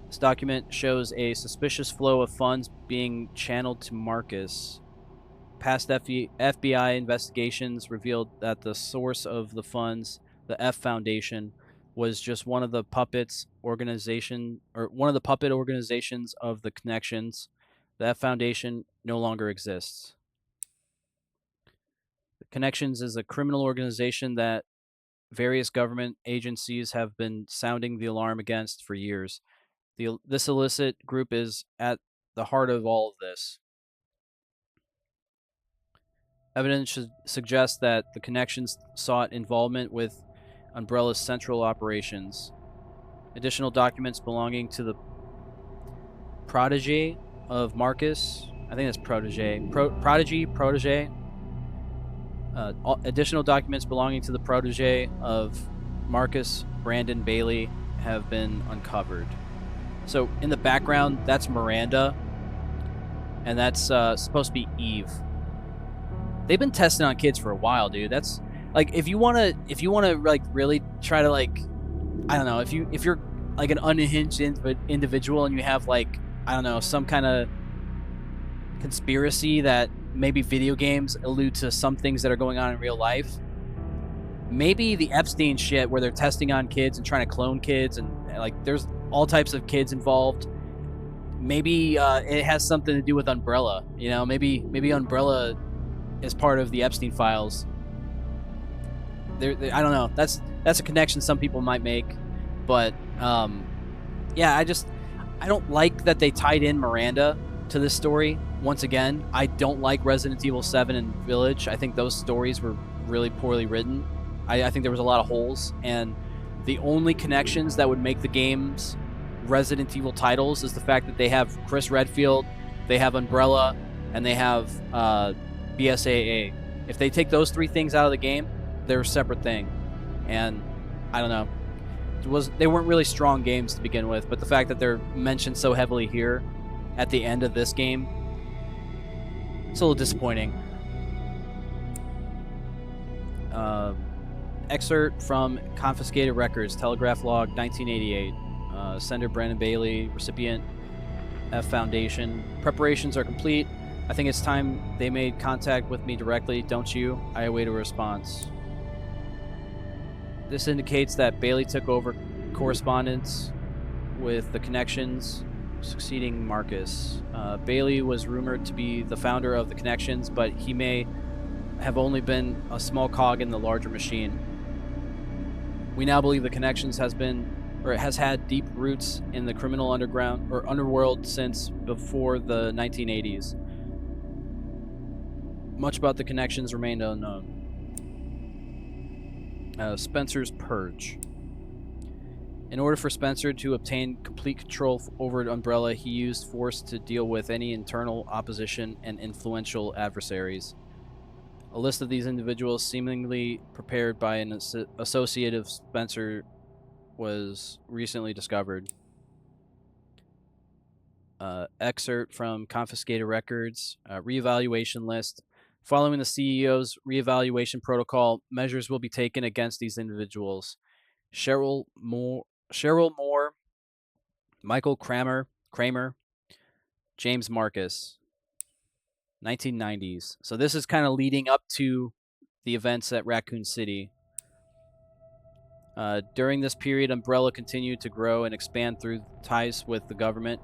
A: This document shows a suspicious flow of funds being channeled to Marcus. Past FBI investigations revealed that the source of the funds, the F Foundation, was just one of the puppet organizations of the connections. The F Foundation no longer exists. The Connections is a criminal organization that various government agencies have been sounding the alarm against for years. This illicit group is at the heart of all of this. Evidence should suggest that the Connections sought involvement with Umbrella's central operations. Additional documents belonging to the protege of Marcus, I think that's protege. Protege. Additional documents belonging to the protege of Marcus, Brandon, Bailey have been uncovered. So in the background, that's Miranda, and that's supposed to be Eve. They've been testing on kids for a while, dude. That's like if you wanna like really try to like, I don't know, if you're like an unhinged individual and you have like, I don't know, some kind of conspiracy that maybe video games allude to some things that are going on in real life. Maybe the Epstein shit where they're testing on kids and trying to clone kids and like there's all types of kids involved. Maybe it has something to do with Umbrella. You know, maybe Umbrella is part of the Epstein files. I don't know. That's a connection some people might make, but yeah, I don't like that they tied in Miranda to this story. Once again, I don't like Resident Evil 7 and Village. I think those stories were really poorly written. I think there was a lot of holes, and the only connections that would make the games Resident Evil titles is the fact that they have Chris Redfield, they have Umbrella, and they have BSAA. If they take those three things out of the game, they're a separate thing. And I don't know. They weren't really strong games to begin with, but the fact that they're mentioned so heavily here at the end of this game, it's a little disappointing. Excerpt from Confiscated Records, Telegraph Log, 1988. Sender Brandon Bailey, recipient F Foundation. Preparations are complete. I think it's time they made contact with me directly, don't you? I await a response. This indicates that Bailey took over correspondence with the Connections, succeeding Marcus. Bailey was rumored to be the founder of the Connections, but he may have only been a small cog in the larger machine. We now believe the Connections has had deep roots in the criminal underground or underworld since before the 1980s. Much about the Connections remained unknown. Spencer's Purge. In order for Spencer to obtain complete control over Umbrella, he used force to deal with any internal opposition and influential adversaries. A list of these individuals, seemingly prepared by an associate of Spencer, was recently discovered. Excerpt from Confiscated Records, reevaluation list. Following the CEO's reevaluation protocol, measures will be taken against these individuals. Cheryl Moore, Michael Kramer, James Marcus. 1990s. So this is kind of leading up to the events at Raccoon City. During this period, Umbrella continued to grow and expand through ties with the government.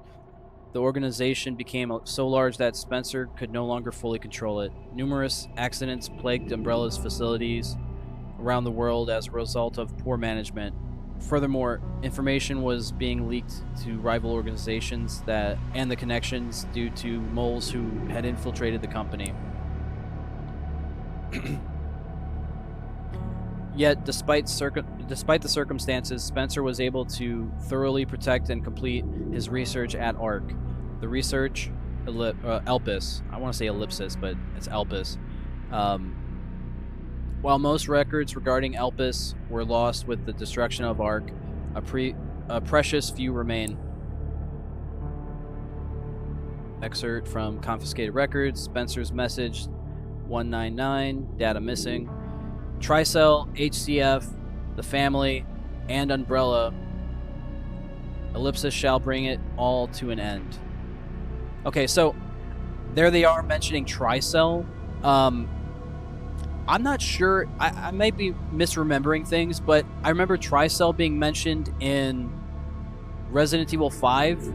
A: The organization became so large that Spencer could no longer fully control it. Numerous accidents plagued Umbrella's facilities around the world as a result of poor management. Furthermore, information was being leaked to rival organizations and the Connections due to moles who had infiltrated the company. Yet, despite the circumstances, Spencer was able to thoroughly protect and complete his research at ARC. The research, Elpis. I want to say ellipsis, but it's Elpis. While most records regarding Elpis were lost with the destruction of ARC, a precious few remain. Excerpt from Confiscated Records, Spencer's Message 199, data missing. Tricell, HCF, the family, and Umbrella. Ellipsis shall bring it all to an end. Okay, so there they are mentioning Tricell. I'm not sure. I might be misremembering things, but I remember Tricell being mentioned in Resident Evil 5.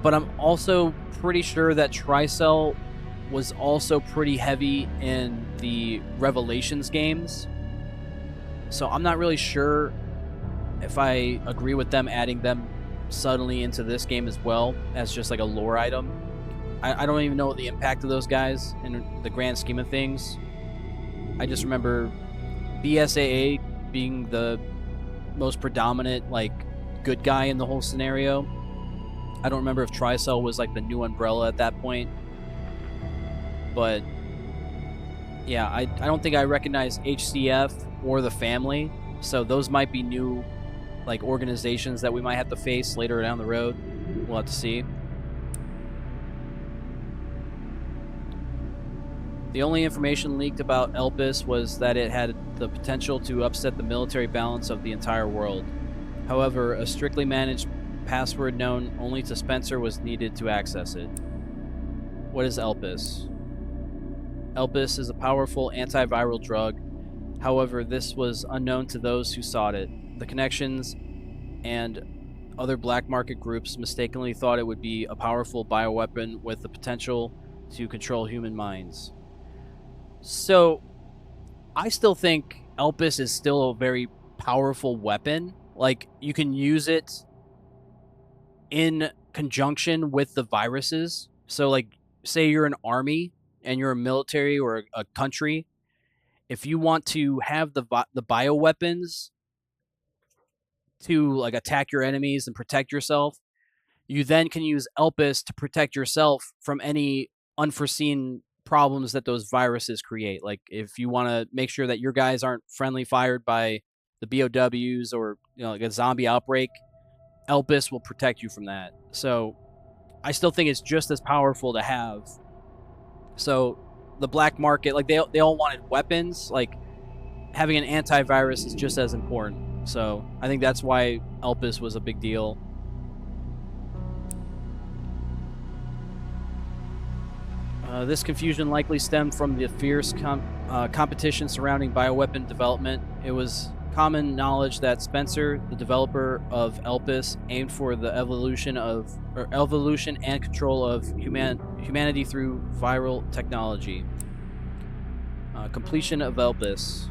A: But I'm also pretty sure that Tricell was also pretty heavy in the Revelations games. So I'm not really sure if I agree with them adding them suddenly into this game as well as just like a lore item. I don't even know the impact of those guys in the grand scheme of things. I just remember BSAA being the most predominant, like, good guy in the whole scenario. I don't remember if Tricell was, like, the new Umbrella at that point. But, yeah, I don't think I recognize HCF or the family. So those might be new, like, organizations that we might have to face later down the road. We'll have to see. The only information leaked about Elpis was that it had the potential to upset the military balance of the entire world. However, a strictly managed password known only to Spencer was needed to access it. What is Elpis? Elpis is a powerful antiviral drug. However, this was unknown to those who sought it. The connections and other black market groups mistakenly thought it would be a powerful bioweapon with the potential to control human minds. So, I still think Elpis is still a very powerful weapon. Like, you can use it in conjunction with the viruses. So, like, say you're an army and you're a military or a country. If you want to have the bioweapons to, like, attack your enemies and protect yourself, you then can use Elpis to protect yourself from any unforeseen problems that those viruses create. Like, if you want to make sure that your guys aren't friendly fired by the BOWs or, like a zombie outbreak, Elpis will protect you from that. So I still think it's just as powerful to have. So the black market, like, they all wanted weapons. Like, having an antivirus is just as important. So I think that's why Elpis was a big deal. This confusion likely stemmed from the fierce competition surrounding bioweapon development. It was common knowledge that Spencer, the developer of Elpis, aimed for the evolution and control of humanity through viral technology. Completion of Elpis.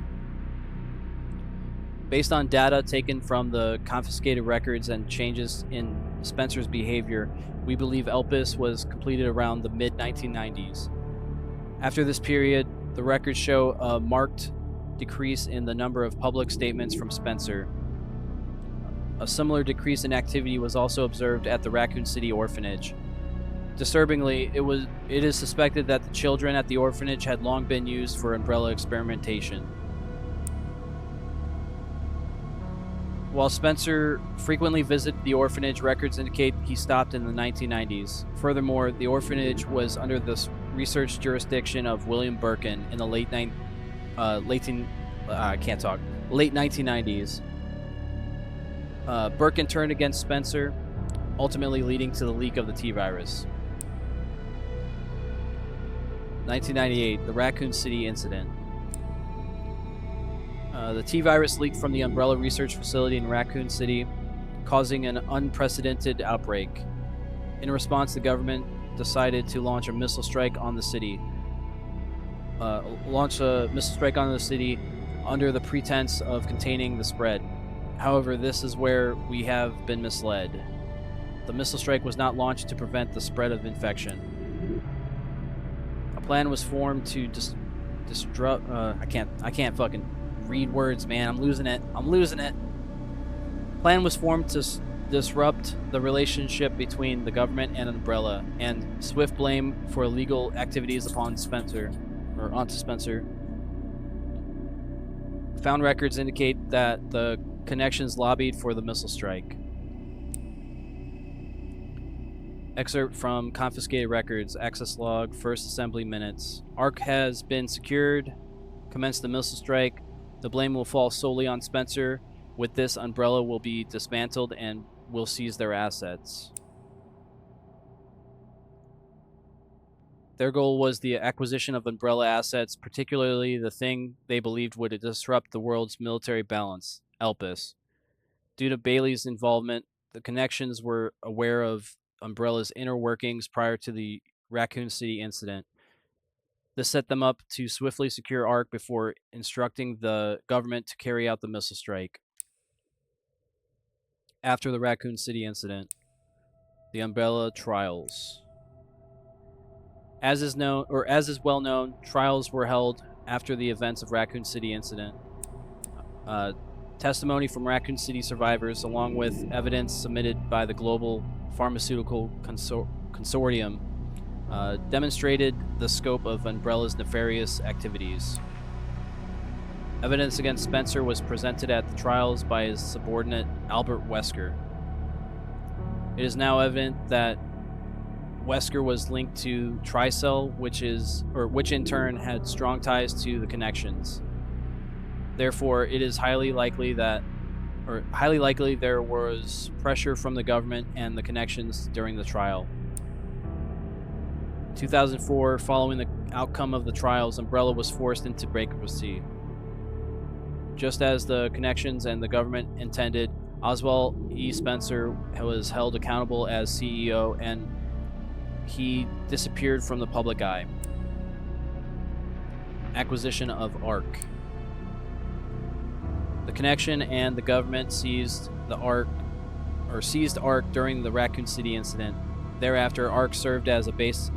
A: Based on data taken from the confiscated records and changes in Spencer's behavior, we believe Elpis was completed around the mid-1990s. After this period, the records show a marked decrease in the number of public statements from Spencer. A similar decrease in activity was also observed at the Raccoon City orphanage. Disturbingly, it is suspected that the children at the orphanage had long been used for Umbrella experimentation. While Spencer frequently visited the orphanage, records indicate he stopped in the 1990s. Furthermore, the orphanage was under the research jurisdiction of William Birkin in the late 1990s. Birkin turned against Spencer, ultimately leading to the leak of the T-virus. 1998, the Raccoon City incident. The T-virus leaked from the Umbrella Research Facility in Raccoon City, causing an unprecedented outbreak. In response, the government decided to launch a missile strike on the city. Under the pretense of containing the spread. However, this is where we have been misled. The missile strike was not launched to prevent the spread of infection. A plan was formed to disrupt. I can't fucking read words, man. I'm losing it. Plan was formed to disrupt the relationship between the government and Umbrella, and swift blame for illegal activities onto Spencer. Found records indicate that the connections lobbied for the missile strike. Excerpt from confiscated records, access log, first assembly minutes. ARC has been secured. Commence the missile strike. The blame will fall solely on Spencer. With this, Umbrella will be dismantled and will seize their assets. Their goal was the acquisition of Umbrella assets, particularly the thing they believed would disrupt the world's military balance, Elpis. Due to Bailey's involvement, the connections were aware of Umbrella's inner workings prior to the Raccoon City incident. This set them up to swiftly secure ARC before instructing the government to carry out the missile strike. After the Raccoon City incident, the Umbrella trials. As is well known, trials were held after the events of Raccoon City incident. Testimony from Raccoon City survivors, along with evidence submitted by the Global Pharmaceutical Consortium, demonstrated the scope of Umbrella's nefarious activities. Evidence against Spencer was presented at the trials by his subordinate Albert Wesker. It is now evident that Wesker was linked to Tricell, which in turn had strong ties to the connections. Therefore, it is highly likely there was pressure from the government and the connections during the trial. 2004, following the outcome of the trials, Umbrella was forced into bankruptcy. Just as the connections and the government intended, Oswald E. Spencer was held accountable as CEO, and he disappeared from the public eye. Acquisition of ARC. The connection and the government seized ARC during the Raccoon City incident. Thereafter, ARC served as a base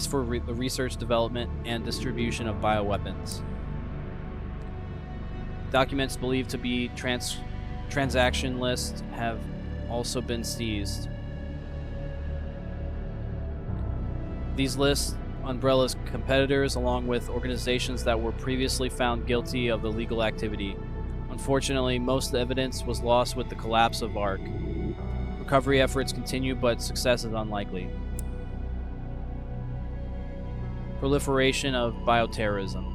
A: for the research, development, and distribution of bioweapons. Documents believed to be transaction lists have also been seized. These lists Umbrella's competitors, along with organizations that were previously found guilty of illegal activity. Unfortunately, most of the evidence was lost with the collapse of ARC. Recovery efforts continue, but success is unlikely. Proliferation of bioterrorism.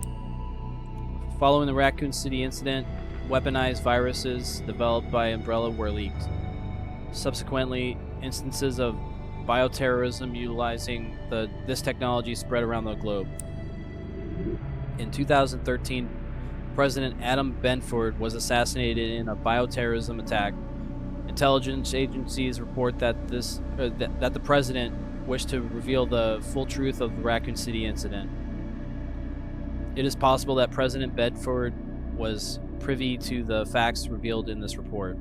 A: Following the Raccoon City incident, weaponized viruses developed by Umbrella were leaked. Subsequently, instances of bioterrorism utilizing this technology spread around the globe. In 2013, President Adam Benford was assassinated in a bioterrorism attack. Intelligence agencies report that that the president wished to reveal the full truth of the Raccoon City incident. It is possible that President Bedford was privy to the facts revealed in this report.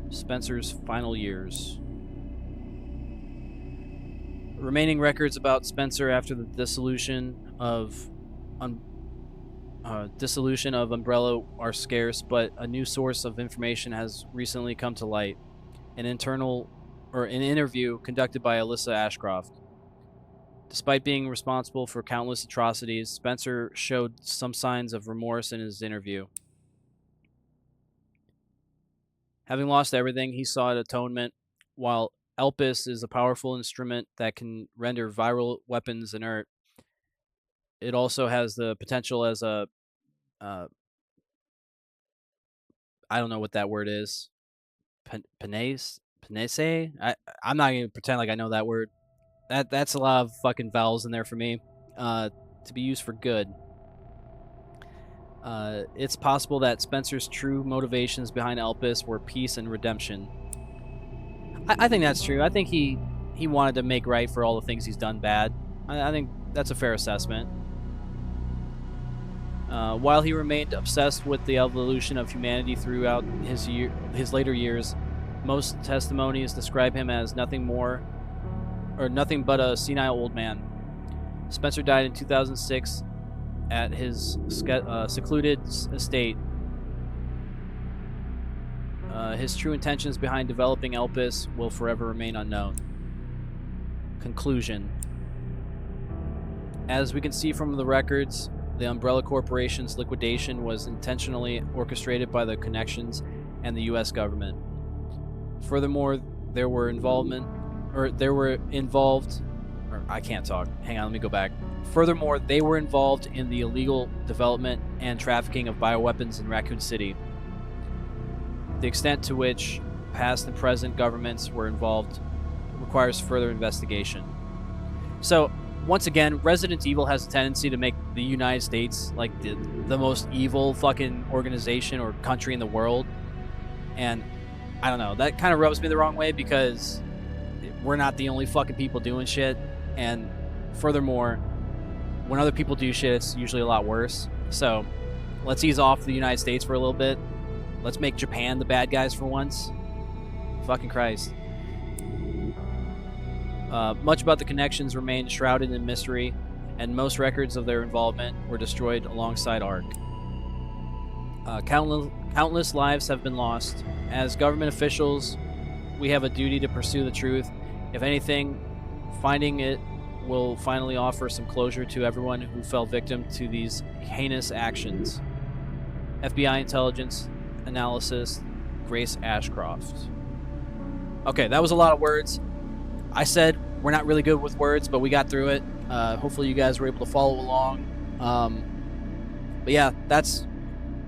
A: Spencer's final years. Remaining records about Spencer after the dissolution of Umbrella are scarce, but a new source of information has recently come to light. An interview conducted by Alyssa Ashcroft. Despite being responsible for countless atrocities, Spencer showed some signs of remorse in his interview. Having lost everything, he sought atonement. While Elpis is a powerful instrument that can render viral weapons inert, it also has the potential as a I don't know what that word is. Panese? I'm not going to pretend like I know that word. That's a lot of fucking vowels in there for me. To be used for good. It's possible that Spencer's true motivations behind Elpis were peace and redemption. I think that's true. I think he wanted to make right for all the things he's done bad. I think that's a fair assessment. While he remained obsessed with the evolution of humanity throughout his later years, most testimonies describe him as nothing but a senile old man. Spencer died in 2006 at his secluded estate. His true intentions behind developing Elpis will forever remain unknown. Conclusion. As we can see from the records, the Umbrella Corporation's liquidation was intentionally orchestrated by the connections and the U.S. government. Furthermore, they were involved in the illegal development and trafficking of bioweapons in Raccoon City. The extent to which past and present governments were involved requires further investigation. So, once again, Resident Evil has a tendency to make the United States like the most evil fucking organization or country in the world. And I don't know, that kind of rubs me the wrong way because we're not the only fucking people doing shit. And furthermore, when other people do shit, it's usually a lot worse. So let's ease off the United States for a little bit. Let's make Japan the bad guys for once. Fucking Christ. Much about the connections remained shrouded in mystery, and most records of their involvement were destroyed alongside ARC. Countless lives have been lost. As government officials, we have a duty to pursue the truth. If anything, finding it will finally offer some closure to everyone who fell victim to these heinous actions. FBI intelligence analysis, Grace Ashcroft. Okay, that was a lot of words. I said we're not really good with words, but we got through it. Hopefully you guys were able to follow along. But yeah, that's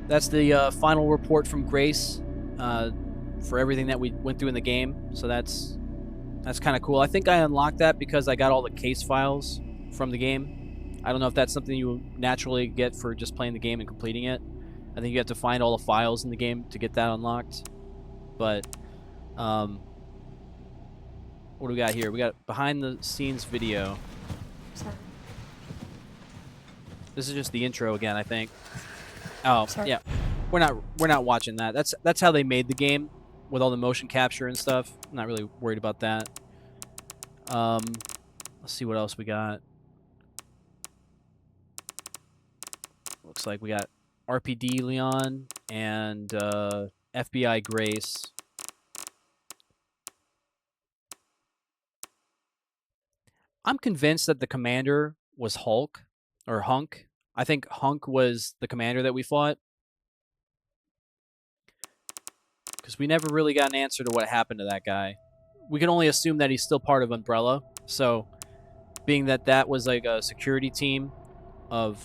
A: the final report from Grace for everything that we went through in the game. So that's kind of cool. I think I unlocked that because I got all the case files from the game. I don't know if that's something you naturally get for just playing the game and completing it. I think you have to find all the files in the game to get that unlocked. But what do we got here? We got behind the scenes video. This is just the intro again, I think. Oh, yeah. We're not watching that. That's how they made the game with all the motion capture and stuff. I'm not really worried about that. Let's see what else we got. Looks like we got RPD Leon and FBI Grace. I'm convinced that the commander was Hulk or Hunk. I think Hunk was the commander that we fought. Because we never really got an answer to what happened to that guy. We can only assume that he's still part of Umbrella. So, being that that was like a security team of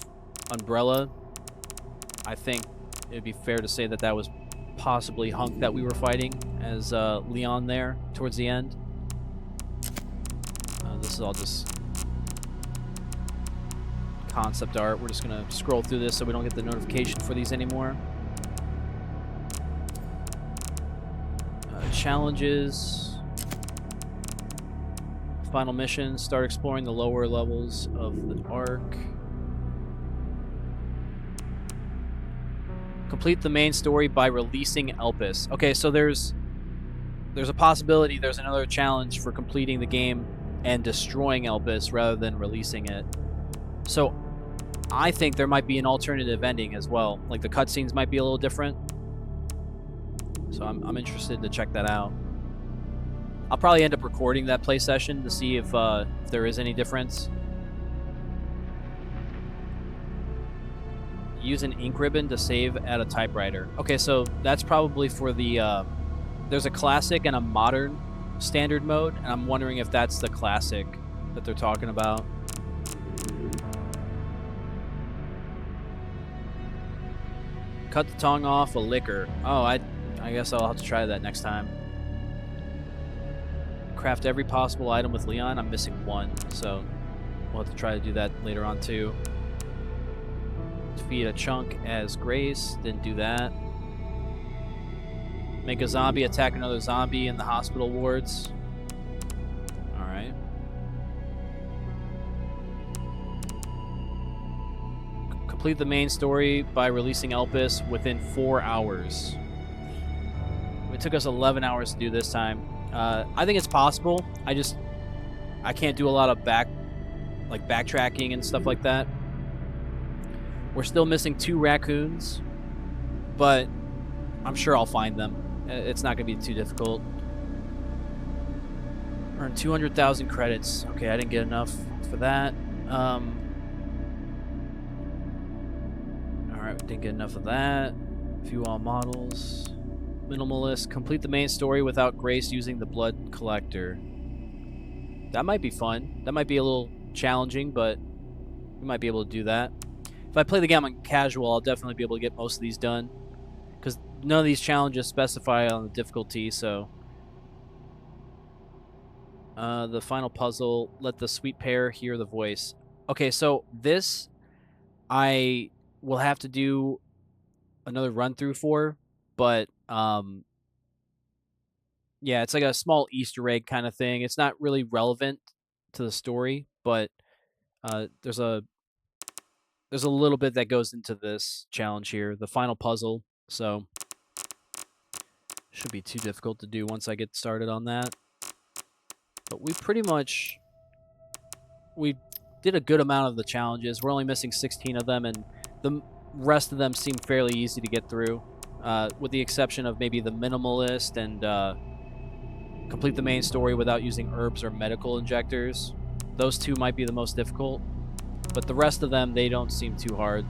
A: Umbrella, I think it'd be fair to say that that was possibly Hunk that we were fighting as Leon there towards the end. This is all just concept art. We're just going to scroll through this so we don't get the notification for these anymore. Challenges. Final mission. Start exploring the lower levels of the Ark. Complete the main story by releasing Elpis. Okay, so there's a possibility there's another challenge for completing the game and destroying Elpis rather than releasing it. So I think there might be an alternative ending as well. Like the cutscenes might be a little different. So I'm interested to check that out. I'll probably end up recording that play session to see if there is any difference. Use an ink ribbon to save at a typewriter. Okay, so that's probably for the... there's a classic and a modern standard mode, and I'm wondering if that's the classic that they're talking about. Cut the tongue off a liquor. Oh, I guess I'll have to try that next time. Craft every possible item with Leon. I'm missing one, so we'll have to try to do that later on too. Defeat a chunk as Grace. Didn't do that. Make a zombie attack another zombie in the hospital wards. Alright. Complete the main story by releasing Elpis within 4 hours. It took us 11 hours to do this time. I think it's possible. I can't do a lot of backtracking and stuff like that. We're still missing 2 raccoons, but I'm sure I'll find them. It's not going to be too difficult. Earn 200,000 credits. Okay, I didn't get enough for that. Alright, didn't get enough of that. View all models. Minimalist. Complete the main story without Grace using the blood collector. That might be fun. That might be a little challenging, but we might be able to do that. If I play the game on casual, I'll definitely be able to get most of these done. Because none of these challenges specify on the difficulty, so... the final puzzle, let the sweet pair hear the voice. Okay, so this I will have to do another run-through for, but, yeah, it's like a small Easter egg kind of thing. It's not really relevant to the story, but there's a little bit that goes into this challenge here, the final puzzle, so shouldn't be too difficult to do once I get started on that. But we did a good amount of the challenges. We're only missing 16 of them, and the rest of them seem fairly easy to get through, with the exception of maybe the minimalist and complete the main story without using herbs or medical injectors. Those two might be the most difficult, but the rest of them, they don't seem too hard.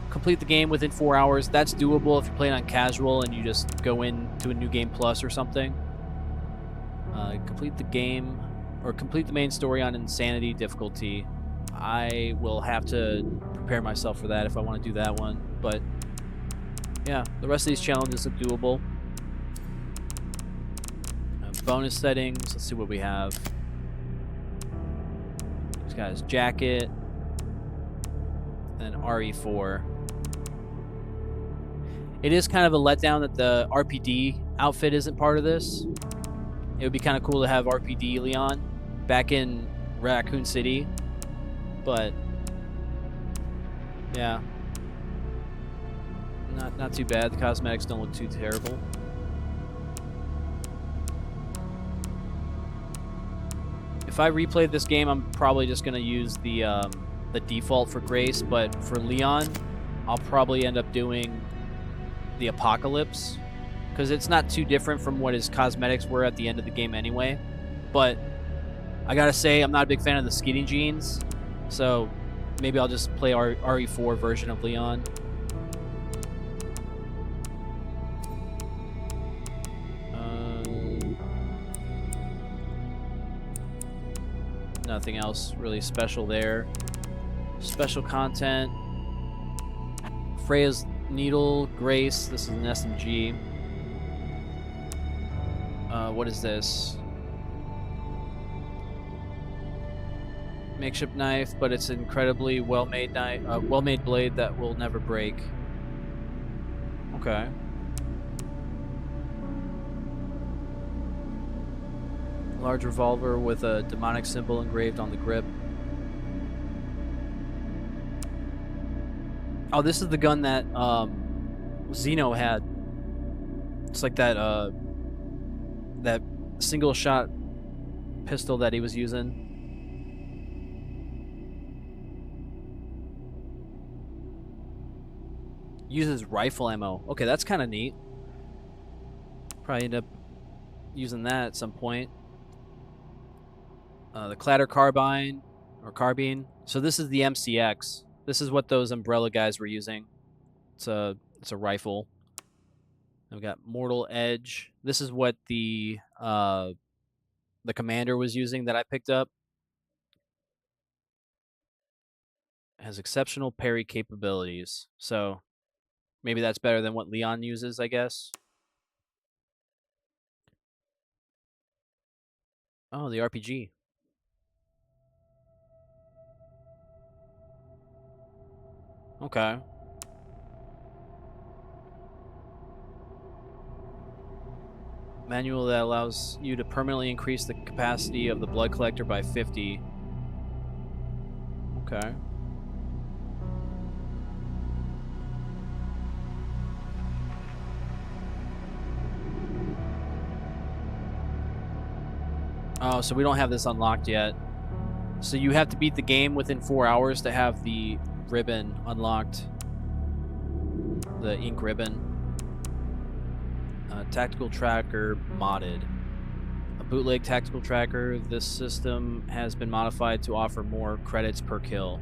A: Complete the game within 4 hours. That's doable if you're playing on casual and you just go into a new game plus or something. Complete the game, or complete the main story on insanity difficulty. I will have to prepare myself for that if I want to do that one. But yeah, the rest of these challenges look doable. Bonus settings. Let's see what we have. This guy's jacket. And RE4. It is kind of a letdown that the RPD outfit isn't part of this. It would be kind of cool to have RPD Leon back in Raccoon City. But yeah. Not too bad. The cosmetics don't look too terrible. If I replayed this game, I'm probably just gonna use the default for Grace, but for Leon, I'll probably end up doing the Apocalypse, because it's not too different from what his cosmetics were at the end of the game anyway. But I gotta say, I'm not a big fan of the skinny jeans, so maybe I'll just play RE4 version of Leon. Nothing else really special there. Special content. Freya's Needle, Grace. This is an SMG. What is this? Makeshift knife, but it's incredibly well-made knife, well-made blade that will never break. Okay. Large revolver with a demonic symbol engraved on the grip. Oh, this is the gun that Xeno had. It's like that that single shot pistol that he was using. Uses rifle ammo. Okay, that's kind of neat. Probably end up using that at some point. The clatter carbine or carbine. So this is the MCX. This is what those umbrella guys were using. It's a rifle. And we got Mortal Edge. This is what the commander was using that I picked up. It has exceptional parry capabilities. So maybe that's better than what Leon uses, I guess. Oh, the RPG. Okay. Manual that allows you to permanently increase the capacity of the blood collector by 50. Okay. Oh, so we don't have this unlocked yet. So you have to beat the game within 4 hours to have the ribbon unlocked. The ink ribbon. Tactical tracker modded. A bootleg tactical tracker. This system has been modified to offer more credits per kill.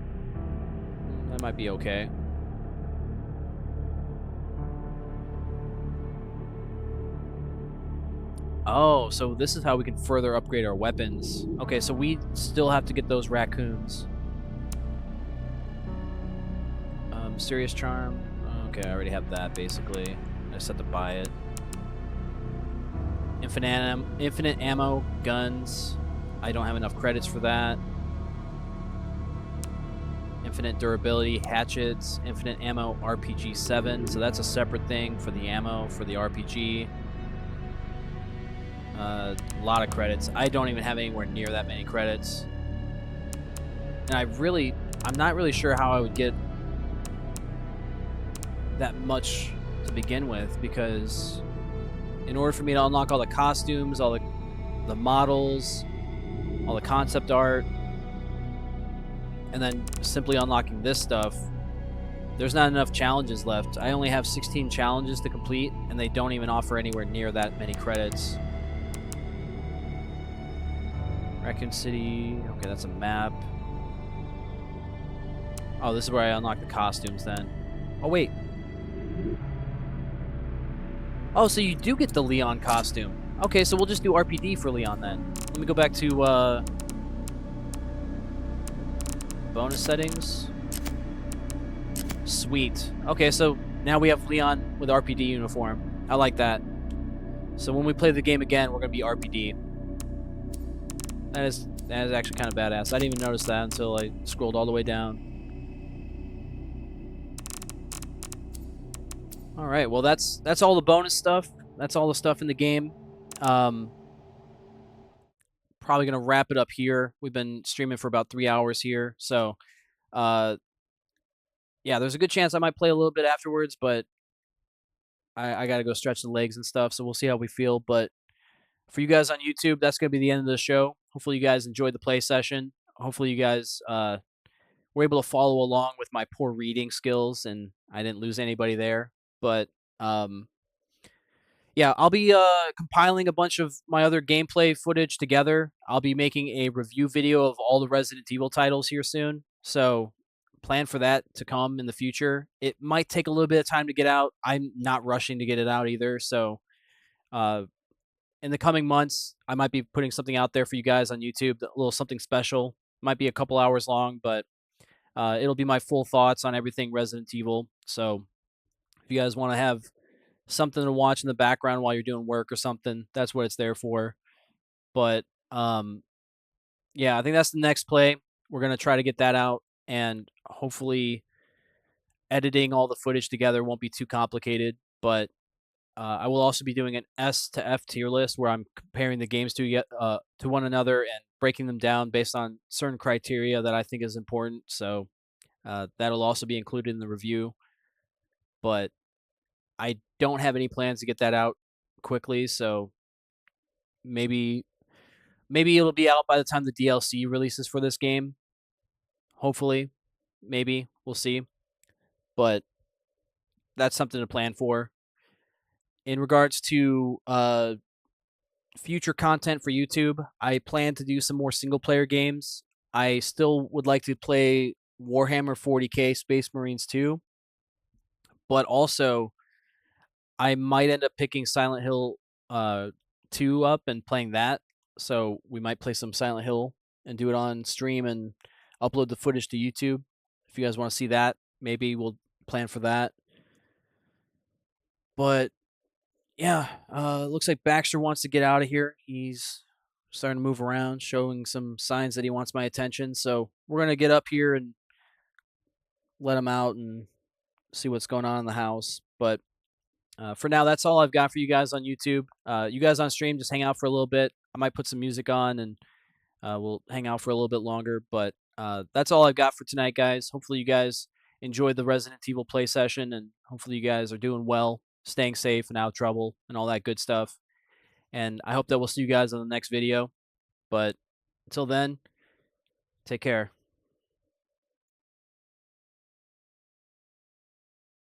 A: That might be okay. Oh, so this is how we can further upgrade our weapons. Okay, so we still have to get those raccoons. Mysterious Charm. Okay, I already have that, basically. I just have to buy it. Infinite ammo guns. I don't have enough credits for that. Infinite durability hatchets. Infinite ammo RPG 7. So that's a separate thing for the ammo for the RPG. A lot of credits. I don't even have anywhere near that many credits. And I'm not really sure how I would get that much to begin with, because in order for me to unlock all the costumes, all the models, all the concept art, and then simply unlocking this stuff, there's not enough challenges left. I only have 16 challenges to complete, and they don't even offer anywhere near that many credits. Raccoon City. Okay, that's a map. Oh, this is where I unlock the costumes then. Oh, wait. Oh, so you do get the Leon costume. Okay, so we'll just do RPD for Leon then. Let me go back to bonus settings. Sweet. Okay, so now we have Leon with RPD uniform. I like that. So when we play the game again, we're going to be RPD. That is actually kind of badass. I didn't even notice that until I scrolled all the way down. All right, well that's all the bonus stuff. That's all the stuff in the game. Probably gonna wrap it up here. We've been streaming for about 3 hours here, so yeah, there's a good chance I might play a little bit afterwards, but I gotta go stretch the legs and stuff. So we'll see how we feel. But for you guys on YouTube, that's gonna be the end of the show. Hopefully you guys enjoyed the play session. Hopefully you guys were able to follow along with my poor reading skills, and I didn't lose anybody there. But yeah, I'll be compiling a bunch of my other gameplay footage together. I'll be making a review video of all the Resident Evil titles here soon. So plan for that to come in the future. It might take a little bit of time to get out. I'm not rushing to get it out either. So in the coming months, I might be putting something out there for you guys on YouTube, a little something special. Might be a couple hours long, but it'll be my full thoughts on everything Resident Evil. So if you guys want to have something to watch in the background while you're doing work or something, that's what it's there for. But yeah, I think that's the next play. We're going to try to get that out, and hopefully editing all the footage together won't be too complicated. But I will also be doing an S to F tier list where I'm comparing the games to one another and breaking them down based on certain criteria that I think is important. So that'll also be included in the review. But I don't have any plans to get that out quickly, so maybe it'll be out by the time the DLC releases for this game. Hopefully, maybe we'll see. But that's something to plan for. In regards to future content for YouTube, I plan to do some more single player games. I still would like to play Warhammer 40K Space Marines 2, but also I might end up picking Silent Hill 2 up and playing that. So we might play some Silent Hill and do it on stream and upload the footage to YouTube. If you guys want to see that, maybe we'll plan for that. But yeah, looks like Baxter wants to get out of here. He's starting to move around, showing some signs that he wants my attention. So we're going to get up here and let him out and see what's going on in the house. But for now, that's all I've got for you guys on YouTube. You guys on stream, just hang out for a little bit. I might put some music on and we'll hang out for a little bit longer. But that's all I've got for tonight, guys. Hopefully you guys enjoyed the Resident Evil play session, and hopefully you guys are doing well, staying safe and out of trouble and all that good stuff. And I hope that we'll see you guys on the next video. But until then, take care.